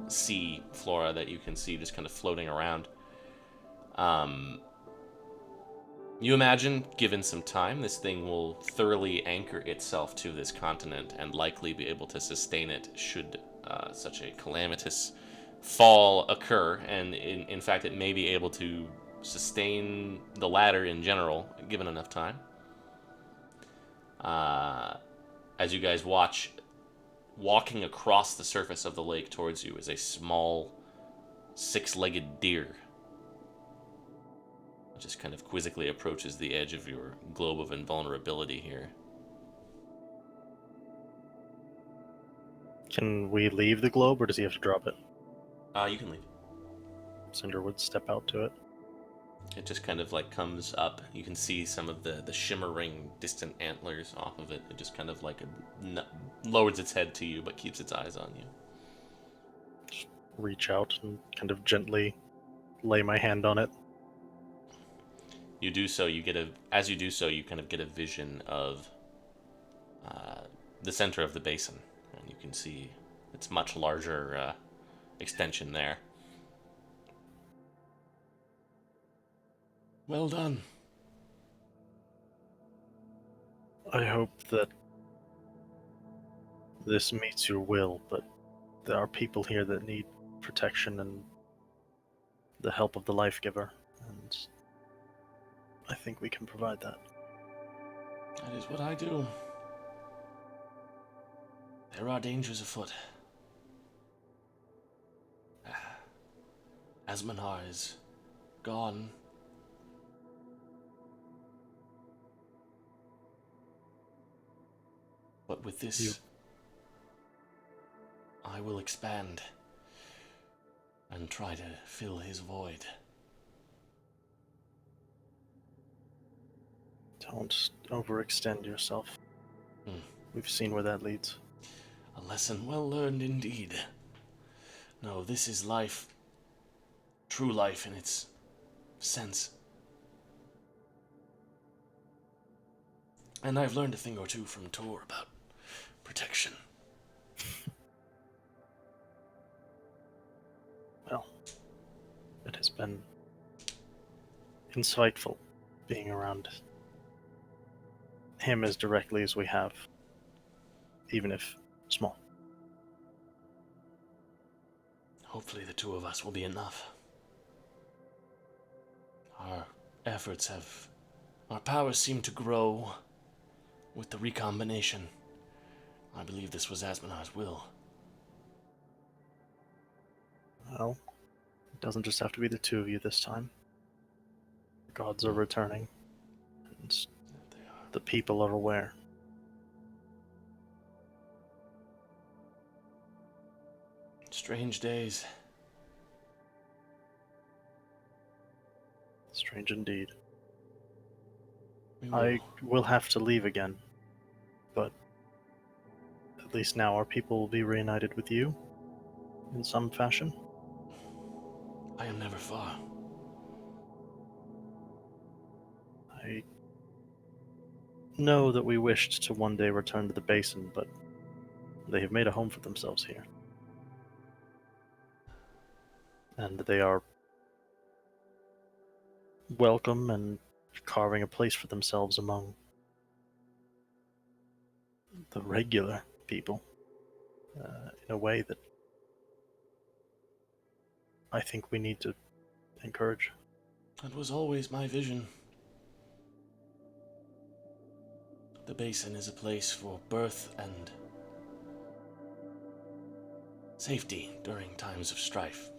sea flora that you can see just kind of floating around. You imagine, given some time, this thing will thoroughly anchor itself to this continent and likely be able to sustain it should such a calamitous fall occur. And in fact, it may be able to sustain the latter in general, given enough time. As you guys watch, walking across the surface of the lake towards you is a small, 6-legged deer. It just kind of quizzically approaches the edge of your globe of invulnerability here. Can we leave the globe, or does he have to drop it? You can leave. Cinder would step out to it. It just kind of like comes up. You can see some of the shimmering distant antlers off of it. It just kind of like lowers its head to you, but keeps its eyes on you. Just reach out and kind of gently lay my hand on it. You do so. As you do so, you kind of get a vision of the center of the basin, and you can see its much larger extension there. Well done. I hope that this meets your will, but there are people here that need protection and the help of the life giver, and I think we can provide that. That is what I do. There are dangers afoot. Asmanar is gone. But with this, I will expand and try to fill his void. Don't overextend yourself. We've seen where that leads. A lesson well learned indeed. No, this is life. True life in its sense. And I've learned a thing or two from Tor about protection. Well, it has been insightful being around him as directly as we have, even if small. Hopefully the two of us will be enough. Our powers seem to grow with the recombination. I believe this was Asminar's will. Well, it doesn't just have to be the two of you this time. The gods are returning, and the people are aware. Strange days. Strange indeed. We I will have to leave again, but at least now our people will be reunited with you in some fashion. I am never far. I know that we wished to one day return to the basin, but they have made a home for themselves here. And they are welcome and carving a place for themselves among the regular people in a way that I think we need to encourage. That was always my vision. The basin is a place for birth and safety during times of strife.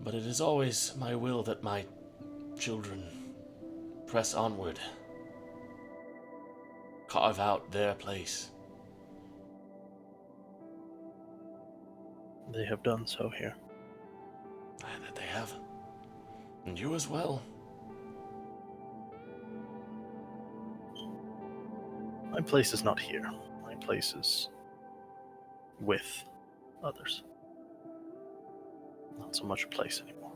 But it is always my will that my children press onward, carve out their place. They have done so here. That they have. And you as well. My place is not here. My place is with others. Not so much a place anymore.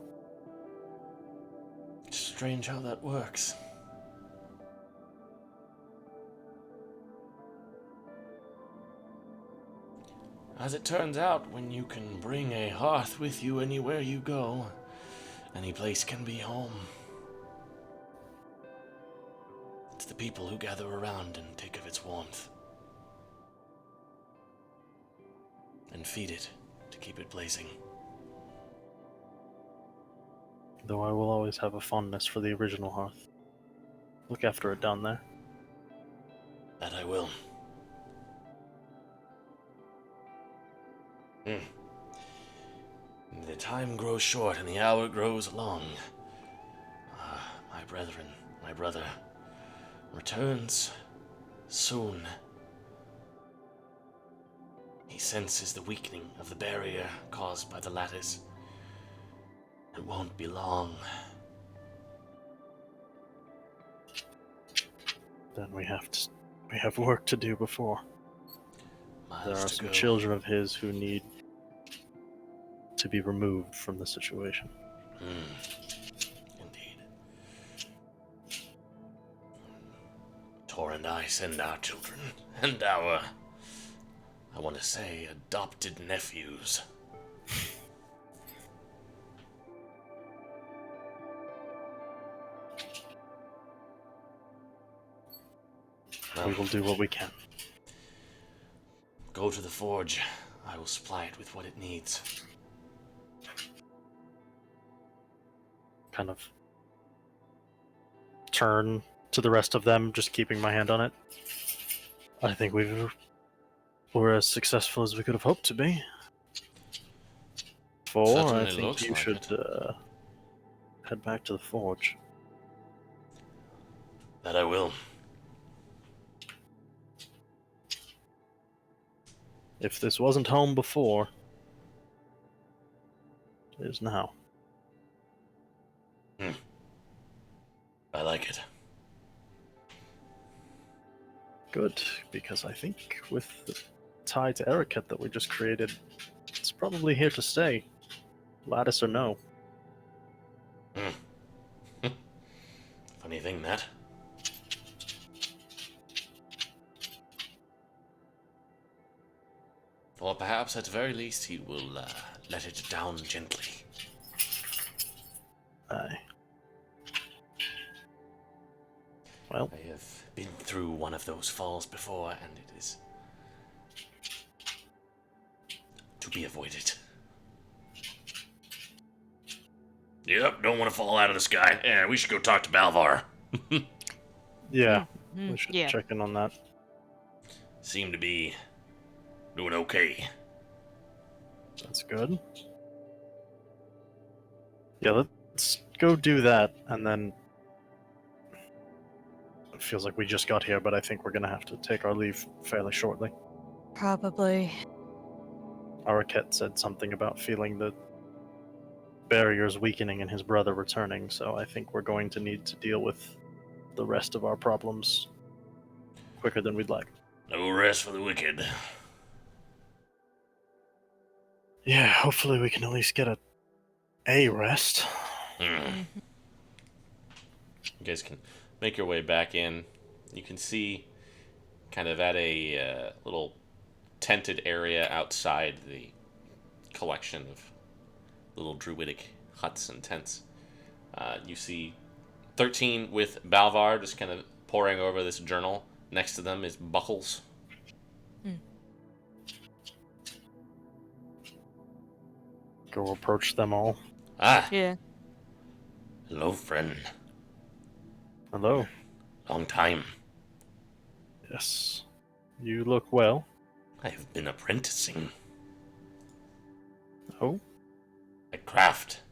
It's strange how that works. As it turns out, when you can bring a hearth with you anywhere you go, any place can be home. It's the people who gather around and take of its warmth. And feed it to keep it blazing. Though I will always have a fondness for the original hearth. Look after it down there. That I will. The time grows short and the hour grows long. My brother, returns soon. He senses the weakening of the barrier caused by the lattice. It won't be long. Then we have work to do before. There are some children of his who need to be removed from the situation. Indeed. Tor and I send our children, and our, I want to say, adopted nephews. We will do what we can. Go to the forge. I will supply it with what it needs. Kind of turn to the rest of them, just keeping my hand on it. I think we're as successful as we could have hoped to be. I think you should head back to the forge. That I will. If this wasn't home before, it is now. I like it. Good, because I think with the tie to Ericat that we just created, it's probably here to stay. Lattice or no. Funny thing, that. Or perhaps at the very least he will let it down gently. Aye. Well, I have been through one of those falls before, and it is to be avoided. Yep, don't want to fall out of the sky. Yeah, we should go talk to Balvar. yeah, Mm, we should yeah. check in on that. Seem to be doing okay. That's good. Yeah, let's go do that, and then it feels like we just got here, but I think we're gonna have to take our leave fairly shortly. Probably. Araket said something about feeling the barriers weakening and his brother returning, so I think we're going to need to deal with the rest of our problems quicker than we'd like. No rest for the wicked. Yeah, hopefully we can at least get a rest. You guys can make your way back in. You can see kind of at a little tented area outside the collection of little druidic huts and tents. You see 13 with Balvar just kind of poring over this journal. Next to them is Buckles. Go approach them all. Ah, Yeah. hello, friend. Hello. Long time. Yes. You look well. I have been apprenticing. Oh? At craft.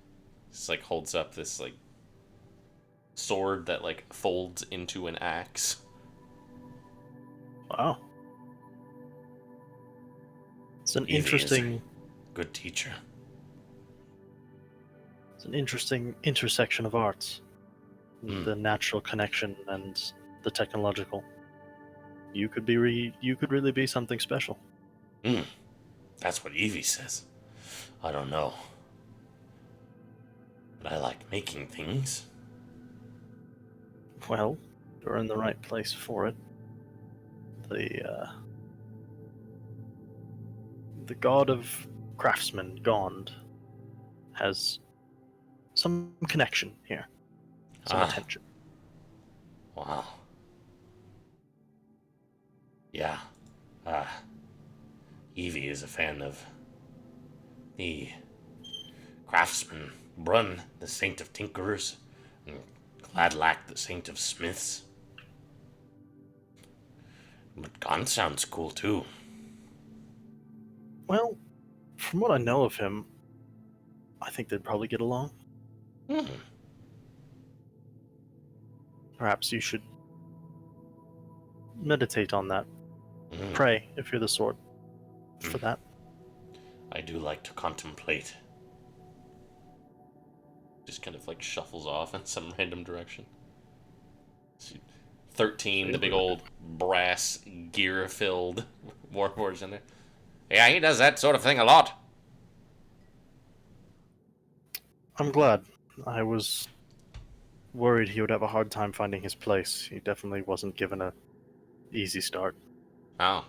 Just like holds up this like sword that like folds into an axe. Wow. It's an Evie is interesting a good teacher. it's an interesting intersection of arts. The natural connection and the technological. You could really be something special. That's what Evie says. I don't know. But I like making things. Well, you're in the right place for it. The god of craftsmen, Gond, has some connection here. Some attention. Wow. Yeah. Evie is a fan of the craftsman, Brun, the saint of tinkerers, and Gladlack, the saint of smiths. But Gon sounds cool too. Well, from what I know of him, I think they'd probably get along. Perhaps you should meditate on that. Pray, if you're the sort, for that. I do like to contemplate. Just kind of like shuffles off in some random direction. See, 13, the big old brass gear-filled warhorse in there. Yeah, he does that sort of thing a lot. I'm glad. I was worried he would have a hard time finding his place. He definitely wasn't given a easy start. Oh.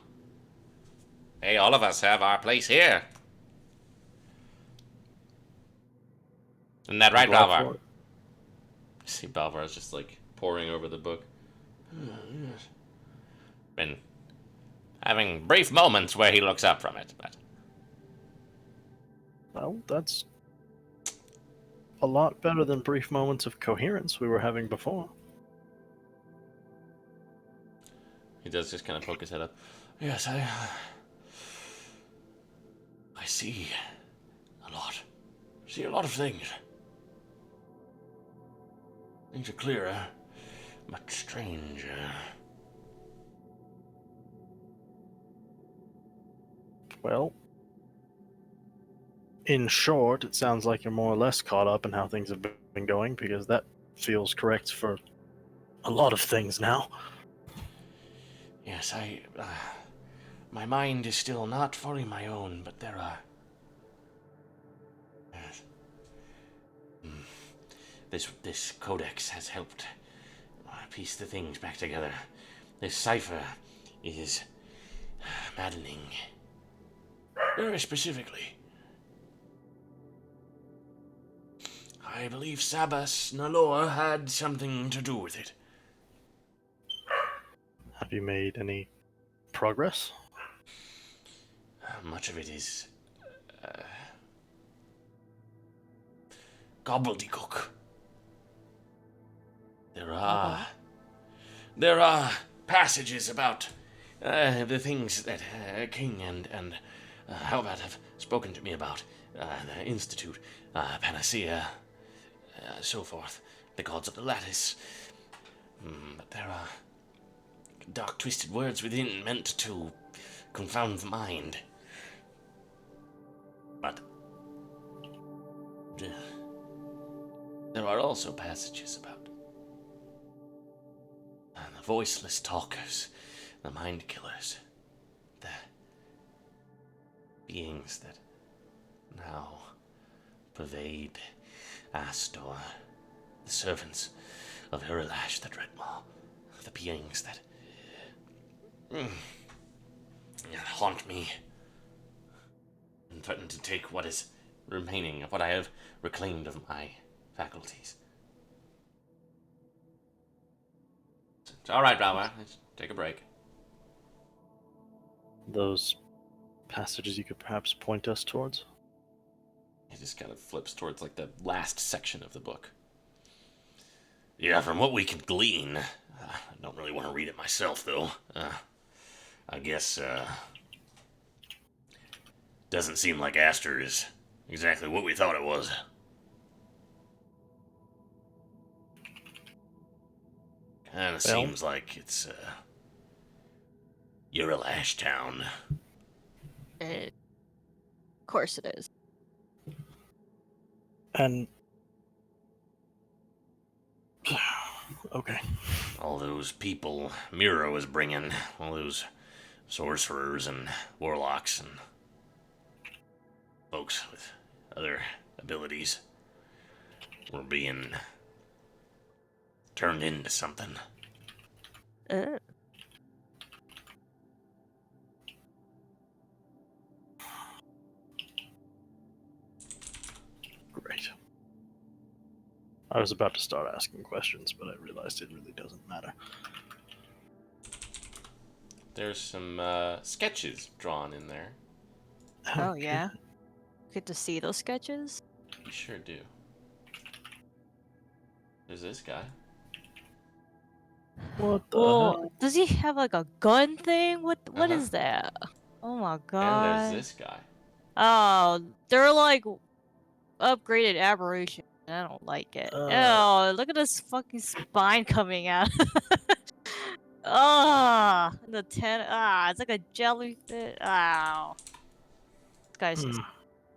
Hey, all of us have our place here. Isn't that right, Glad Balvar? for it. See, Balvar's just like poring over the book. Been having brief moments where he looks up from it, but Well, that's a lot better than brief moments of coherence we were having before. he does just kind of poke his head up. Yes, I see a lot. See a lot of things. Things are clearer, but stranger. Well, in short, it sounds like you're more or less caught up in how things have been going, because that feels correct for a lot of things now. Yes, my mind is still not fully my own, but there are... This codex has helped piece the things back together. This cipher is maddening. Very specifically. I believe Sabas Nalor had something to do with it. you made any progress? Much of it is gobbledygook. There are passages about the things that King and Halvat have spoken to me about, the Institute, Panacea, so forth, the gods of the lattice. But there are dark, twisted words within meant to confound the mind. But there are also passages about the voiceless talkers, the mind killers, the beings that now pervade Astor, the servants of Urilash the Dreadmaw, the beings that haunt me and threaten to take what is remaining of what I have reclaimed of my faculties. It's all right, Rama. Let's take a break. Those passages you could perhaps point us towards? He just kind of flips towards like the last section of the book. Yeah, from what we can glean, I don't really want to read it myself, though. I guess, doesn't seem like Astor is exactly what we thought it was. Kinda seems like it's, Urilash Town. Of course it is. And... okay. All those people Mira was bringing, all those sorcerers and warlocks and folks with other abilities were being turned into something. Great. I was about to start asking questions, but I realized it really doesn't matter. There's some sketches drawn in there. Oh, yeah? Get to see those sketches? You sure do. There's this guy. What the Well, heck? does he have like a gun thing? What Uh-huh. is that? Oh my And god. there's this guy. Oh, they're like upgraded aberration. I don't like it. Oh, look at this fucking spine coming out. The it's like a jellyfish. Ow. This guy's just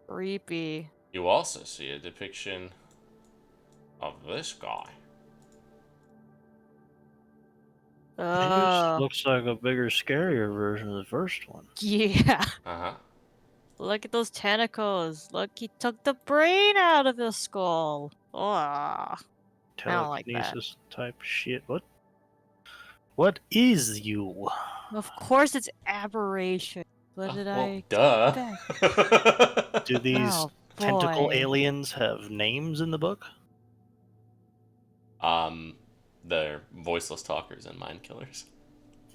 creepy. You also see a depiction of this guy. He just looks like a bigger, scarier version of the first one. Yeah. Uh-huh. Look at those tentacles. Look, he took the brain out of his skull. Oh, I don't like that. Telekinesis type shit. What is you? Of course it's aberration. What did I duh. expect? Do these Oh, tentacle boy. aliens have names in the book? They're voiceless talkers and mind killers.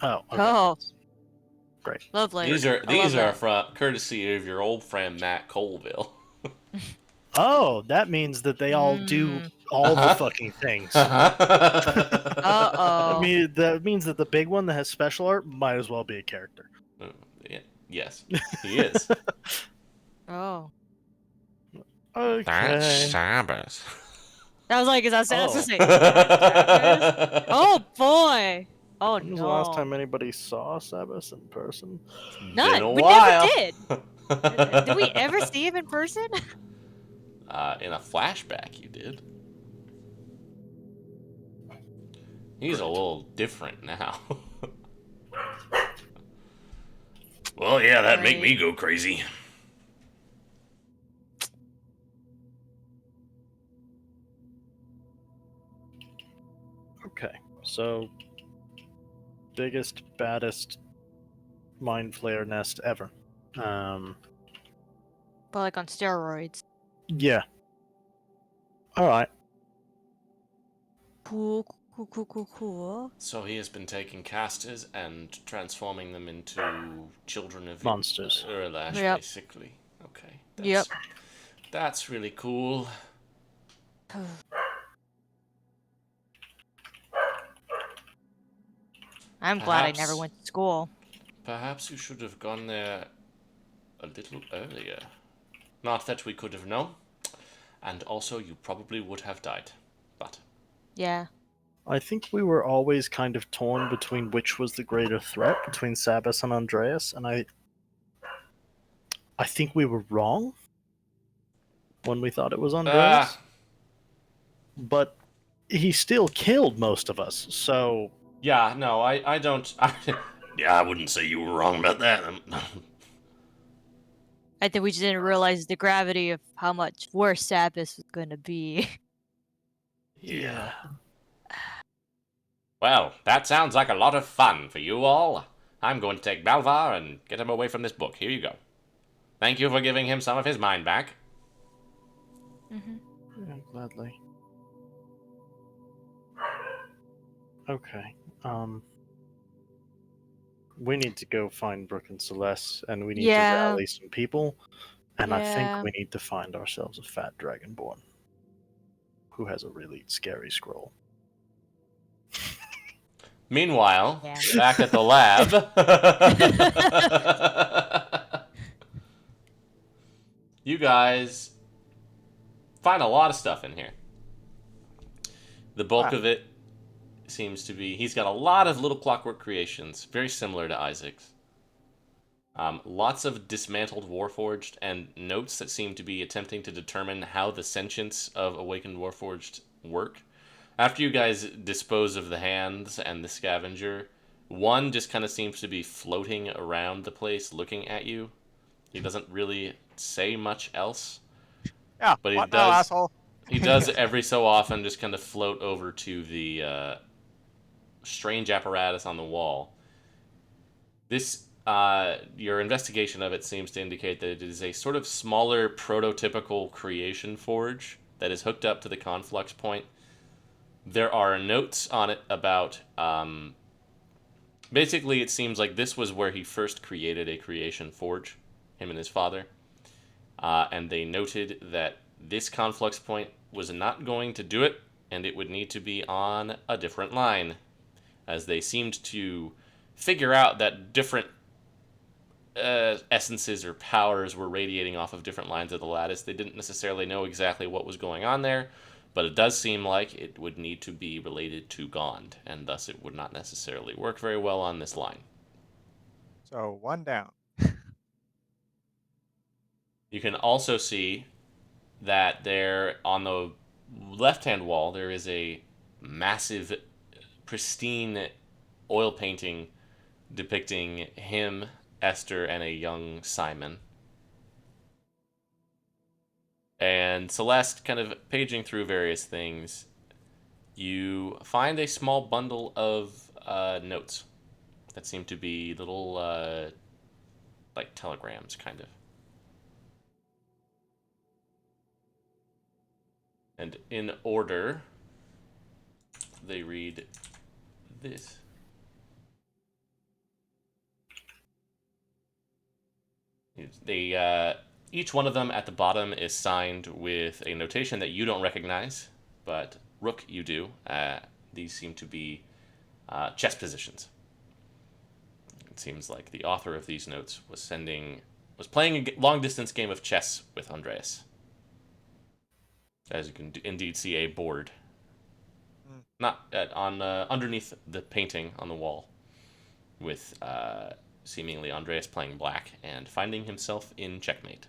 Oh, okay. Oh, Great. lovely. These are I love that. from courtesy of your old friend Matt Colville. Oh, that means that they all do all the fucking things. Uh-oh. I mean, that means that the big one that has special art might as well be a character. Yeah, yes, he is. Oh. Okay. That's Sabbath. I was like, is that Sabbath? Oh. Say, Sabbath? Oh, boy. Oh, When was the last no. time anybody saw Sabbath in person? None. Been a We while. never did. Did we ever see him in person? In a flashback, you did. He's a little different now. Well, yeah, that'd make me go crazy. Okay, so biggest, baddest mind flare nest ever. But like on steroids. Yeah. All right. Cool. Cool. So he has been taking casters and transforming them into children of Monsters. Urlash, Yep. basically. Okay. Yep. That's really cool. I'm glad I never went to school. Perhaps you should have gone there a little earlier. Not that we could have known. And also, you probably would have died. But Yeah. I think we were always kind of torn between which was the greater threat between Sabas and Andreas, and I think we were wrong when we thought it was Andreas. But he still killed most of us, so yeah, no, I don't. Yeah, I wouldn't say you were wrong about that. I think we just didn't realize the gravity of how much worse Sabbath was gonna be. Yeah. Well, that sounds like a lot of fun for you all. I'm going to take Balvar and get him away from this book. Here you go. Thank you for giving him some of his mind back. yeah, gladly. Okay. We need to go find Brooke and Celeste, and we need to rally some people. And I think we need to find ourselves a fat dragonborn who has a really scary scroll. Meanwhile, back at the lab, you guys find a lot of stuff in here. The bulk of it seems to be... He's got a lot of little clockwork creations, very similar to Isaac's. Lots of dismantled Warforged and notes that seem to be attempting to determine how the sentience of Awakened Warforged work. After you guys dispose of the hands and the scavenger, one just kind of seems to be floating around the place looking at you. He doesn't really say much else. Yeah, but what now, asshole? He does every so often just kind of float over to the strange apparatus on the wall. This, your investigation of it seems to indicate that it is a sort of smaller prototypical creation forge that is hooked up to the conflux point. There are notes on it about, basically it seems like this was where he first created a creation forge, him and his father. And they noted that this conflux point was not going to do it, and it would need to be on a different line, as they seemed to figure out that different essences or powers were radiating off of different lines of the lattice. They didn't necessarily know exactly what was going on there, but it does seem like it would need to be related to Gond, and thus it would not necessarily work very well on this line. So, one down. You can also see that there on the left-hand wall there is a massive, pristine oil painting depicting him, Esther, and a young Simon. And Celeste, kind of paging through various things, you find a small bundle of notes that seem to be little, like telegrams, kind of. And in order, they read this. They each one of them at the bottom is signed with a notation that you don't recognize, but Rook, you do. These seem to be chess positions. It seems like the author of these notes was playing a long distance game of chess with Andreas. As you can indeed see a board, not on underneath the painting on the wall, with seemingly Andreas playing black and finding himself in checkmate.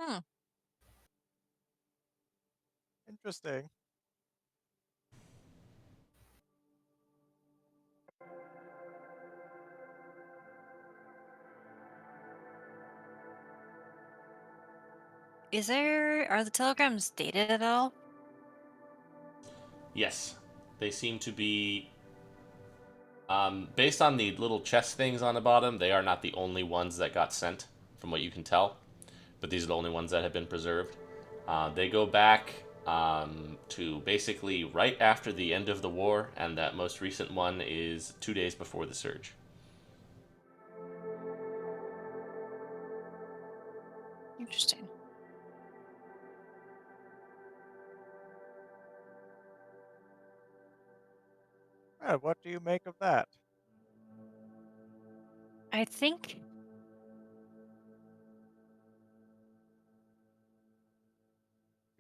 Hmm. Interesting. Are the telegrams dated at all? Yes, they seem to be. Based on the little chest things on the bottom, they are not the only ones that got sent, from what you can tell. But these are the only ones that have been preserved. They go back to basically right after the end of the war, and that most recent one is 2 days before the surge. Interesting. Well, what do you make of that? I think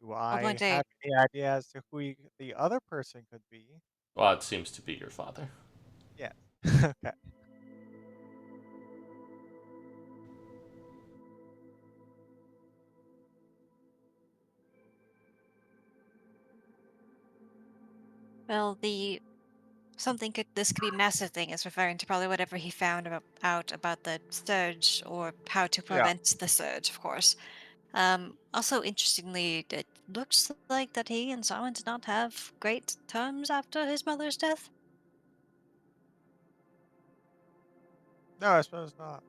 Do I'll I point a have any idea as to the other person could be? Well, it seems to be your father. Yes. Okay. well the something could this could be massive thing is referring to probably whatever he found out about the surge or how to Yeah. prevent the surge, of course. Also, interestingly, it looks like that he and Simon did not have great terms after his mother's death. No, I suppose not.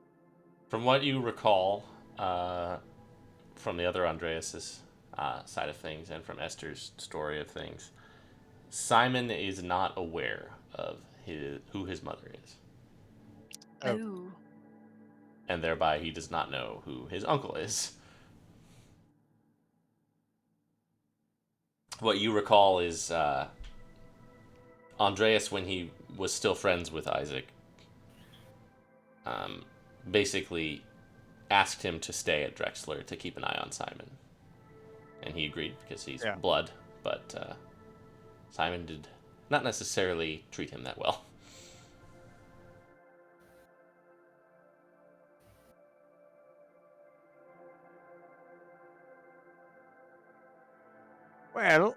From what you recall, from the other Andreas's side of things and from Esther's story of things, Simon is not aware of who his mother is, Oh, Oh, and thereby he does not know who his uncle is. What you recall is Andreas, when he was still friends with Isaac, um, basically asked him to stay at Drexler to keep an eye on Simon, and he agreed because he's yeah. blood. But Simon did not necessarily treat him that well. Well,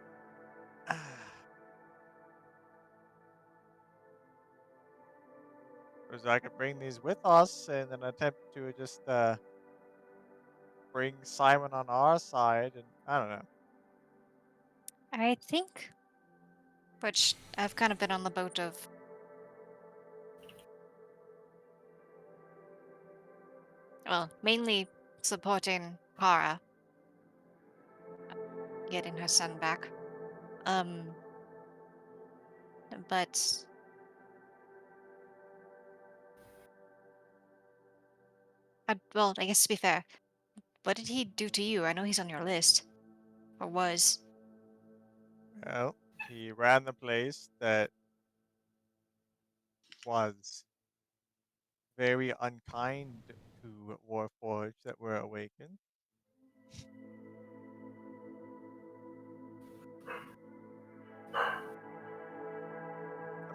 because I could bring these with us in an attempt to just bring Simon on our side, and I don't know. I think, which I've kind of been on the boat of. Well, mainly supporting Kara getting her son back. Um, but well, I guess to be fair, what did he do to you? I know he's on your list, or was. Well, he ran the place that was very unkind to Warforged that were awakened.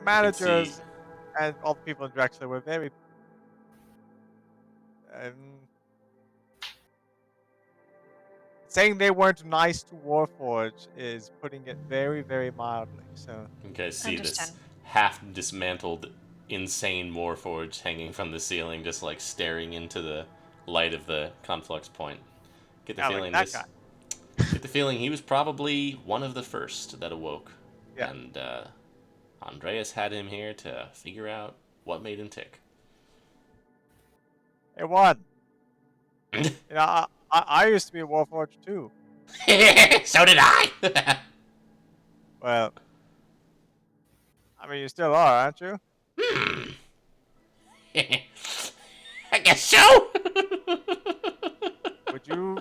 The You can see managers and all the people in Drexler were very um, saying they weren't nice to Warforged is putting it very, very mildly. So you guys see this Understand. half dismantled, insane Warforged hanging from the ceiling, just like staring into the light of the conflux point. Get the yeah, like feeling that this. guy. Get the feeling he was probably one of the first that awoke, Yeah, and Andreas had him here to figure out what made him tick. it won. You know, I used to be a Warforged too. So did I. Well, I mean, you still are, aren't you? I guess so. Would you?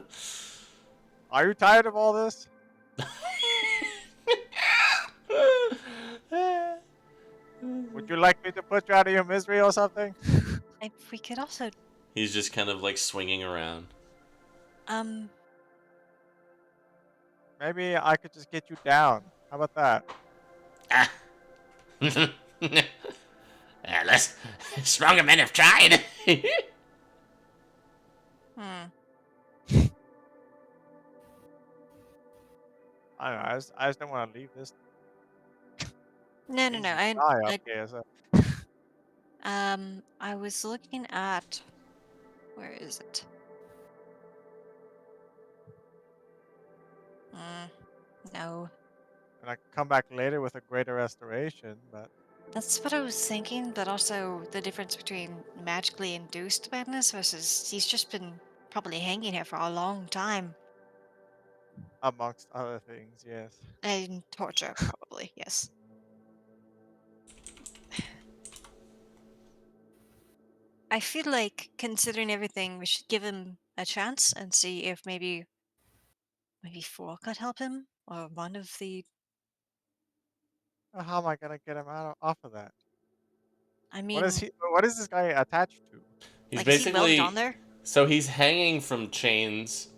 Are you tired of all this? Would you like me to put you out of your misery or something? We could also, He's just kind of like swinging around. um, Maybe I could just get you down. How about that? Ah. Less stronger men have tried. hmm. I don't know. I just don't want to leave this No, no, no. crazy guy up I, here. So I was looking at, where is it? No. And I can come back later with a greater restoration, but That's what I was thinking, but also the difference between magically induced madness versus he's just been probably hanging here for a long time. amongst other things, yes. And torture, probably, yes. I feel like, considering everything, we should give him a chance and see if maybe 4 could help him, or one of the. How am I gonna get him off of that? I What is mean, he? What is this guy attached to? He's like, is he welded on basically there? so he's hanging from chains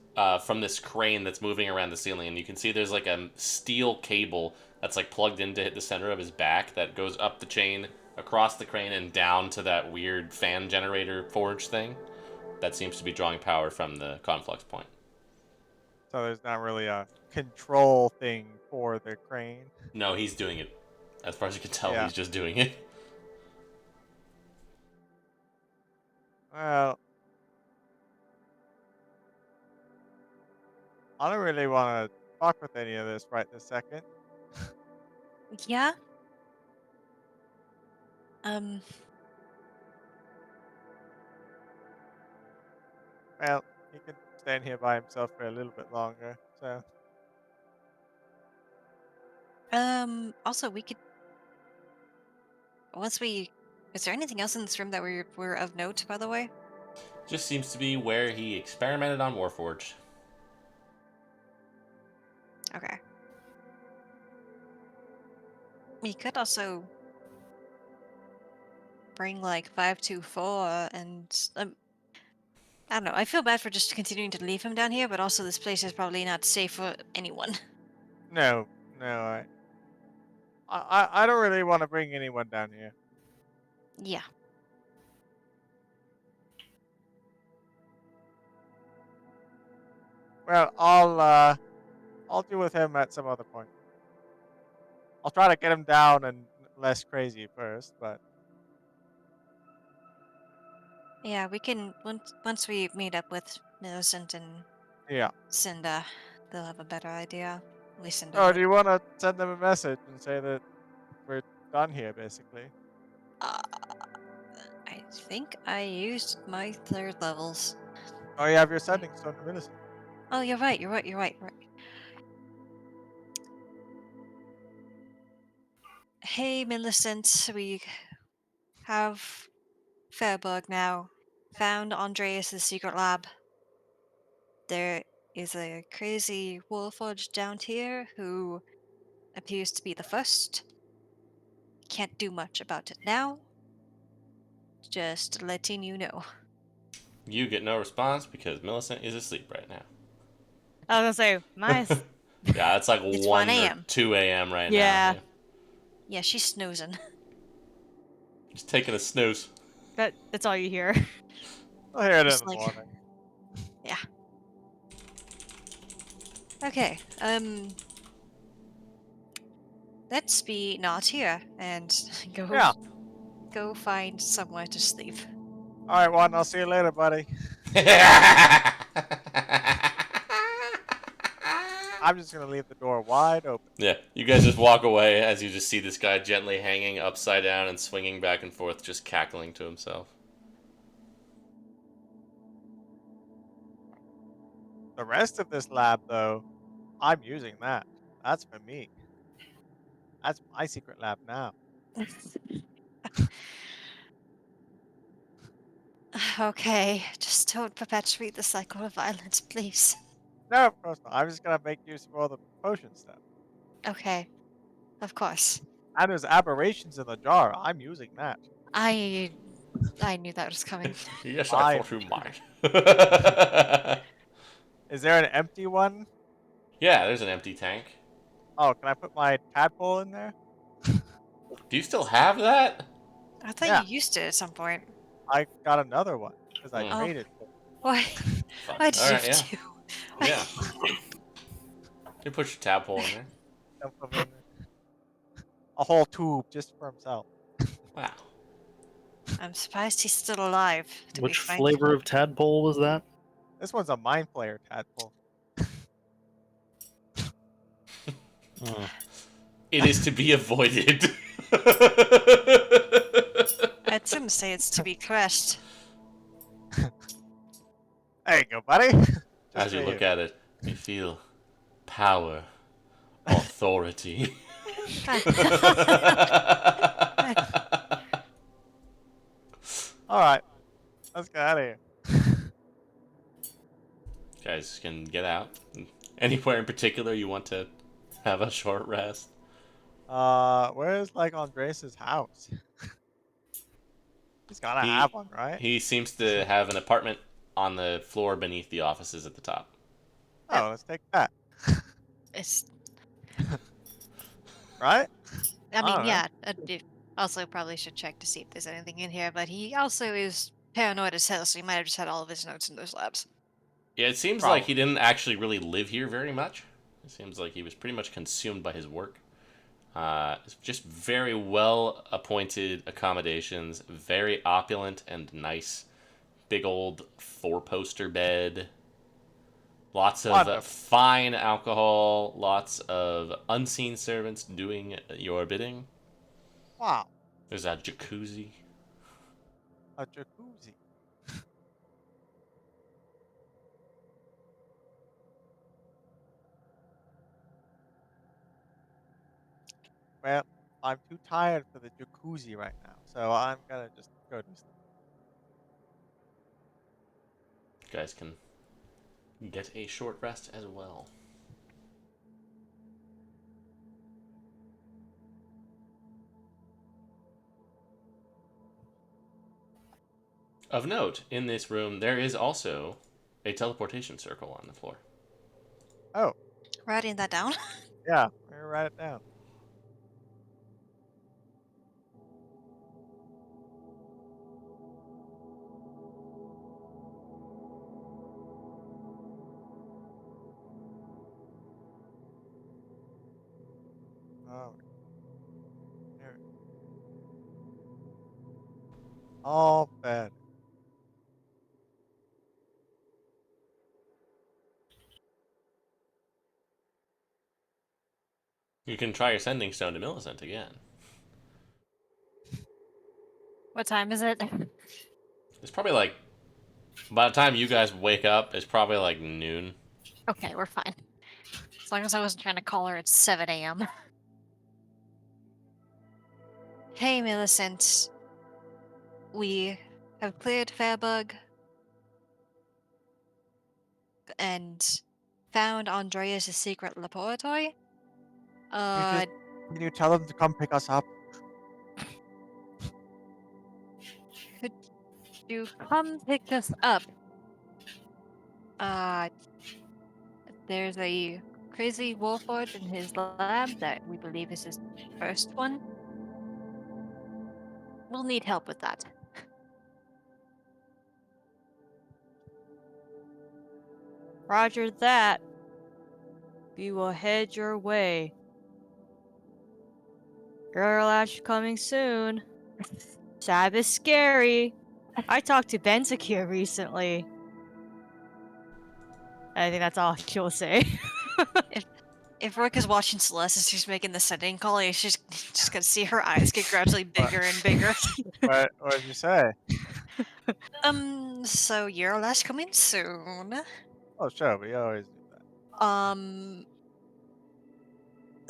from this crane that's moving around the ceiling, and you can see there's like a steel cable that's like plugged into the center of his back that goes up the chain, across the crane, and down to that weird fan generator forge thing that seems to be drawing power from the conflux point. So there's not really a control thing for the crane. No, he's doing it. As far as you can tell, Yeah. he's just doing it. Well, I don't really want to fuck with any of this right this second. Yeah. Um. Well, he can stand here by himself for a little bit longer. So Also, we could once we. Is there anything else in this room that were of note, by the way? Just seems to be where he experimented on Warforged. Okay. We could also bring like 524 and I don't know. I feel bad for just continuing to leave him down here, but also this place is probably not safe for anyone. no, I don't really want to bring anyone down here. Yeah. Well, I'll deal with him at some other point. I'll try to get him down and less crazy first, but Yeah, we can once we meet up with Millicent and yeah. Cinda, they'll have a better idea. At least Cinda Oh, do would. you want to send them a message and say that we're done here, basically? Uh, I think I used my 3rd levels. Oh, you have your sending stone to Millicent. Oh, you're right. You're right. You're right. Right. Hey, Millicent, we have Fairburg now. Found Andreas' secret lab. There is a crazy warforged down here who appears to be the first. Can't do much about it now. Just letting you know. You get no response because Millicent is asleep right now. I was gonna say, nice. Yeah, it's like It's 1 1 or a.m. 2 a.m. right Yeah. now. Yeah, she's snoozing. Just taking a snooze. That's all you hear. I'll hear it in Just the like, morning. yeah. Okay, let's be not here and Yeah. go find somewhere to sleep. All right, Juan. I'll see you later, buddy. I'm just gonna leave the door wide open. Yeah, you guys just walk away as you just see this guy gently hanging upside down and swinging back and forth, just cackling to himself. The rest of this lab, though, I'm using that. That's for me. That's my secret lab now. Okay, just don't perpetuate the cycle of violence, please. No, of course not. I'm just gonna make use of all the potion stuff. Okay, of course. And there's aberrations in the jar. I'm using that. I knew that was coming. Yes, I I'm thought you might. Is there an empty one? Yeah, there's an empty tank. Oh, can I put my tadpole in there? Do you still have that? I thought Yeah. you used it at some point. I got another one because I Hmm. Oh. traded. Why? Fuck. Why did you Alright, yeah. have to? Yeah. You put your tadpole in there. Dump them in there. A whole tube just for himself. Wow. I'm surprised he's still alive. To Which be frank. flavor of tadpole was that? This one's a mind player tadpole. It is to be avoided. I'd soon say it's to be crushed. There you go, buddy. As you look at it, you feel power, authority. All right, let's get out of here. Guys can get out. Anywhere in particular you want to have a short rest? Where's like Andres' house? He's gotta He have one, right? he seems to have an apartment on the floor beneath the offices at the top. Oh, let's take that. It's. Right? I mean, Alright. yeah. Also, probably should check to see if there's anything in here. But he also is paranoid as hell, so he might have just had all of his notes in those labs. Yeah, it seems like he didn't actually really live here very much. It seems like he was pretty much consumed by his work. Just very well appointed accommodations, very opulent and nice. Big old 4-poster bed. Lots of fine alcohol. Lots of unseen servants doing your bidding. Wow. There's a jacuzzi. A jacuzzi. Well, I'm too tired for the jacuzzi right now, so I'm gonna just go to sleep. You guys can get a short rest as well. Of note, in this room, there is also a teleportation circle on the floor. Oh. Writing that down? Yeah, I'm gonna write it down. Oh. Here. All bed. You can try your sending stone to Millicent again. What time is it? It's probably like, by the time you guys wake up, it's probably like noon. Okay, we're fine. As long as I wasn't trying to call her at 7 a.m. Hey, Millicent. We have cleared Fairbug and found Andreas' secret laboratory. Can you tell them to come pick us up? Could you come pick us up? There's a crazy warlord in his lab that we believe is his first one. We'll need help with that. Roger that. We will head your way. Girl Ash coming soon. Sab is scary. I talked to Ben Secure recently. I think that's all she'll say. If Rook is watching Celeste as she's making the sending call, she's just gonna see her eyes get gradually bigger and bigger. What did you say? So Eurolash coming soon. Oh, sure, we always do that.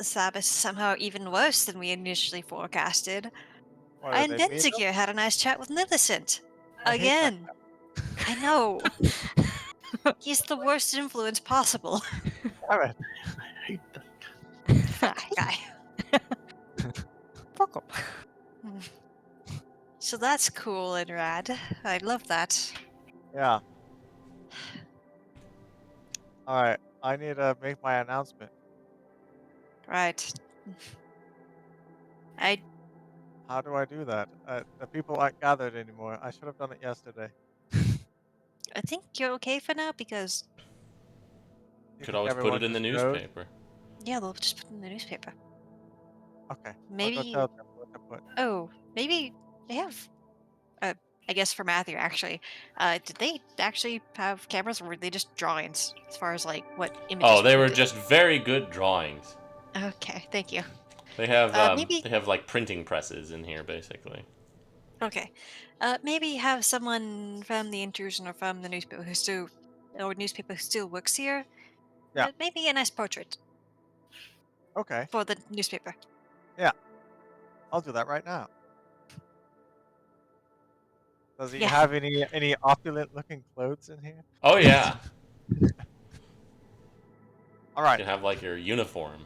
Sab is somehow even worse than we initially forecasted. What, And did they meet him? Benzakir had a nice chat with Millicent. I hate that Again. I know. He's the worst influence possible. Damn it. I hate that. Fuck guy. Fuck him. So that's cool and rad. I love that. Yeah. Alright, I need to make my announcement. Right. How do I do that? The people aren't gathered anymore. I should have done it yesterday. I think you're okay for now because You could always put it in the newspaper. yeah, they'll just put it in the newspaper. Okay. Maybe. I'll go tell them what to put. Oh, maybe they have. I guess for Matthew actually. Did they actually have cameras, or were they just drawings as far as like what images? Oh, they were did? just very good drawings. Okay, thank you. They have Maybe. they have like printing presses in here, basically. Okay. Maybe have someone from the intrusion or from the newspaper who still works here. Yeah. Maybe a nice portrait Okay. for the newspaper. Yeah. I'll do that right now. Does he Yeah. have any opulent looking clothes in here? Oh yeah, All you right. can have like your uniform.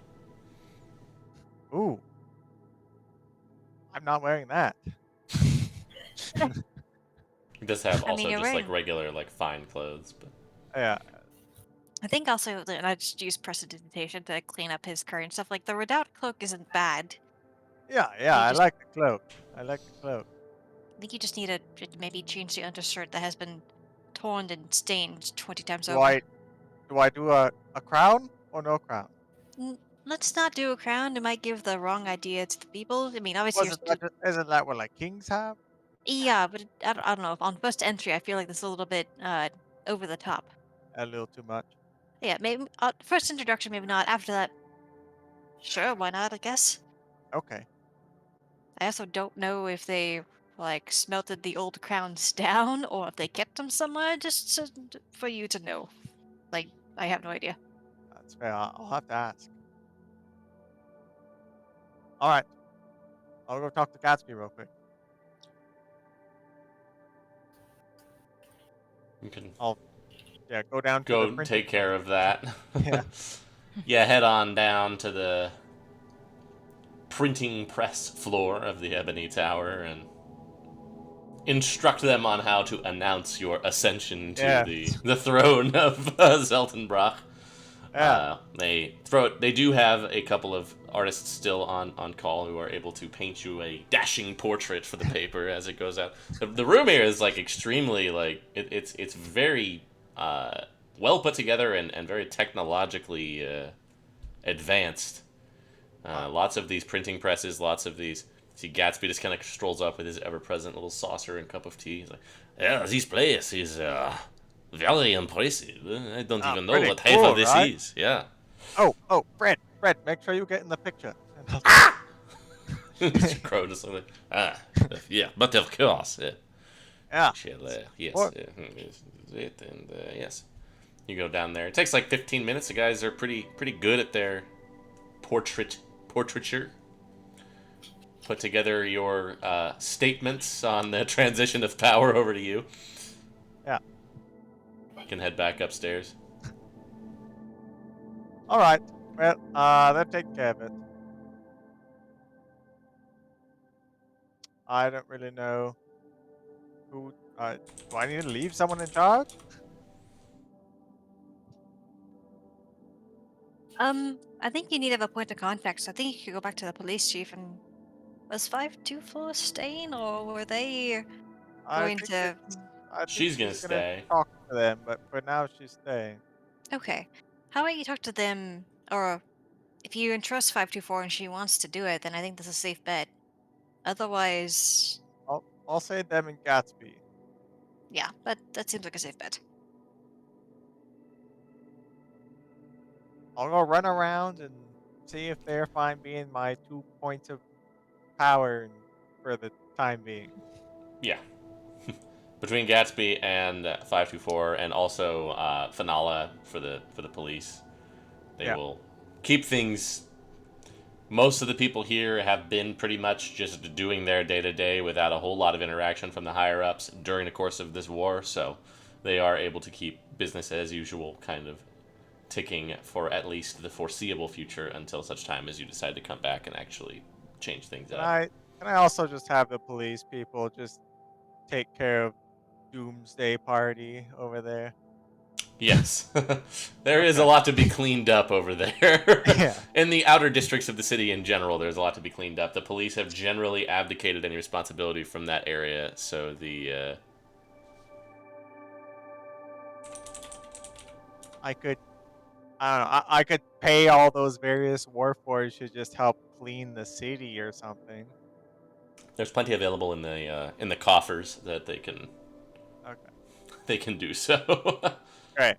Ooh, I'm not wearing that. He does have I mean, also you're just like wearing. regular like fine clothes, but Yeah. I think also that I just use prestidigitation to clean up his current stuff. Like the redoubt cloak isn't bad. Yeah. Yeah. You I just, like the cloak. I like the cloak. I think you just need to maybe change the undershirt that has been torn and stained 20 times Do over. I do a crown or no crown? Let's not do a crown. It might give the wrong idea to the people. I mean, obviously, Isn't that what like kings have? yeah, but I don't know. On first entry, I feel like this is a little bit over the top. A little too much. Yeah, maybe first introduction, maybe not. After that, sure, why not? I guess. Okay. I also don't know if they like smelted the old crowns down or if they kept them somewhere. Just for you to know. Like, I have no idea. That's fair. I'll have to ask. All right. I'll go talk to Gatsby real quick. you can I'll go down to the go printing take press. care of that. Yeah. Yeah, head on down to the printing press floor of the Ebony Tower and instruct them on how to announce your ascension to Yeah. the throne of Seltenbrach. Yeah. They do have a couple of artists still on call who are able to paint you a dashing portrait for the paper as it goes out. The room here is like extremely like it's very well put together and very technologically advanced. Lots of these printing presses, lots of these. See, Gatsby just kind of strolls up with his ever-present little saucer and cup of tea. He's like, "Yeah, this place is very impressive. I don't even know Pretty what half cool, of this right? is." Yeah. Fred, make sure you get in the picture. Mr. Crow just like, yeah, but of course, Yeah. shall, yes, What? This is it, and yes, you go down there. It takes like 15 minutes. The guys are pretty good at their portraiture. Put together your statements on the transition of power over to you. Yeah. You can head back upstairs. All right. Well, they're taking care of it. I don't really know who. Do I need to leave someone in charge? I think you need to have a point of contact. So I think you could go back to the police chief and was 524 staying, or were they I going think to? it's. I think She's gonna she's gonna stay. talk to them, but for now she's staying. Okay. How about you talk to them, or if you entrust 524 and she wants to do it, then I think that's a safe bet. Otherwise, I'll say them and Gatsby. yeah, that seems like a safe bet. I'll go run around and see if they're fine being my 2 points of power for the time being. Yeah. Between Gatsby and 524, and also Finala for the police, they Yeah. will keep things. Most of the people here have been pretty much just doing their day to day without a whole lot of interaction from the higher ups during the course of this war, so they are able to keep business as usual kind of ticking for at least the foreseeable future until such time as you decide to come back and actually change things Can up. I also just have the police people just take care of Doomsday Party over there? Yes. There is a Okay. lot to be cleaned up over there. Yeah. In the outer districts of the city in general, there's a lot to be cleaned up. The police have generally abdicated any responsibility from that area, so the I could I don't know. I could pay all those various warforged to just help clean the city or something. there's plenty available in the coffers that Okay. they can do so. Great.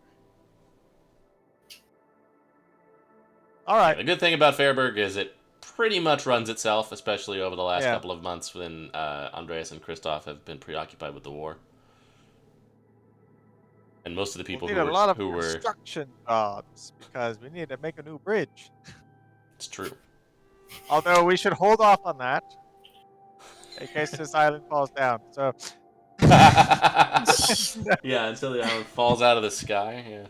All right. The good thing about Fairburg is it pretty much runs itself, especially over the last Yeah. couple of months when Andreas and Christoph have been preoccupied with the war. And most of the people We'll need a lot of who were... construction jobs because we need to make a new bridge. It's true. Although we should hold off on that in case this island falls down. So Yeah, until the island falls out of the sky. Yeah.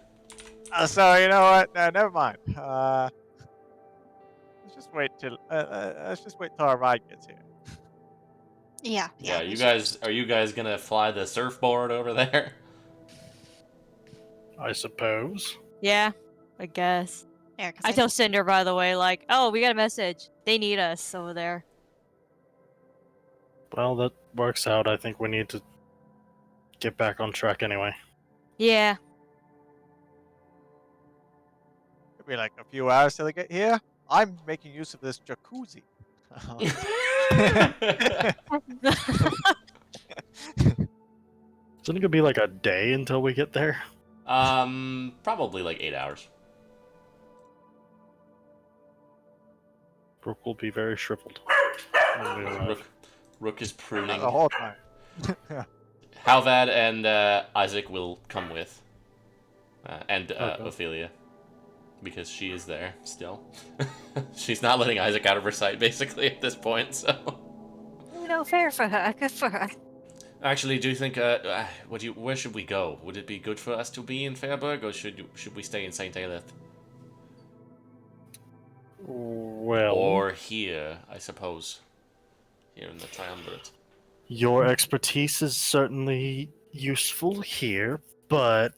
so you know what? No, never mind. Let's just wait till our ride gets here. Yeah. Yeah, we you should guys, are you guys gonna fly the surfboard over there? I suppose. Yeah, I guess. Yeah, 'cause I tell Cinder, by the way, like, oh, we got a message. They need us over there. Well, that works out. I think we need to get back on track anyway. Yeah. It'll be like a few hours till they get here. I'm making use of this jacuzzi. Isn't it gonna be like a day until we get there? Probably like 8 hours. Brooke will be very shriveled when we arrive. Rook is Not pruning. the whole time. Halvad and Isaac will come with. And Okay. Ophelia. Because she is there still. She's not letting Isaac out of her sight, basically, at this point, so... fair for her. Good for her. Actually, do you think, where should we go? Would it be good for us to be in Fairburg, or should we stay in St. Aelith? Well, Or here, I suppose. Here in the Triumvirate. your expertise is certainly useful here, but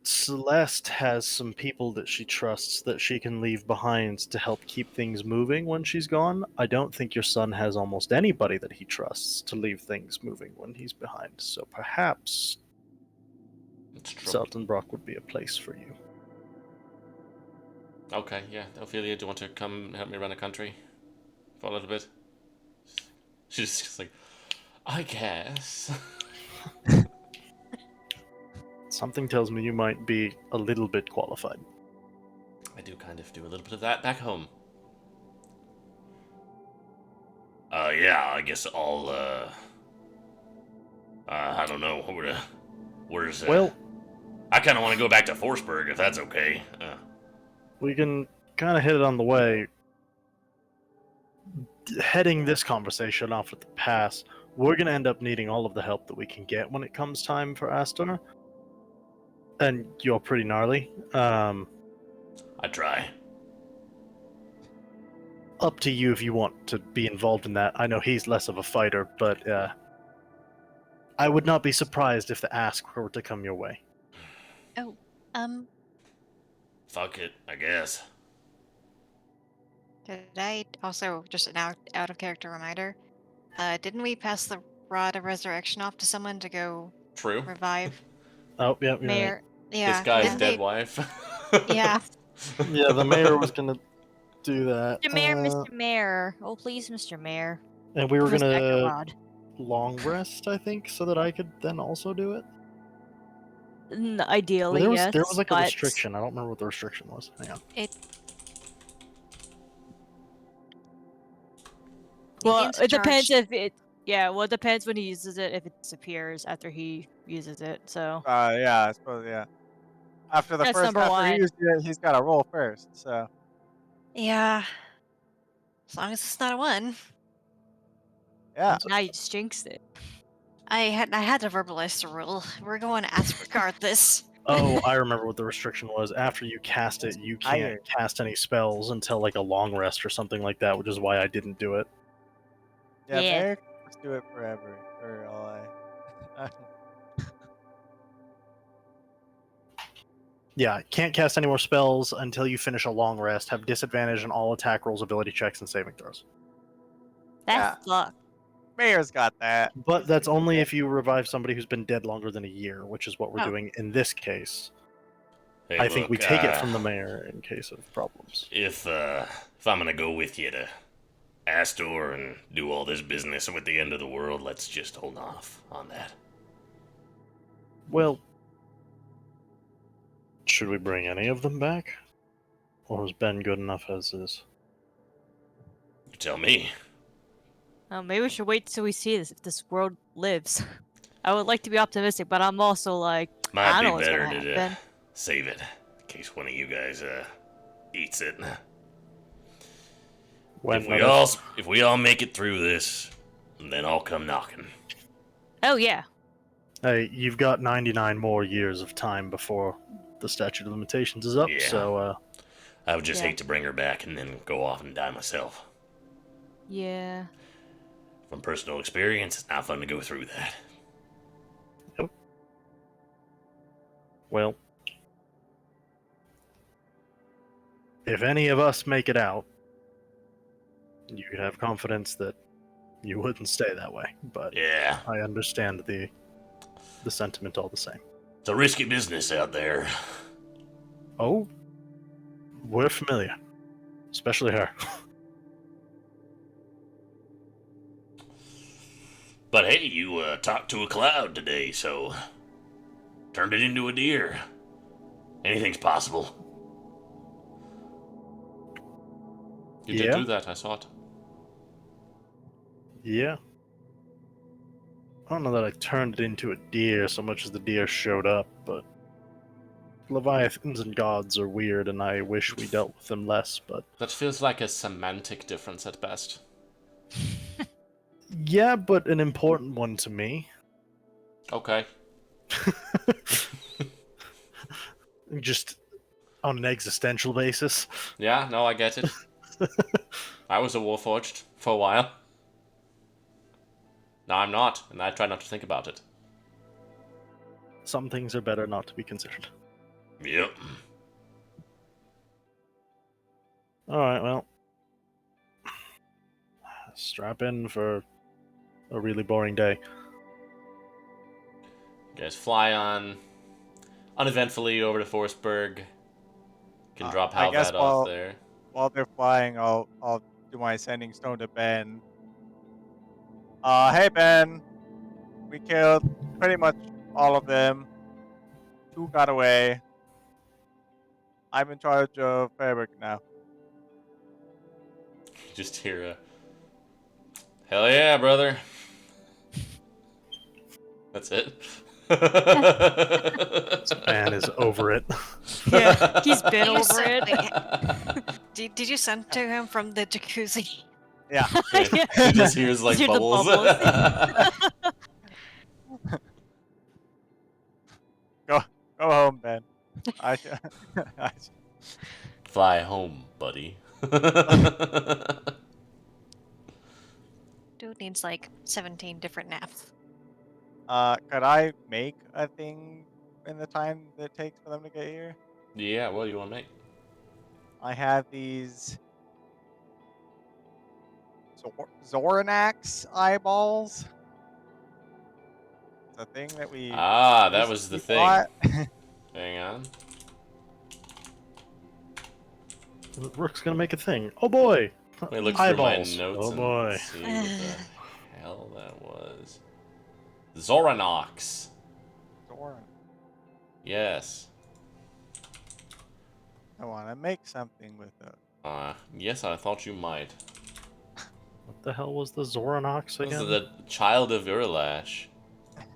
Celeste has some people that she trusts that she can leave behind to help keep things moving when she's gone. I don't think your son has almost anybody that he trusts to leave things moving when he's behind, so perhaps It's true. Seltenbrach would be a place for you. Okay, yeah. Ophelia, do you want to come help me run a country? For a little bit? She's just like, I guess. Something tells me you might be a little bit qualified. I do kind of do a little bit of that back home. Yeah, I guess I'll, I don't know, where's, Well, I kind of want to go back to Forsberg, if that's okay. we can kind of hit it on the way. Heading this conversation off at the pass, we're going to end up needing all of the help that we can get when it comes time for Astor. And you're pretty gnarly. I try. Up to you if you want to be involved in that. I know he's less of a fighter, but I would not be surprised if the ask were to come your way. Oh, Fuck it, I guess. did I also, just an out of character reminder, didn't we pass the Rod of Resurrection off to someone to go True. revive? Oh, yeah, you're right. Mayor. Yeah. This guy's didn't dead they- wife. Yeah. Yeah, the mayor was going to do that. Mr. Mayor, Mr. Mayor. Oh, please, Mr. Mayor. And we were Give us going back your to rod. long rest, I think, so that I could then also do it. Ideally, Well, yes. there was like a but- restriction. I don't remember what the restriction was. Hang on. Well, Begins it depends charge- if it. Yeah, well, it depends when he uses it. If it disappears after he uses it, so Yeah, I suppose. Yeah. After the That's first, number after one. he used it, he's got to roll first. So Yeah. As long as it's not a 1. yeah. now you just jinxed it. I had to verbalize the rule. We're going to ask regardless. Oh, I remember what the restriction was. After you cast it, you can't Iron. cast any spells until like a long rest or something like that, which is why I didn't do it. Yeah, Yeah. Mayor can just do it forever. Or all I. Yeah, can't cast any more spells until you finish a long rest. Have disadvantage on all attack rolls, ability checks, and saving throws. That sucks. Mayor's got that. But that's only if you revive somebody who's been dead longer than a year, which is what we're Oh. doing in this case. Hey, I think we look, take it from the mayor in case of problems. If I'm gonna go with you to Astor and do all this business with the end of the world, let's just hold off on that. Well, should we bring any of them back? Or has Ben good enough as is? You tell me. Maybe we should wait till we see this if this world lives. I would like to be optimistic, but I'm also like, Might I don't be know what's better gonna to happen. save it in case one of you guys eats it. When If we all make it through this, then I'll come knocking. Oh yeah. Hey, you've got 99 more years of time before the statute of limitations is up, Yeah. so, I would just Yeah. hate to bring her back and then go off and die myself. Yeah. From personal experience, it's not fun to go through that. well, if any of us make it out, you could have confidence that you wouldn't stay that way, but Yeah. I understand the sentiment all the same. It's a risky business out there. Oh, we're familiar. Especially her. But hey, you talked to a cloud today, so turned it into a deer. Anything's possible. You did Yeah? do that, I saw it. Yeah. I don't know that I turned it into a deer so much as the deer showed up, but Leviathans and gods are weird, and I wish we dealt with them less, but... That feels like a semantic difference at best. Yeah, but an important one to me. Okay. Just on an existential basis. Yeah, no, I get it. I was a Warforged for a while. Now I'm not, and I try not to think about it. Some things are better not to be considered. Yep. Alright, well. Strap in for a really boring day. You guys fly on uneventfully over to Forestburg. Can drop I guess Halvad off there. while they're flying, I'll do my sending stone to Ben. Hey Ben, we killed pretty much all of them. 2 got away. I'm in charge of Fabric now. You just hear a hell yeah, brother. That's it. This man is over it. Yeah, he's been You over said- it. Did you send to him from the jacuzzi? Yeah. Yeah, he just hears like Hear the bubbles. Go home, Ben. I Fly home, buddy. Dude needs like 17 different naps. could I make a thing in the time that it takes for them to get here? Yeah, what do you want to make? I have these Zoranax eyeballs. It's a thing that we That was the thing. bought. Hang on. Rook's gonna make a thing. Oh boy! Let me look Eyeballs. through my notes Oh boy. and see what the hell that was. Zoranox. Zoran. Yes. I want to make something with it. Yes, I thought you might. What the hell was the Zoranox This again? is the child of Urlash.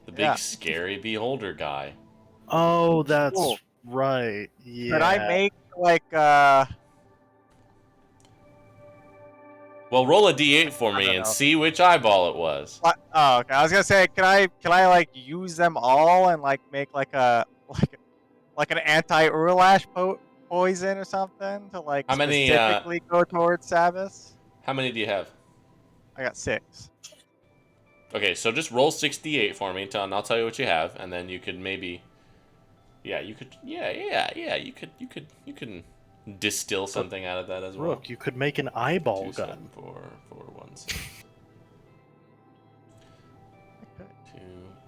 The big Yeah. scary beholder guy. Oh, that's Cool. right. Yeah. Could I make like Well, roll a d8 for I me don't and know. see which eyeball it was. what? Oh, okay. I was gonna say, can I like use them all and like make like an anti-Urlash poison or something to like How many, specifically go towards Sabbath? How many do you have? I got 6. Okay, so just roll 68 for me, and I'll tell you what you have, and then you could maybe, you can distill something out of that as well. Rook, you could make an eyeball 2, gun. 7, 4, 4, 1, 6. 2,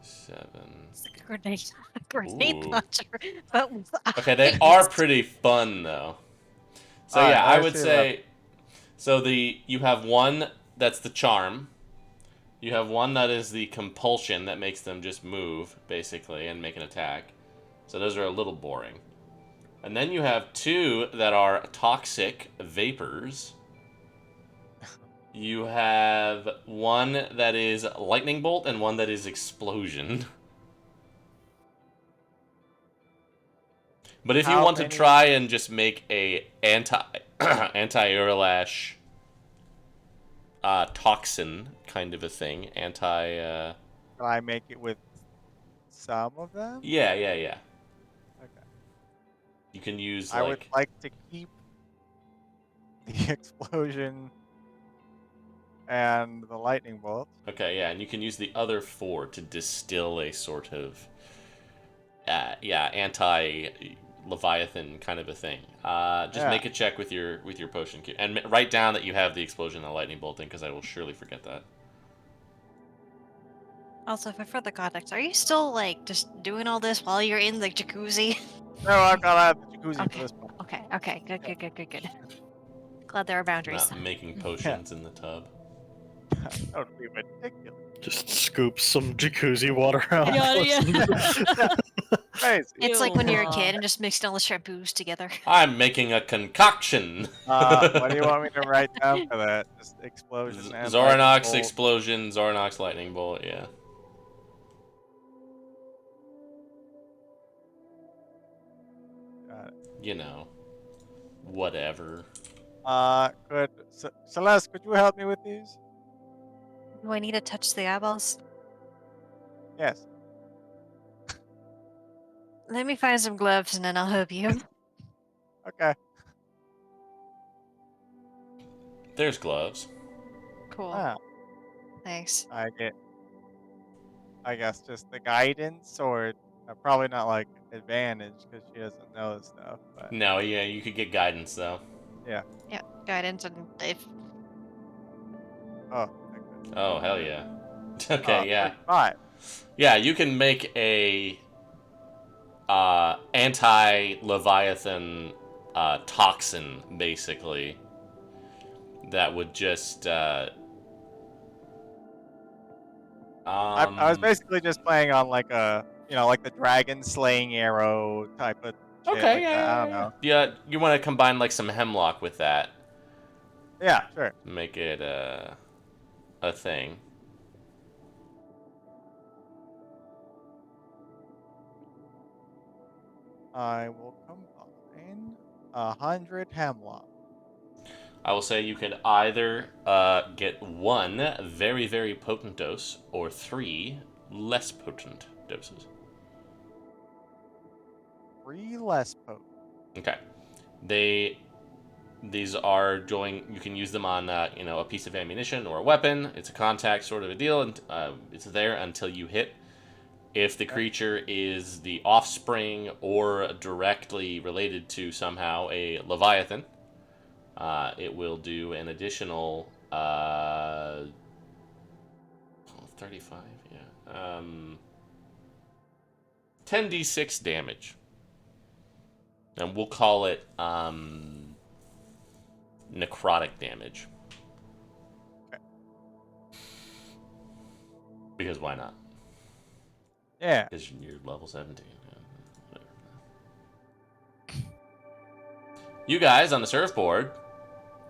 7. It's like a grenade Ooh. launcher. But with Okay, they eyes. are pretty fun though. So Alright, yeah, I let's would see say. So you have one that's the charm. You have one that is the compulsion that makes them just move basically and make an attack. So those are a little boring. And then you have 2 that are toxic vapors. You have 1 that is lightning bolt and 1 that is explosion. But if you How want to many- try and just make a anti-Urlash toxin kind of a thing, Can I make it with some of them? yeah. Okay. You can use I would like like to keep the explosion and the lightning bolt. okay, yeah, and you can use the other 4 to distill a sort of anti-Leviathan kind of a thing. Just Yeah. make a check with your potion cube and write down that you have the explosion and the lightning bolt thing, because I will surely forget that. Also, for further context, are you still like just doing all this while you're in the jacuzzi? No, I've got out the jacuzzi for Okay. this part. Okay. Good. Glad there are boundaries. Not making potions in the tub. That would be ridiculous. Just scoop some jacuzzi water out. Yeah. Crazy. It's like when you're a Ew. kid and just mixing all the shampoos together. I'm making a concoction. What do you want me to write down for that? Just explosion and lightning Zornox bolt. explosion, Zornox lightning bolt, yeah. Got it. You know, whatever. Celeste, could you help me with these? Do I need to touch the eyeballs? Yes. Let me find some gloves and then I'll help you. Okay. There's gloves. Cool. Ah, Thanks. I guess just the guidance, or probably not like advantage because she doesn't know stuff. But No, yeah, you could get guidance though. Yeah, guidance and if oh, okay. Oh, hell yeah. Okay, yeah. 35. Yeah, you can make a anti-Leviathan toxin, basically, that would just I was basically just playing on like a, like the dragon slaying arrow type of shit. okay, like yeah, that. I yeah, don't yeah. know. Yeah, you want to combine like some hemlock with that, Yeah, sure. make it a thing. I will combine 100 hemlock. I will say you can either get 1 very, very potent dose or 3 less potent doses. 3 less potent. Okay. These are you can use them on a piece of ammunition or a weapon. It's a contact sort of a deal, and it's there until you hit. If the creature is the offspring or directly related to somehow a Leviathan, it will do an additional 35, yeah. 10d6 damage. And we'll call it necrotic damage. Okay. Because why not? Yeah. Because you're level 17. You guys on the surfboard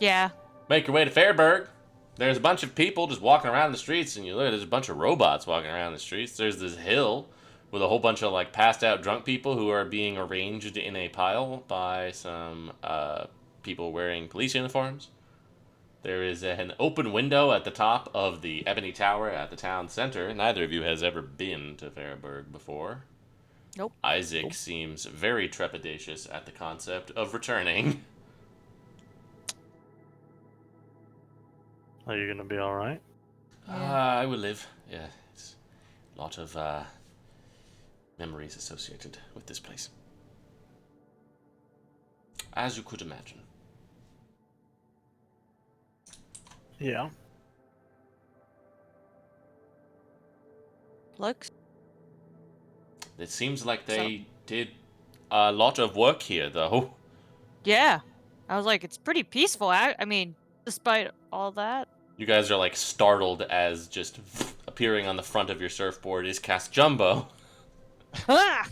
Yeah. make your way to Fairburg. There's a bunch of people just walking around the streets, and you look, there's a bunch of robots walking around the streets. There's this hill with a whole bunch of like passed out drunk people who are being arranged in a pile by some people wearing police uniforms. There is an open window at the top of the Ebony Tower at the town center. Neither of you has ever been to Fairburg before. Nope. Isaac seems very trepidatious at the concept of returning. Are you gonna be all right? I will live. Yeah, it's a lot of memories associated with this place. As you could imagine. Yeah. Looks. It seems like they did a lot of work here, though. Yeah. I was like, it's pretty peaceful. I mean, despite all that. You guys are like startled as just appearing on the front of your surfboard is Cast Jumbo. Ah!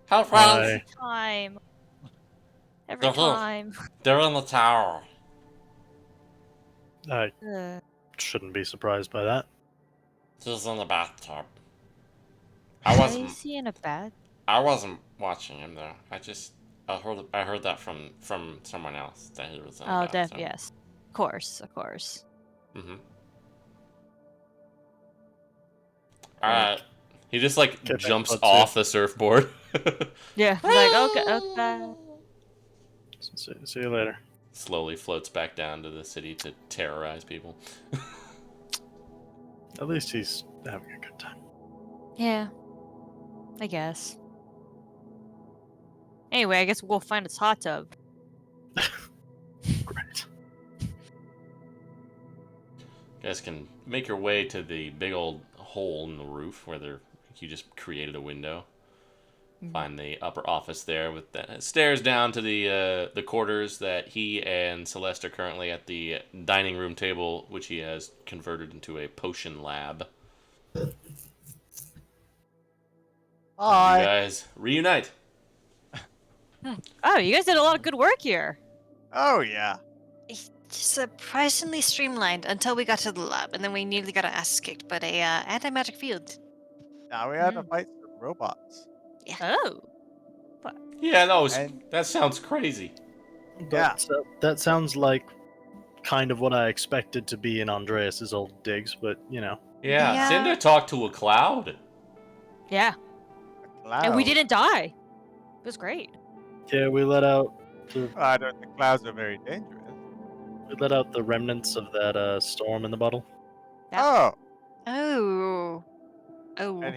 How Hi. Time. Every Uh-huh. time. They're in the tower. I Ugh. shouldn't be surprised by that. She's in the bathtub. Why is he in a bed? I wasn't watching him though. I heard that from someone else that he was in the Oh, bathtub. yes. Of course, of course. Mm-hmm. Alright. He just like Okay, jumps let's off the surfboard. Yeah, he's like, okay, okay. See you later. Slowly floats back down to the city to terrorize people. At least he's having a good time. Yeah, I guess. Anyway, I guess we'll find its hot tub. Great. You guys can make your way to the big old hole in the roof where you just created a window. Find the upper office there with the stairs down to the quarters that he and Celeste are currently at the dining room table, which he has converted into a potion lab. Hi. You guys reunite. Oh, you guys did a lot of good work here. Oh yeah. Surprisingly streamlined until we got to the lab, and then we nearly got our asses kicked by a anti-magic field. Now we had to fight some robots. Oh. Yeah, And that sounds crazy. Yeah. That sounds like kind of what I expected to be in Andreas's old digs, but you know. Yeah, Yeah. Cinda talked to a cloud. Yeah. cloud. And we didn't die. It was great. Yeah, we let out I don't think clouds are very dangerous. the remnants of that storm in the bottle. Yeah. Oh, Oh. and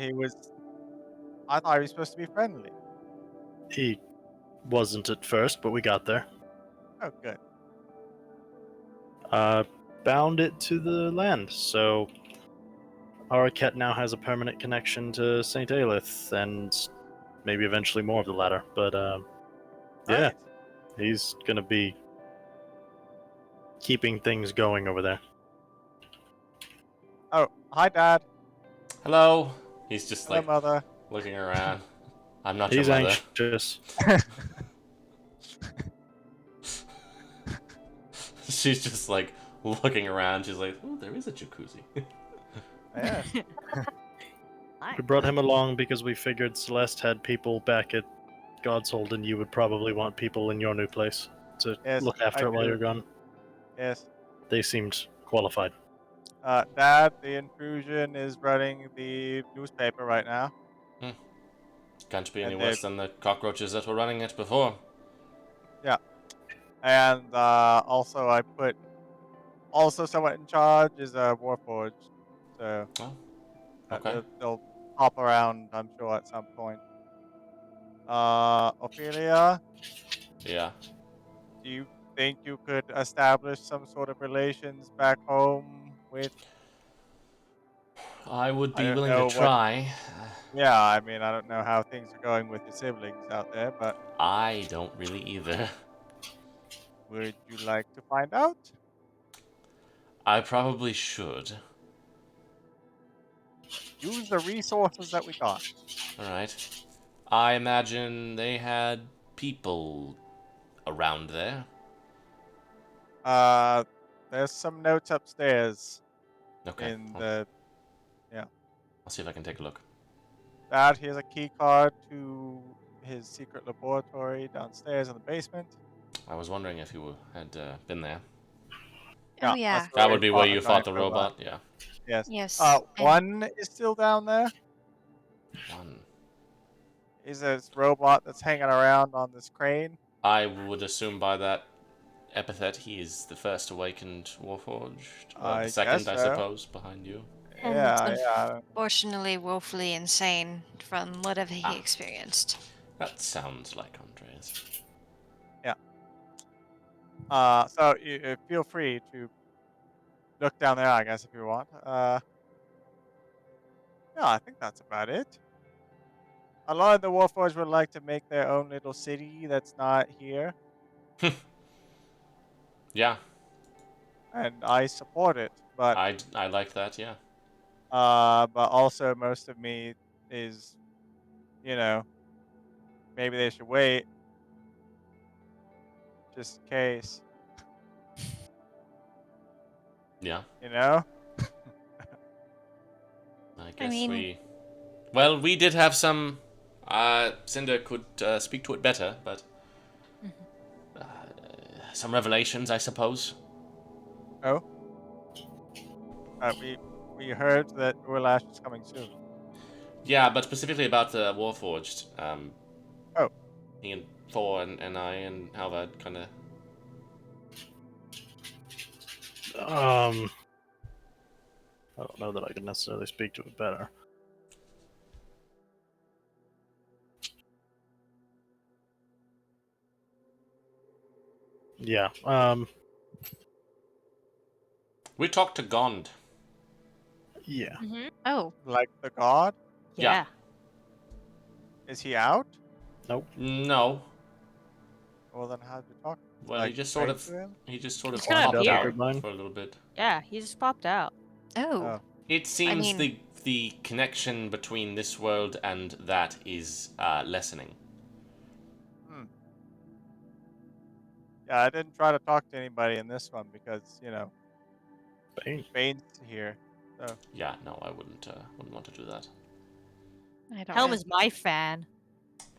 I thought he was supposed to be friendly. He wasn't at first, but we got there. Oh, good. Bound it to the land, so Araket now has a permanent connection to St. Aelith, and maybe eventually more of the latter. But yeah, Right. he's gonna be keeping things going over there. Oh, hi, Dad. Hello. He's just Hello, like Mother. looking around. I'm not He's your mother. anxious. She's just like looking around. She's like, oh, there is a jacuzzi. Yes. Hi. We brought him along because we figured Celeste had people back at God's Hold, and you would probably want people in your new place to Yes, look after I it while do. you're gone. Yes. They seemed qualified. Dad, the intrusion is running the newspaper right now. Can't be any And worse than the cockroaches that were running it before. Yeah. And also somewhat in charge is Warforged. So Oh, okay. they'll hop around, I'm sure, at some point. Ophelia, Yeah. do you think you could establish some sort of relations back home with? I would I be don't willing know to what. try. Yeah, I mean, I don't know how things are going with your siblings out there, but I don't really either. would you like to find out? I probably should. Use the resources that we got. Alright. I imagine they had people around there. There's some notes upstairs Okay. in the. Yeah. I'll see if I can take a look. Dad, here's a key card to his secret laboratory downstairs in the basement. I was wondering if you had been there. Oh, yeah. that's where That we would be where you a fought giant the robot? Yeah. Yes. Yes. One is still down there. One. Is this robot that's hanging around on this crane? I would assume by that epithet he is the first awakened Warforged. Well, I the second, guess I so. suppose, behind you. And Yeah. Unfortunately, woefully insane from whatever he Ah. experienced. That sounds like Andreas. So you feel free to look down there, I guess, if you want. Yeah, I think that's about it. A lot of the Warforged would like to make their own little city that's not here, Yeah, and I support it. But I like that, yeah. but also most of me is, you know, maybe they should wait. just in case. Yeah, You know? I guess mean- Well, we did have some. Cinder could speak to it better, but some revelations, I suppose. Oh? We heard that Urlash is coming soon. Yeah, but specifically about the Warforged. Oh. Me and Thor and I and how that kind of. I don't know that I can necessarily speak to it better. Yeah. We talked to Gond. Yeah. Mm-hmm. Oh, Like the god? Yeah. Yeah. Is he out? Nope. No. Well, then how'd you talk? Well, Like, he just pray sort of to him? He's gonna popped appear. out for a little bit. Yeah, he just popped out. oh. It seems mean- the connection between this world and that is lessening. Yeah, I didn't try to talk to anybody in this one because, Bane. Bane's here. So, Yeah, no, I wouldn't want to do that. I don't Helm know. is my fan.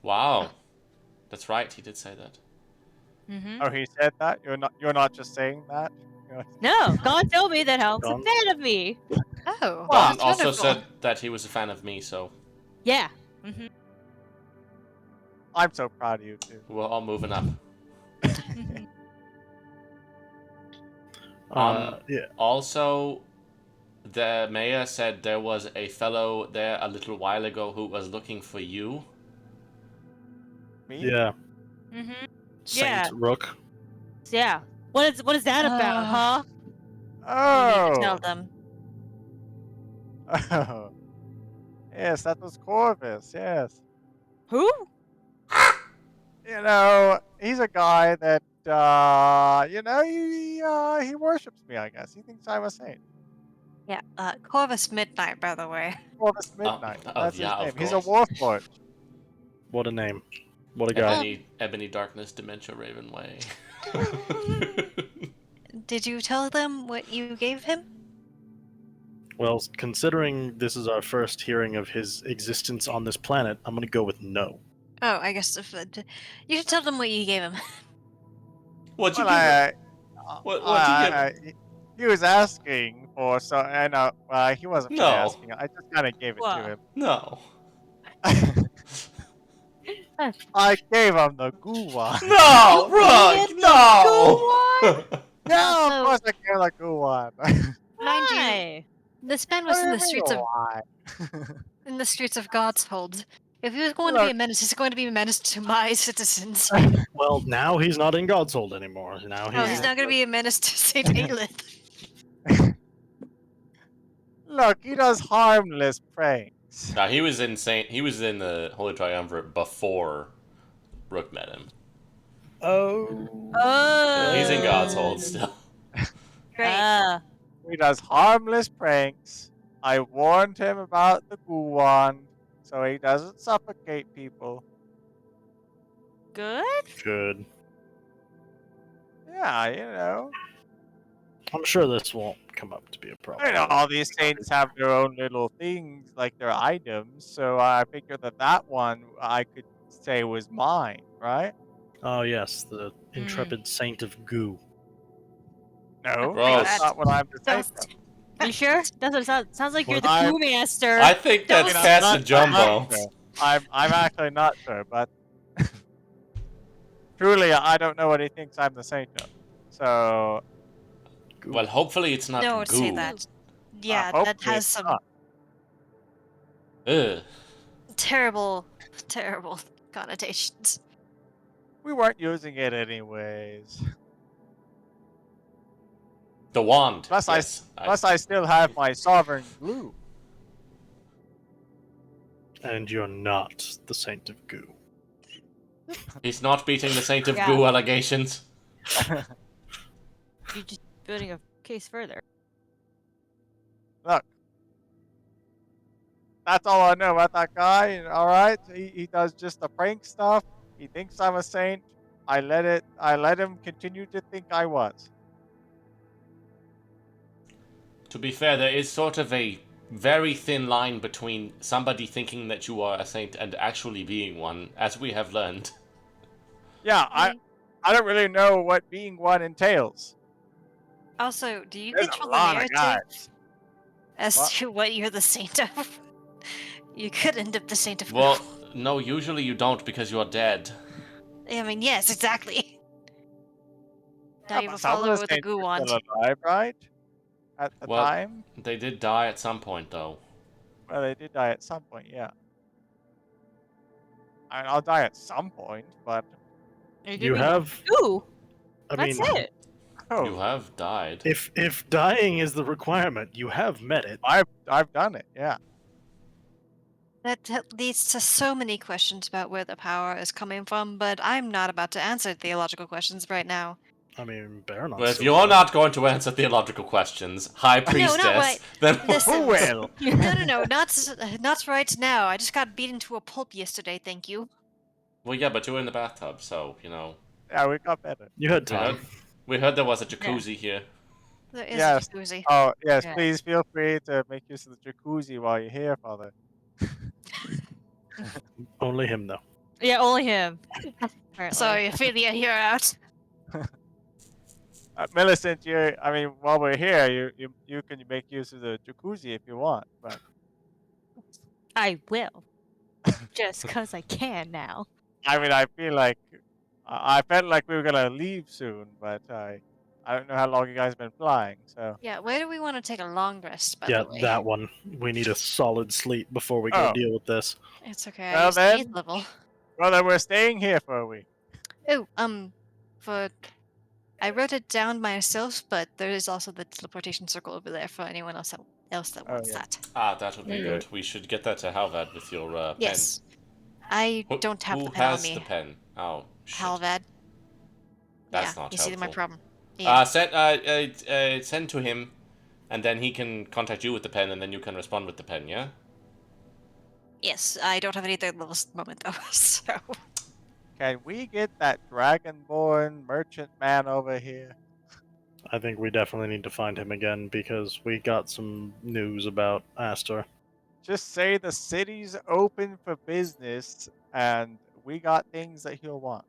Wow, that's right. He did say that. Mm-hmm. oh, he said that? You're not just saying that? No, God told me that Helm's a Gone. fan of me. Oh, Wow. Gon that's also wonderful. said that he was a fan of me, so Yeah. Mm-hmm. I'm so proud of you, too. we're all moving up. Mm-hmm. Yeah. Also, the mayor said there was a fellow there a little while ago who was looking for you. Me? Yeah. Mm-hmm. Saint Yeah. Rook. Yeah. What is that about, huh? You need to tell Oh! them. Oh. Yes, that was Corvus, yes. Who? He's a guy that, he worships me, I guess. He thinks I'm a saint. Yeah, Corvus Midnight, by the way. Corvus Midnight. That's yeah, his of name. He's a course. warforged. What a name. What a guy. Ebony Darkness, Dementia, Raven Way. Did you tell them what you gave him? Well, considering this is our first hearing of his existence on this planet, I'm gonna go with no. Oh, I guess you should tell them what you gave him. What'd you Well, give him? What'd you give him? he was asking for so, and he wasn't really No. asking. I just kind of gave it Wow. to him. No. I gave him the goo one. No, You Rook, gave no! Yeah, of Also- course I gave the goo one. Mind you, Why? this man was in the streets of Why? Godshold. If he was going to be a menace, he's going to be a menace to my citizens. Well, now he's not in God's hold anymore. Now Oh, he's he's not going to be a menace to Saint Aelith. Look, he does harmless pranks. No, he was insane. He was in the Holy Triumvirate before Rook met him. Oh. Oh. He's in God's hold still. Great. He does harmless pranks. I warned him about the goo wand, so he doesn't suffocate people. Good? Good. Yeah, I'm sure this won't come up to be a problem. all these saints have their own little things, like their items, so I figured that one I could say was mine, right? Oh yes, the intrepid saint of goo. No, Gross. that's not what I'm to say. You sure? Doesn't sounds like you're the I'm- Goo Master. I think that's Don't- Casa I'm Jumbo. not sure. I'm actually not sure, but truly, I don't know what he thinks I'm the saint of. So Well, hopefully it's not No, goo. say that. Yeah, that hopefully has it's some not. Ugh. terrible, terrible connotations. We weren't using it anyways. The wand. Plus, yes. Plus, I still have my sovereign glue. And you're not the saint of goo. He's not beating the Saint of Yeah. Goo allegations. You're just building a case further. Look, that's all I know about that guy. All right, he does just the prank stuff. He thinks I'm a saint. I let him continue to think I was. To be fair, there is sort of a very thin line between somebody thinking that you are a saint and actually being one, as we have learned. Yeah, I don't really know what being one entails. Also, do you There's a control the lot of narrative guys. as What? to what you're the saint of? You could end up the saint of Well, goo. no, usually you don't because you're dead. I mean, yes, exactly. Now Yeah, you have but a some of follower the with a saints goo were wand. still alive, right? At the Well, time? they did die at some point, though. Well, they did die at some point, yeah. I mean, I'll die at some point, but... You have. Ooh, I that's mean, it. Oh, You have died. if dying is the requirement, you have met it. I've done it, yeah. That leads to so many questions about where the power is coming from, but I'm not about to answer theological questions right now. I mean, Baron's Well, if still you're alive. not going to answer theological questions, High No, not Priestess, right. then Listen. Who will? No, not right now. I just got beaten to a pulp yesterday, thank you. Well, yeah, but you were in the bathtub, so, Yeah, we got better. You had We heard, time. we heard there was a jacuzzi here. There is Yes. a jacuzzi. Oh, yes, Yeah. please feel free to make use of the jacuzzi while you're here, Father. Only him, though. Yeah, only him. Apparently. Sorry, Ophelia, you're out. Millicent, I mean, while we're here, you can make use of the jacuzzi if you want, but I will. Just because I can now. I mean, I feel like I felt like we were gonna leave soon, but I don't know how long you guys have been flying, so. Yeah, where do we want to take a long rest, by Yeah, the way? that one. We need a solid sleep before we go Oh. deal with this. It's okay, I Well used the then. 8th level. Well, then we're staying here for a week. Oh, I wrote it down myself, but there is also the teleportation circle over there for anyone else that Oh, wants yeah. that. Ah, that would be Mm. good. We should get that to Halvad with your pen. Yes. I Who, don't have who the pen on has me. the pen? Oh, shit. Halvad. That's Yeah, not you see my helpful. problem. Yeah. Send to him, and then he can contact you with the pen, and then you can respond with the pen, yeah? Yes, I don't have any 3rd levels at the moment, though, so... Can we get that dragonborn merchant man over here? I think we definitely need to find him again because we got some news about Astor. Just say the city's open for business, and we got things that he'll want.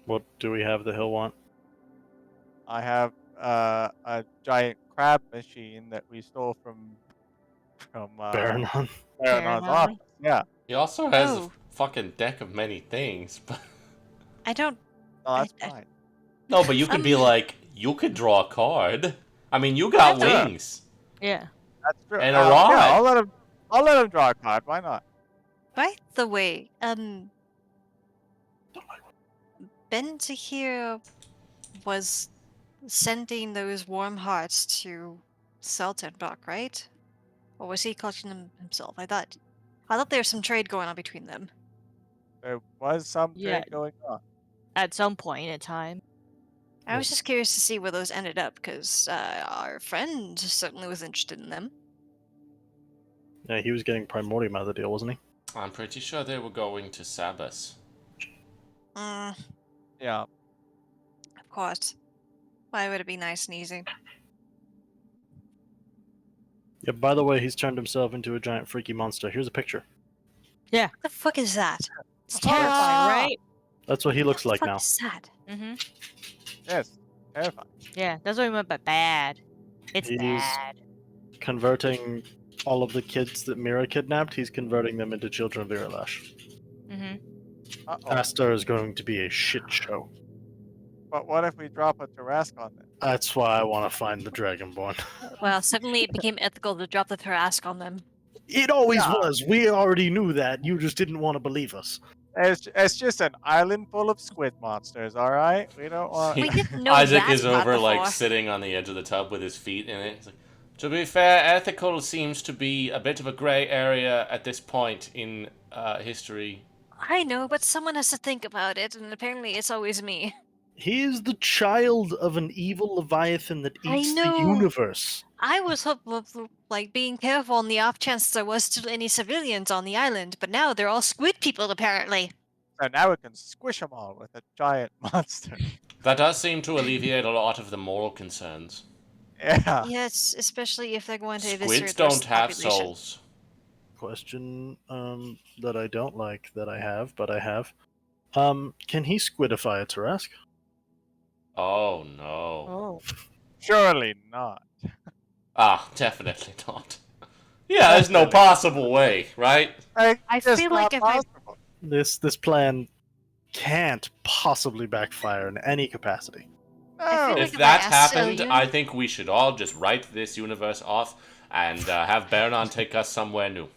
What do we have the hill want? I have a giant crab machine that we stole from Baron. Baron's Baron. office. Yeah, He also has Oh. a fucking deck of many things, but... I don't... no, that's I- fine. No, but you could be like, you could draw a card. I mean, you got Sure. wings. Yeah. That's true. And a Yeah, rod. I'll let him draw a card. Why not? By the way, Ben to here was sending those warm hearts to Seltenbrach, right? Or was he collecting them himself? I thought there was some trade going on between them. There was some Yeah. trade going on. At some point in time. I was just curious to see where those ended up, because our friend certainly was interested in them. Yeah, he was getting Primordium out of the deal, wasn't he? I'm pretty sure they were going to Sabas. Mm, Yeah. of course. Why would it be nice and easy? Yeah, by the way, he's turned himself into a giant freaky monster. Here's a picture. What the fuck is that? It's terrifying, Ah! right? That's what he looks like What the now. fuck is that? Mm-hmm. Yes. Terrifying. Yeah, that's what we meant by bad. It's He's- bad. Converting all of the kids that Mira kidnapped, he's converting them into children of Iralash. Mm-hmm. Uh-oh. Astor is going to be a shit show. But what if we drop a Tarask on them? That's why I want to find the Dragonborn. Well, suddenly it became ethical to drop the Tarask on them. It always Yeah. was. We already knew that. You just didn't want to believe us. It's just an island full of squid monsters, all right? We don't want. We didn't know Isaac that is part over, like, before. sitting on the edge of the tub with his feet in it. He's like, to be fair, ethical seems to be a bit of a grey area at this point in history. I know, but someone has to think about it, and apparently it's always me. He is the child of an evil Leviathan that I eats the know. universe. I was hopeful of, like, being careful on the off chance there was still any civilians on the island, but now they're all squid people, apparently. So now we can squish them all with a giant monster. That does seem to alleviate a lot of the moral concerns. Yeah. Yes, especially if they're going to Squids eviscerate the rest don't of the have population. souls. Question that I don't like that I have, but I have. Can he squidify a Tarask? Oh no. Oh. Surely not. Ah, definitely not. Yeah, there's no Definitely. possible way, right? Like, I just feel like not if I possible. This plan can't possibly backfire in any capacity. I feel No. like If if I that asked happened, Selene- I think we should all just write this universe off and have Baranon take us somewhere new.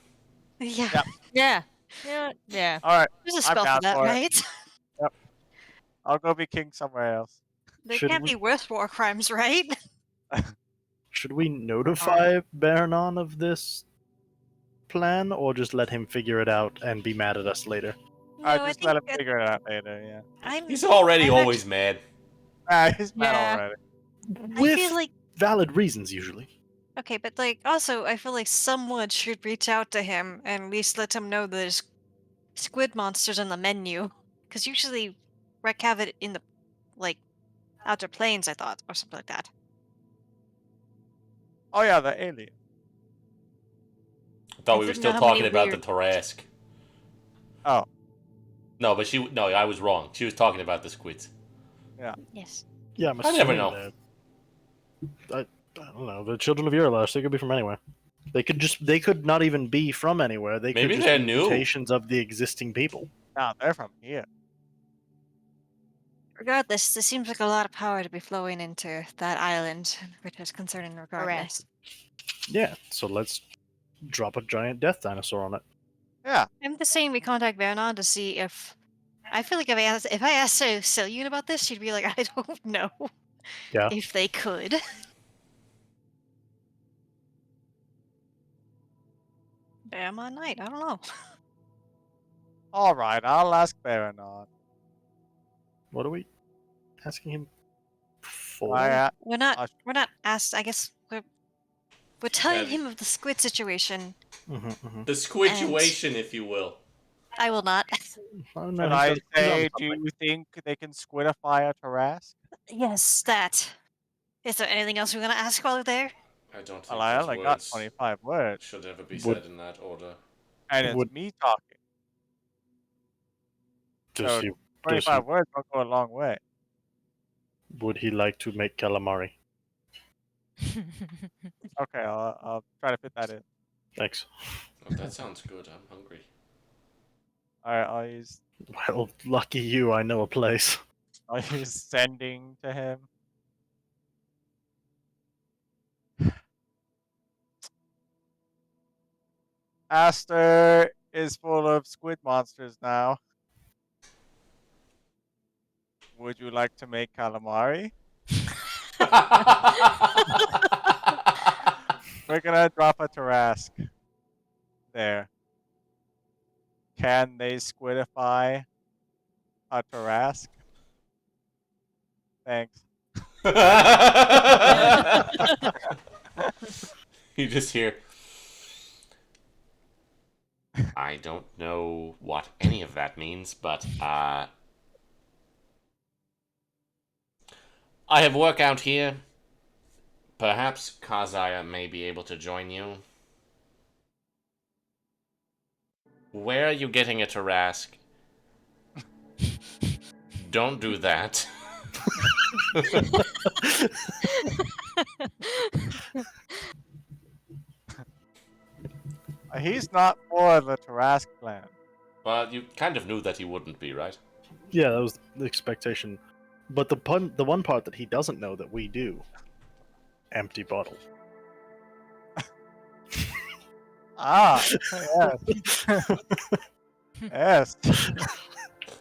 Yeah, Yep. Yeah. Yeah. Yeah. All right. there's a I'm spell for down that, for it. right? Yep. I'll go be king somewhere else. There Should can't we- be worse war crimes, right? Should we notify Baranon of this plan, or just let him figure it out and be mad at us later? No, I Just think let him figure it out later. Yeah. He's already I'm always mad. He's mad Yeah. already. I With feel like valid reasons, usually. okay, but like also I feel like someone should reach out to him and at least let him know there's squid monsters on the menu. Because usually Rec have it in the like outer planes, I thought, or something like that. Oh yeah, the alien. I thought I we were didn't know still how many talking about the weird- Tarask. Oh. No, but no, I was wrong. She was talking about the squids. Yes. Yeah, I'm I never assuming know. I don't know. The children of Urilash, they could be from anywhere. They could not even be from anywhere. They Maybe could just they're be new. mutations of the existing people. No, they're from here. Regardless, there seems like a lot of power to be flowing into that island, which is concerning regardless. Yeah, so let's drop a giant death dinosaur on it. Yeah. I'm just saying we contact Vernon to see if I feel like if I asked Selene about this, she'd be like, I don't know Yeah. if they could. Bama Knight, I don't know. All right. I'll ask Baranon. What are we asking him for? We're not Uh, asked. I guess we're telling him of the squid situation. The squidtuation, if you will. I will not. Oh, no, Should he's I got- he's say, on do something. you think they can squidify a Tarask? Yes, that. Is there anything else we're gonna ask while we're there? I don't think Well, I those only got words 25 words. should ever be Would- said in that order. And it's Would- me talking. Does So, he, does 25 he, words will go a long way. would he like to make calamari? Okay, I'll try to fit that in. Thanks. Oh, that sounds good. I'm hungry. Alright, I'll use Well, lucky you, I know a place. sending to him. Aster is full of squid monsters now. Would you like to make calamari? We're gonna drop a Tarask there. Can they squidify a Tarask? Thanks. You just hear. I don't know what any of that means, but I have work out here. Perhaps Kazaya may be able to join you. Where are you getting a Tarask? Don't do that. He's not for the Tarask plan. Well, you kind of knew that he wouldn't be, right? Yeah, that was the expectation. But the one part that he doesn't know that we do, empty bottle. Ah, yes. Yes.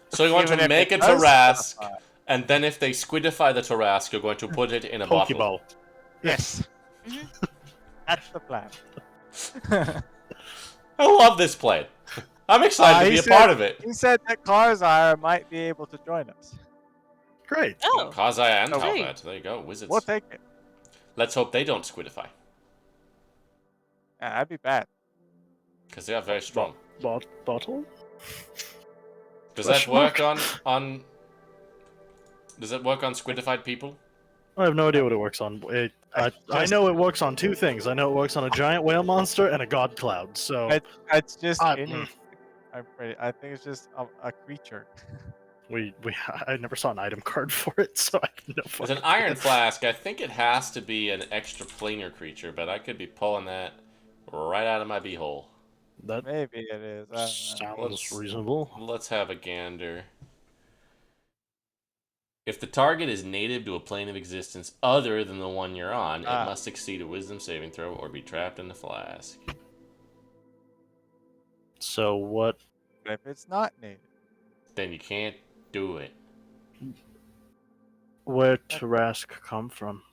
So you want Even to if make a it does Tarask, squidify. and then if they squidify the Tarask, you're going to put it in a bottle. Pokeball. Yes. That's the plan. I love this plan. I'm excited to he be a said- part of it. He said that Karzar might be able to join us. Great. Oh, Kazaya and Oh, great. Talbot. There you go, wizards. We'll take it. Let's hope they don't squidify, Yeah, that'd be bad. because they are very strong. Bottle? Does that work on? Does that work on squidified people? I have no idea what it works on. I know it works on two things. I know it works on a giant whale monster and a god cloud. So It's just I think it's just a creature. I never saw an item card for it, so I have no As fucking an iron clue. flask, I think it has to be an extra planar creature, but I could be pulling that right out of my beehole. That Maybe it is. I don't know. sounds reasonable. Let's have a gander. If the target is native to a plane of existence other than the one you're on, it must succeed a wisdom saving throw or be trapped in the flask. So what? But if it's not native, Then you can't do it. Where Tarask come from?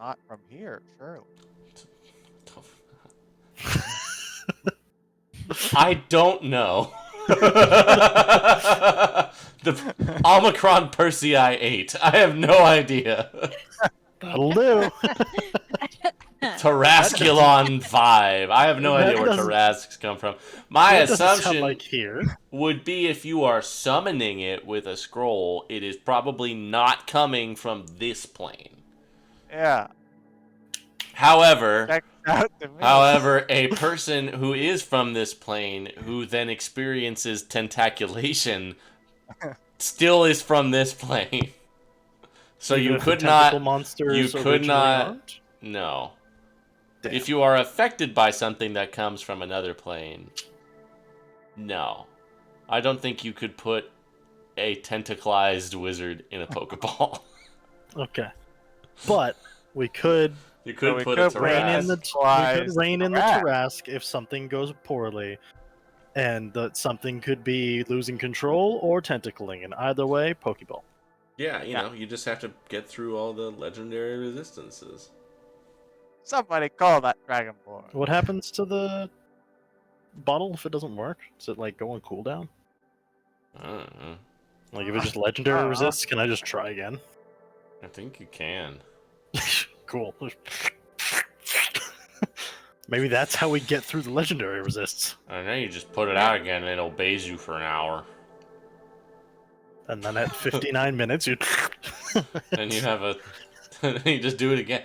not from here, surely. I don't know. The Omicron Persei 8. I have no idea. That'll do. Tarasculon 5. I have no idea where Tarasks come from. My That doesn't sound assumption like here. would be if you are summoning it with a scroll, it is probably not coming from this plane. Yeah. However, Check it out to me. a person who is from this plane, who then experiences tentaculation, still is from this plane. So Even you if could the not. tentacle monsters You could originally not. aren't? No. Damn. If you are affected by something that comes from another plane, no. I don't think you could put a tentaclized wizard in a Pokeball. Okay, but we could You could we put could a rein in Tarask. the Tarask if something goes poorly, and something could be losing control or tentacling. And either way, Pokeball. Yeah, you know, you just have to get through all the legendary resistances. Somebody call that Dragonborn. What happens to the bottle if it doesn't work? Does it like go on cooldown? I don't know. Like if it just legendary resists, can I just try again? I think you can. Cool. Maybe that's how we get through the legendary resists. I know you just put it out again and it obeys you for an hour. And then at 59 minutes, you. And you have a. You just do it again.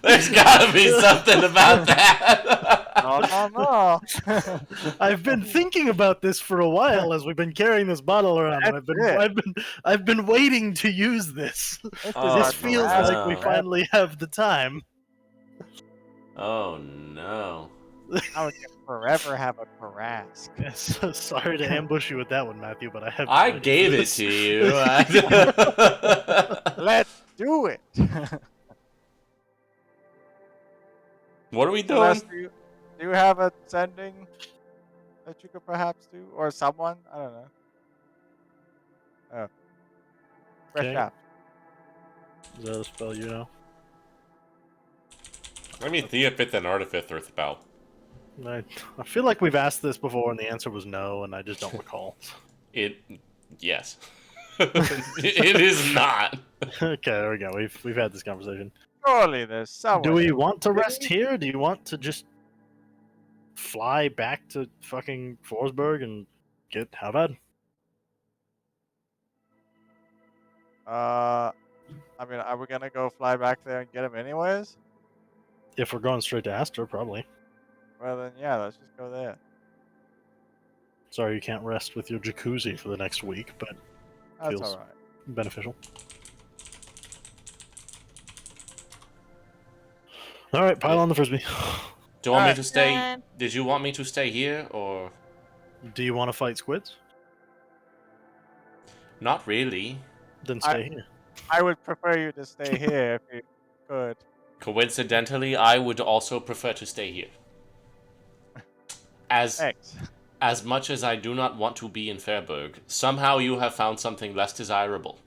There's gotta be something about that. No. I've been thinking about this for a while as we've been carrying this bottle around, and I've been waiting to use this. This feels like we finally have the time. Oh no. I would forever have a Tarask. So sorry to ambush you with that one, Matthew, but I have. I gave it to you. Let's do it. What are we doing? Celeste, do you have a sending that you could perhaps do, or someone? I don't know. Oh, fresh Okay. out. Is that a spell you know? I mean, Theopith and Artificer spell. I feel like we've asked this before, and the answer was no, and I just don't recall. Yes. It is not. Okay, there we go. We've had this conversation. Surely there's someone. Do we want to rest here? Do you want to just fly back to fucking Forsberg and get how bad? I mean, are we gonna go fly back there and get him anyways? If we're going straight to Astor, probably. Well then, yeah, let's just go there. Sorry you can't rest with your jacuzzi for the next week, but That's feels all right. beneficial. All right, pile on the frisbee. Do you want me to stay? Did you want me to stay here or? Do you want to fight squids? Not really. Then stay here. I would prefer you to stay here if you could. Coincidentally, I would also prefer to stay here. Thanks. As much as I do not want to be in Fairburg, somehow you have found something less desirable.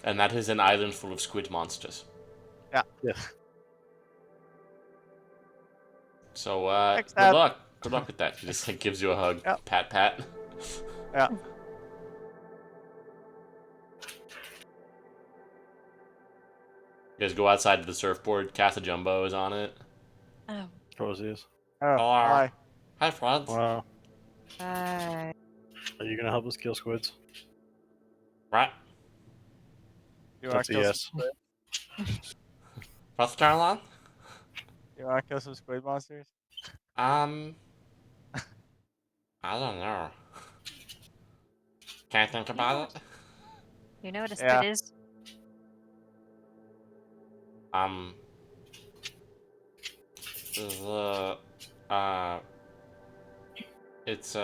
And that is an island full of squid monsters. Yeah. Yes. So, Thanks, good Dad. luck. Good luck with that. He just like, gives you a hug. Yep. Pat, pat. Yeah. You guys go outside to the surfboard. Casa Jumbo is on it. Oh. Of course he is. Oh, Hello. hi. Hi, friends. Wow. Hi. Are you gonna help us kill squids? Right. You want That's to a kill yes. some squid? What's going on? You want to kill some squid monsters? I don't know. Can I think You know about what? it? You know what a Yeah. squid is? The it's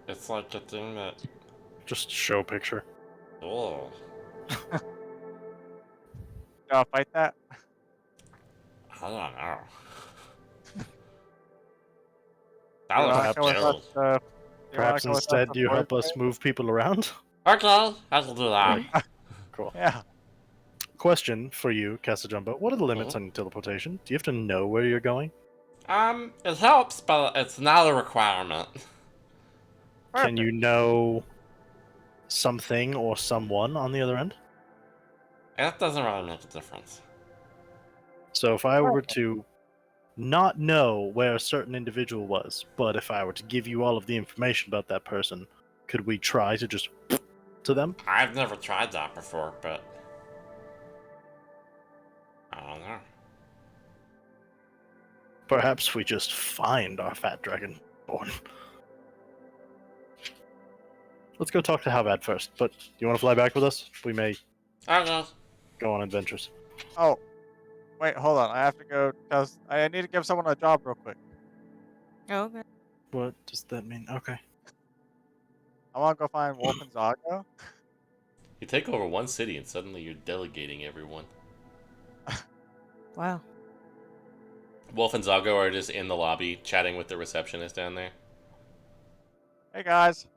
it's like a thing that. Just show picture. Oh, You want to fight that? I don't know. That You looks want to like come with us? pills. You want Perhaps to come with us instead to you Forest help us Bay? move people around? Okay, I can do that. Cool. Yeah. Question for you, Casajumbo. What are the limits on teleportation? Do you have to know where you're going? It helps, but it's not a requirement. Can Perfect. you know something or someone on the other end? It doesn't really make a difference. So if I were Perfect. to not know where a certain individual was, but if I were to give you all of the information about that person, could we try to just to them? I've never tried that before, but I don't know. Perhaps we just find our fat dragonborn. Let's go talk to Halvad first, but you want to fly back with us? We may Okay. go on adventures. Oh, wait, hold on. I have to go. I need to give someone a job real quick. Okay. What does that mean? Okay. I want to go find Wolf and Zago. You take over one city and suddenly you're delegating everyone. Wow. Wolf and Zago are just in the lobby chatting with the receptionist down there. Hey guys.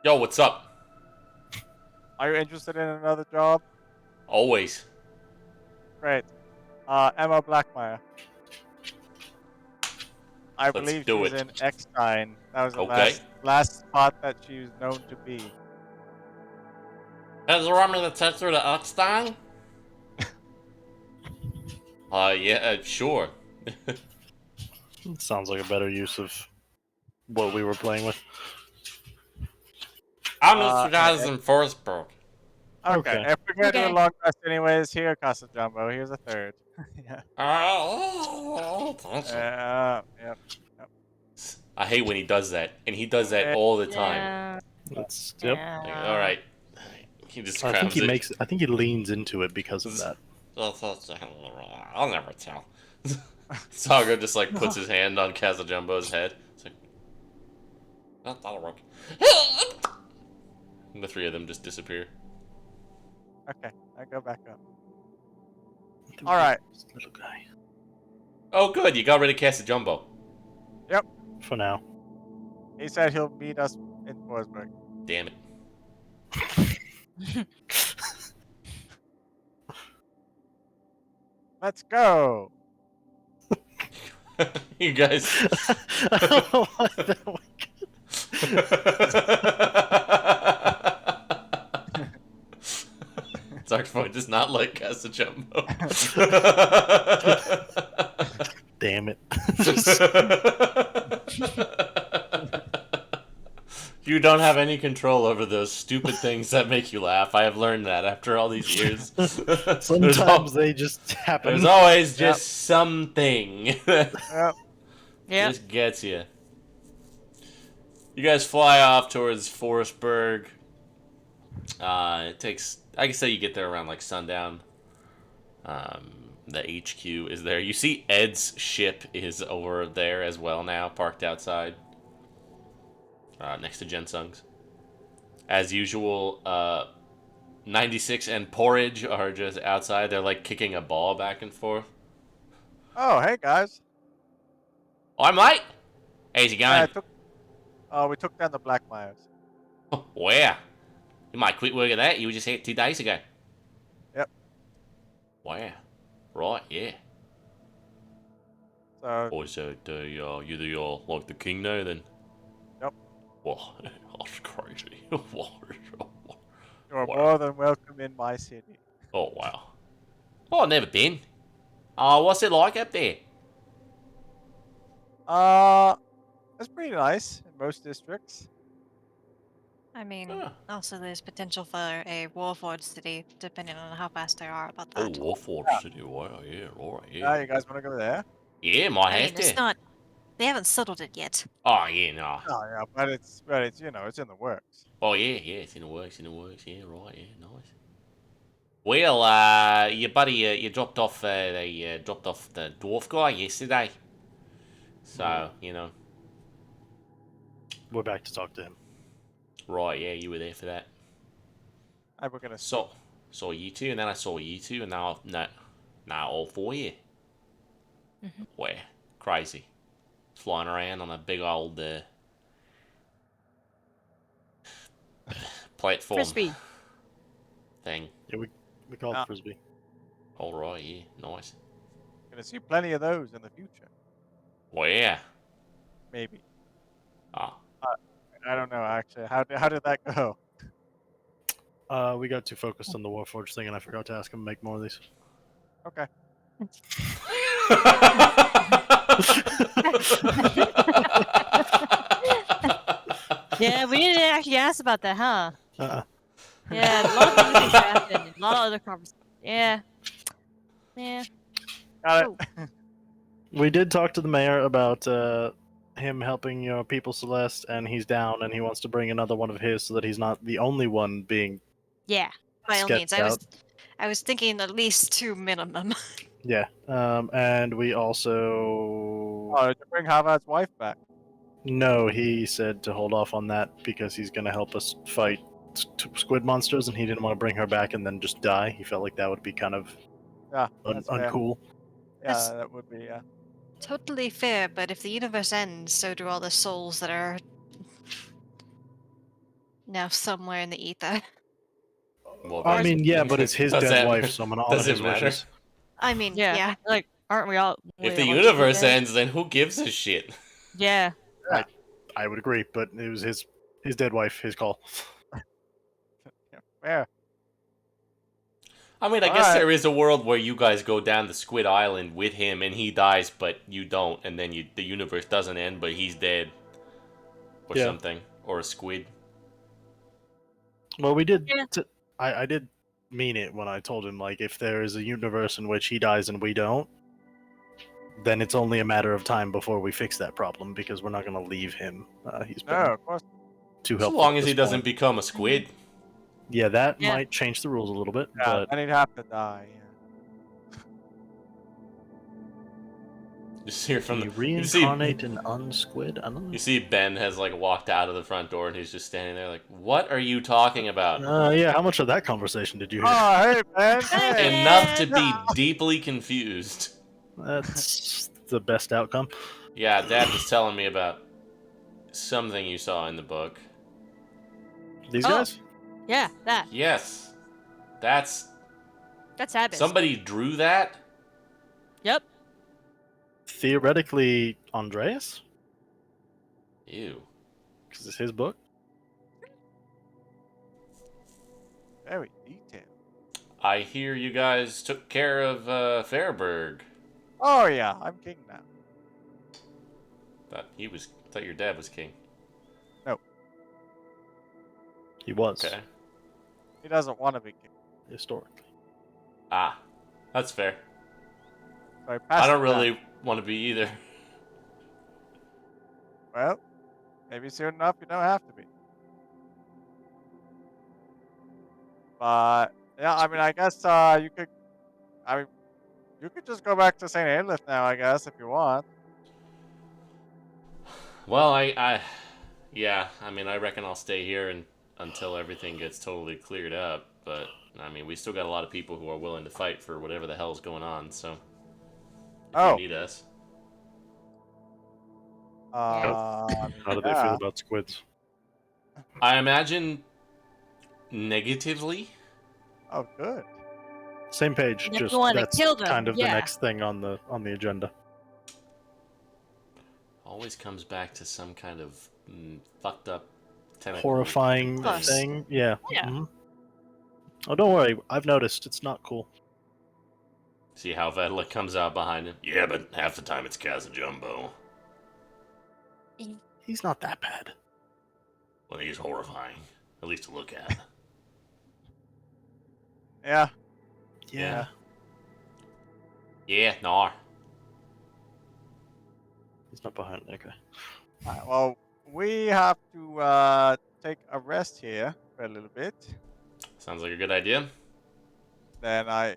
Yo, what's up? Are you interested in another job? Always. Great. Emma Blackmire. I Let's believe do she's it. in Eckstein. That was the Okay. last spot that she was known to be. Has you want me to take her to Uckstein? Yeah, sure. Sounds like a better use of what we were playing with. I'll meet you guys Eh, in Forestburg. okay. Okay. If we're gonna do a Okay. long rest anyways, here, Casa Jumbo. Here's a third. Yeah. Thank you. Yep. Yep. I hate when he does that, and he does that all the time. Yeah. That's yep. Like, Yeah. all right, he just I think grabs he it. makes. I think he leans into it because of that. I'll never tell. Saga just like puts his hand on Kazajumbo's head. It's like, oh, that'll work. And the three of them just disappear. Okay. I go back up. All right. Little guy. Oh, good, you got rid of Kazajumbo. Yep. For now. He said he'll meet us in Forsberg. Damn it. Let's go. You guys. I don't know why that was- Darkpoint does not like Kazajumbo. Damn it. You don't have any control over those stupid things that make you laugh. I have learned that after all these years. Sometimes they just happen. There's always just something that Yep. Yeah. just gets you. You guys fly off towards Forestburg. It takes, I can say you get there around like sundown. The HQ is there. You see Ed's ship is over there as well now, parked outside. Next to Jensung's. As usual, 96 and Porridge are just outside. They're like kicking a ball back and forth. Oh, hey guys. Oh, I'm late. How's it going? We took down the Blackmires. Where? You might quit work at that. You were just here 2 days ago. Yep. Wow. Right, yeah. So Oh, so you're the, like the king now then? Yep. Whoa, that's crazy. you're Wow. more than welcome in my city. Oh, wow. Oh, I've never been. Oh, what's it like up there? It's pretty nice in most districts. I mean, Huh. also there's potential for a Warforged city, depending on how fast they are about Oh, that. Warforged City. Wow, yeah, alright, Yeah, yeah. you guys want to go there? Yeah, might I have mean, it's to. not. They haven't settled it yet. Oh, yeah, no. Oh yeah, but it's it's in the works. Oh, yeah, it's in the works, yeah, right, yeah, nice. Well, your buddy, you dropped off, they dropped off the dwarf guy yesterday. So, We're back to talk to him. right, yeah, you were there for that. We're gonna Saw you two, and then I saw you two, and now all four of you. Where? Crazy. Flying around on a big old platform Frisbee. thing. Yeah, we call it frisbee. All right, yeah, nice. gonna see plenty of those in the future. Where? Maybe. Ah, I don't know actually. How did that go? We got too focused on the Warforged thing, and I forgot to ask him to make more of these. Okay. Yeah, we didn't actually ask about that, huh? Uh-uh. Yeah, a lot of other things happened. A lot of other conversations. Yeah. Yeah. Got it. Oh. We did talk to the mayor about him helping your people, Celeste, and he's down, and he wants to bring another one of his so that he's not the only one being Yeah. By all means, sketched out. I was thinking at least 2 minimum. Yeah, and we also Oh, did you bring Havard's wife back? no. He said to hold off on that because he's going to help us fight squid monsters, and he didn't want to bring her back and then just die. He felt like that would be kind of Yeah, that's fair. uncool. Yeah, That's- that would be. Yeah. Totally fair, but if the universe ends, so do all the souls that are now somewhere in the ether. well, I mean, yeah, but it's his does dead that- wife, so I'm going to honor does it his matter? wishes. I mean, Yeah. yeah. Like, aren't we all? If the all universe dead? ends, then who gives a shit? Yeah. I would agree, but it was his dead wife, his call. Yeah. Fair. I mean, I guess Alright. there is a world where you guys go down to Squid Island with him, and he dies, but you don't, and then the universe doesn't end, but he's dead, or Yeah. something, or a squid. Well, we did. Yeah. I did mean it when I told him, like, if there is a universe in which he dies and we don't, then it's only a matter of time before we fix that problem, because we're not going to leave him. He's been No, of course. too As helpful. long at as this he doesn't point. become a squid. Yeah, that Yeah. might change the rules a little bit, Yeah, but then he'd have to die. Yeah. Just hear from you the. You see, reincarnate an unsquid? I don't know. you see Ben has like walked out of the front door, and he's just standing there, like, "What are you talking about?" Yeah, how much of that conversation did you hear? Oh, hey, Ben. Hey. Enough to be deeply confused. That's the best outcome. Yeah, Dad was telling me about something you saw in the book. These Oh. guys? Yeah. That. Yes, that's That's Abbas. somebody drew that. Yep. Theoretically, Andreas? Ew. Because it's his book? Very detailed. I hear you guys took care of Fairburg. Oh yeah, I'm king now. Thought your dad was king. He was, Okay. He doesn't want to be king. historically. Ah, that's fair. So I I passed don't it down. really want to be either. Well, maybe soon enough you don't have to be. But yeah, I mean, I guess you could. I mean, you could just go back to St. Aelith now, I guess, if you want. Well, yeah. I mean, I reckon I'll stay here until everything gets totally cleared up. But I mean, we still got a lot of people who are willing to fight for whatever the hell's going on. So, if Oh. you need us, How do they yeah. feel about squids? I imagine negatively. Oh, good. Same page, And if just you wanna that's kill them, kind of the yeah. next thing on the agenda. Always comes back to some kind of fucked up, tentacle Horrifying Close. thing. Yeah. Yeah. mhm. Oh, don't worry. I've noticed. It's not cool. See how Vedla comes out behind him? Yeah, but half the time it's Kaz and Jumbo. He's not that bad. Well, he's horrifying. At least to look at. Yeah. Yeah. Yeah, no. He's not behind. Okay. Alright, well, we have to take a rest here for a little bit. Sounds like a good idea. Then I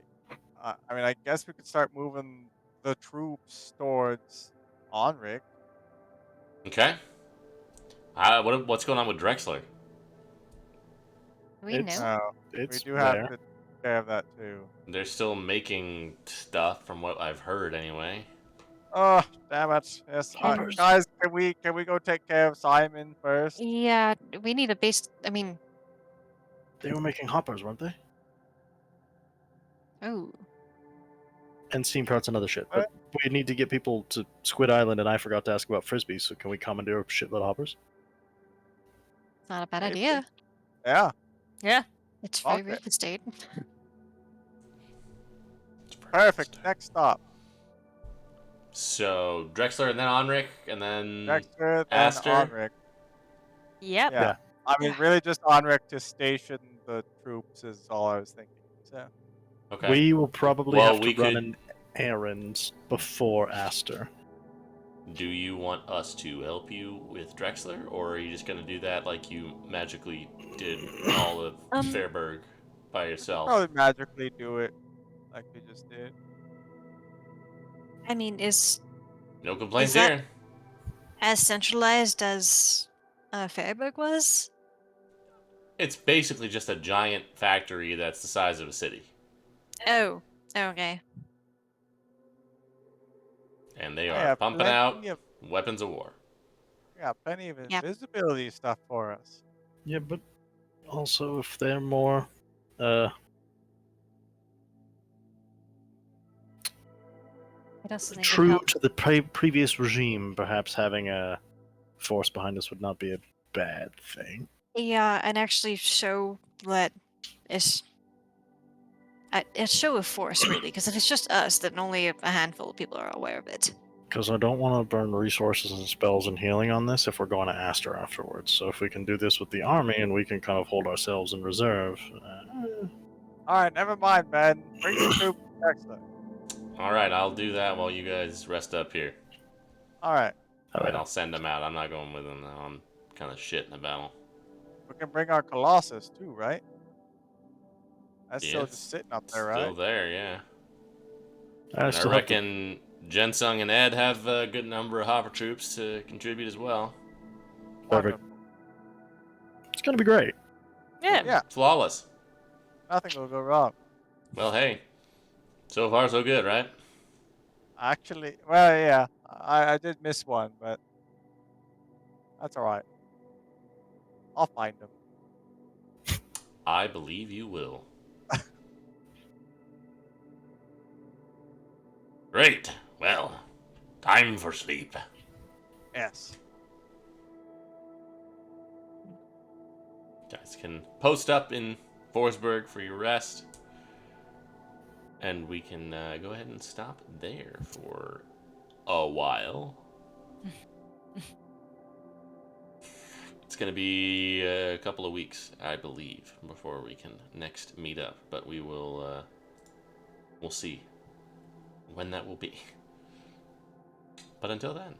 mean, I guess we could start moving the troops towards Onric. Okay. What's going on with Drexler? We It's- know. We It's do have there. to take care of that too. They're still making stuff, from what I've heard, anyway. Oh, damn it! Yes, Can- guys, can we go take care of Simon first? Yeah, we need a base. I mean, They were making hoppers, weren't they? oh, And steam parts and other shit. But What? we need to get people to Squid Island, and I forgot to ask about frisbees. So can we commandeer a shitload of hoppers? it's not a bad Maybe. idea. Yeah. Yeah. It's very Okay. real estate. Perfect. Next stop. So Drexler and then Onric and then Dexter, then Aster? Onric. Yep. Yeah. I mean, really just Onric to station the troops is all I was thinking. So. Okay. We will probably Well, have to we run could- an errand before Aster. Do you want us to help you with Drexler, or are you just gonna do that like you magically did all of Fairburg by yourself? Probably magically do it like we just did. I mean, is No complaints that- here. as centralized as Fairburg was? It's basically just a giant factory that's the size of a city, Oh, okay. and they I are have pumping out plenty of- weapons of war. Yeah, plenty of Yep. invisibility stuff for us. Yeah, but also if they're more What else is true to the previous regime, perhaps having a force behind us would not be a bad thing. Yeah, and actually show that it's a show of force, really. Because if it's just us, then only a handful of people are aware of it. Because I don't want to burn resources and spells and healing on this if we're going to Aster afterwards. So if we can do this with the army and we can kind of hold ourselves in reserve. All right, never mind, man. Bring the troops next time. All right, I'll do that while you guys rest up here. All right, And I'll send them out. I'm not going with them now. I'm kind of shit in the battle. we can bring our Colossus too, right? That's Yeah, still it's just sitting up there, Still right? there, yeah. I And still I have to- reckon Jensung and Ed have a good number of hopper troops to contribute as well. Perfect. Wonderful. It's going to be great. Yeah. Yeah, Flawless. nothing will go wrong. Well, hey. So far, so good, right? Actually, well, yeah, I did miss one, but that's all right. I'll find them. I believe you will. Great. Well, time for sleep. Yes. Guys can post up in Forsberg for your rest. And we can go ahead and stop there for a while. It's going to be a couple of weeks, I believe, before we can next meet up. But we will, we'll see when that will be. But until then.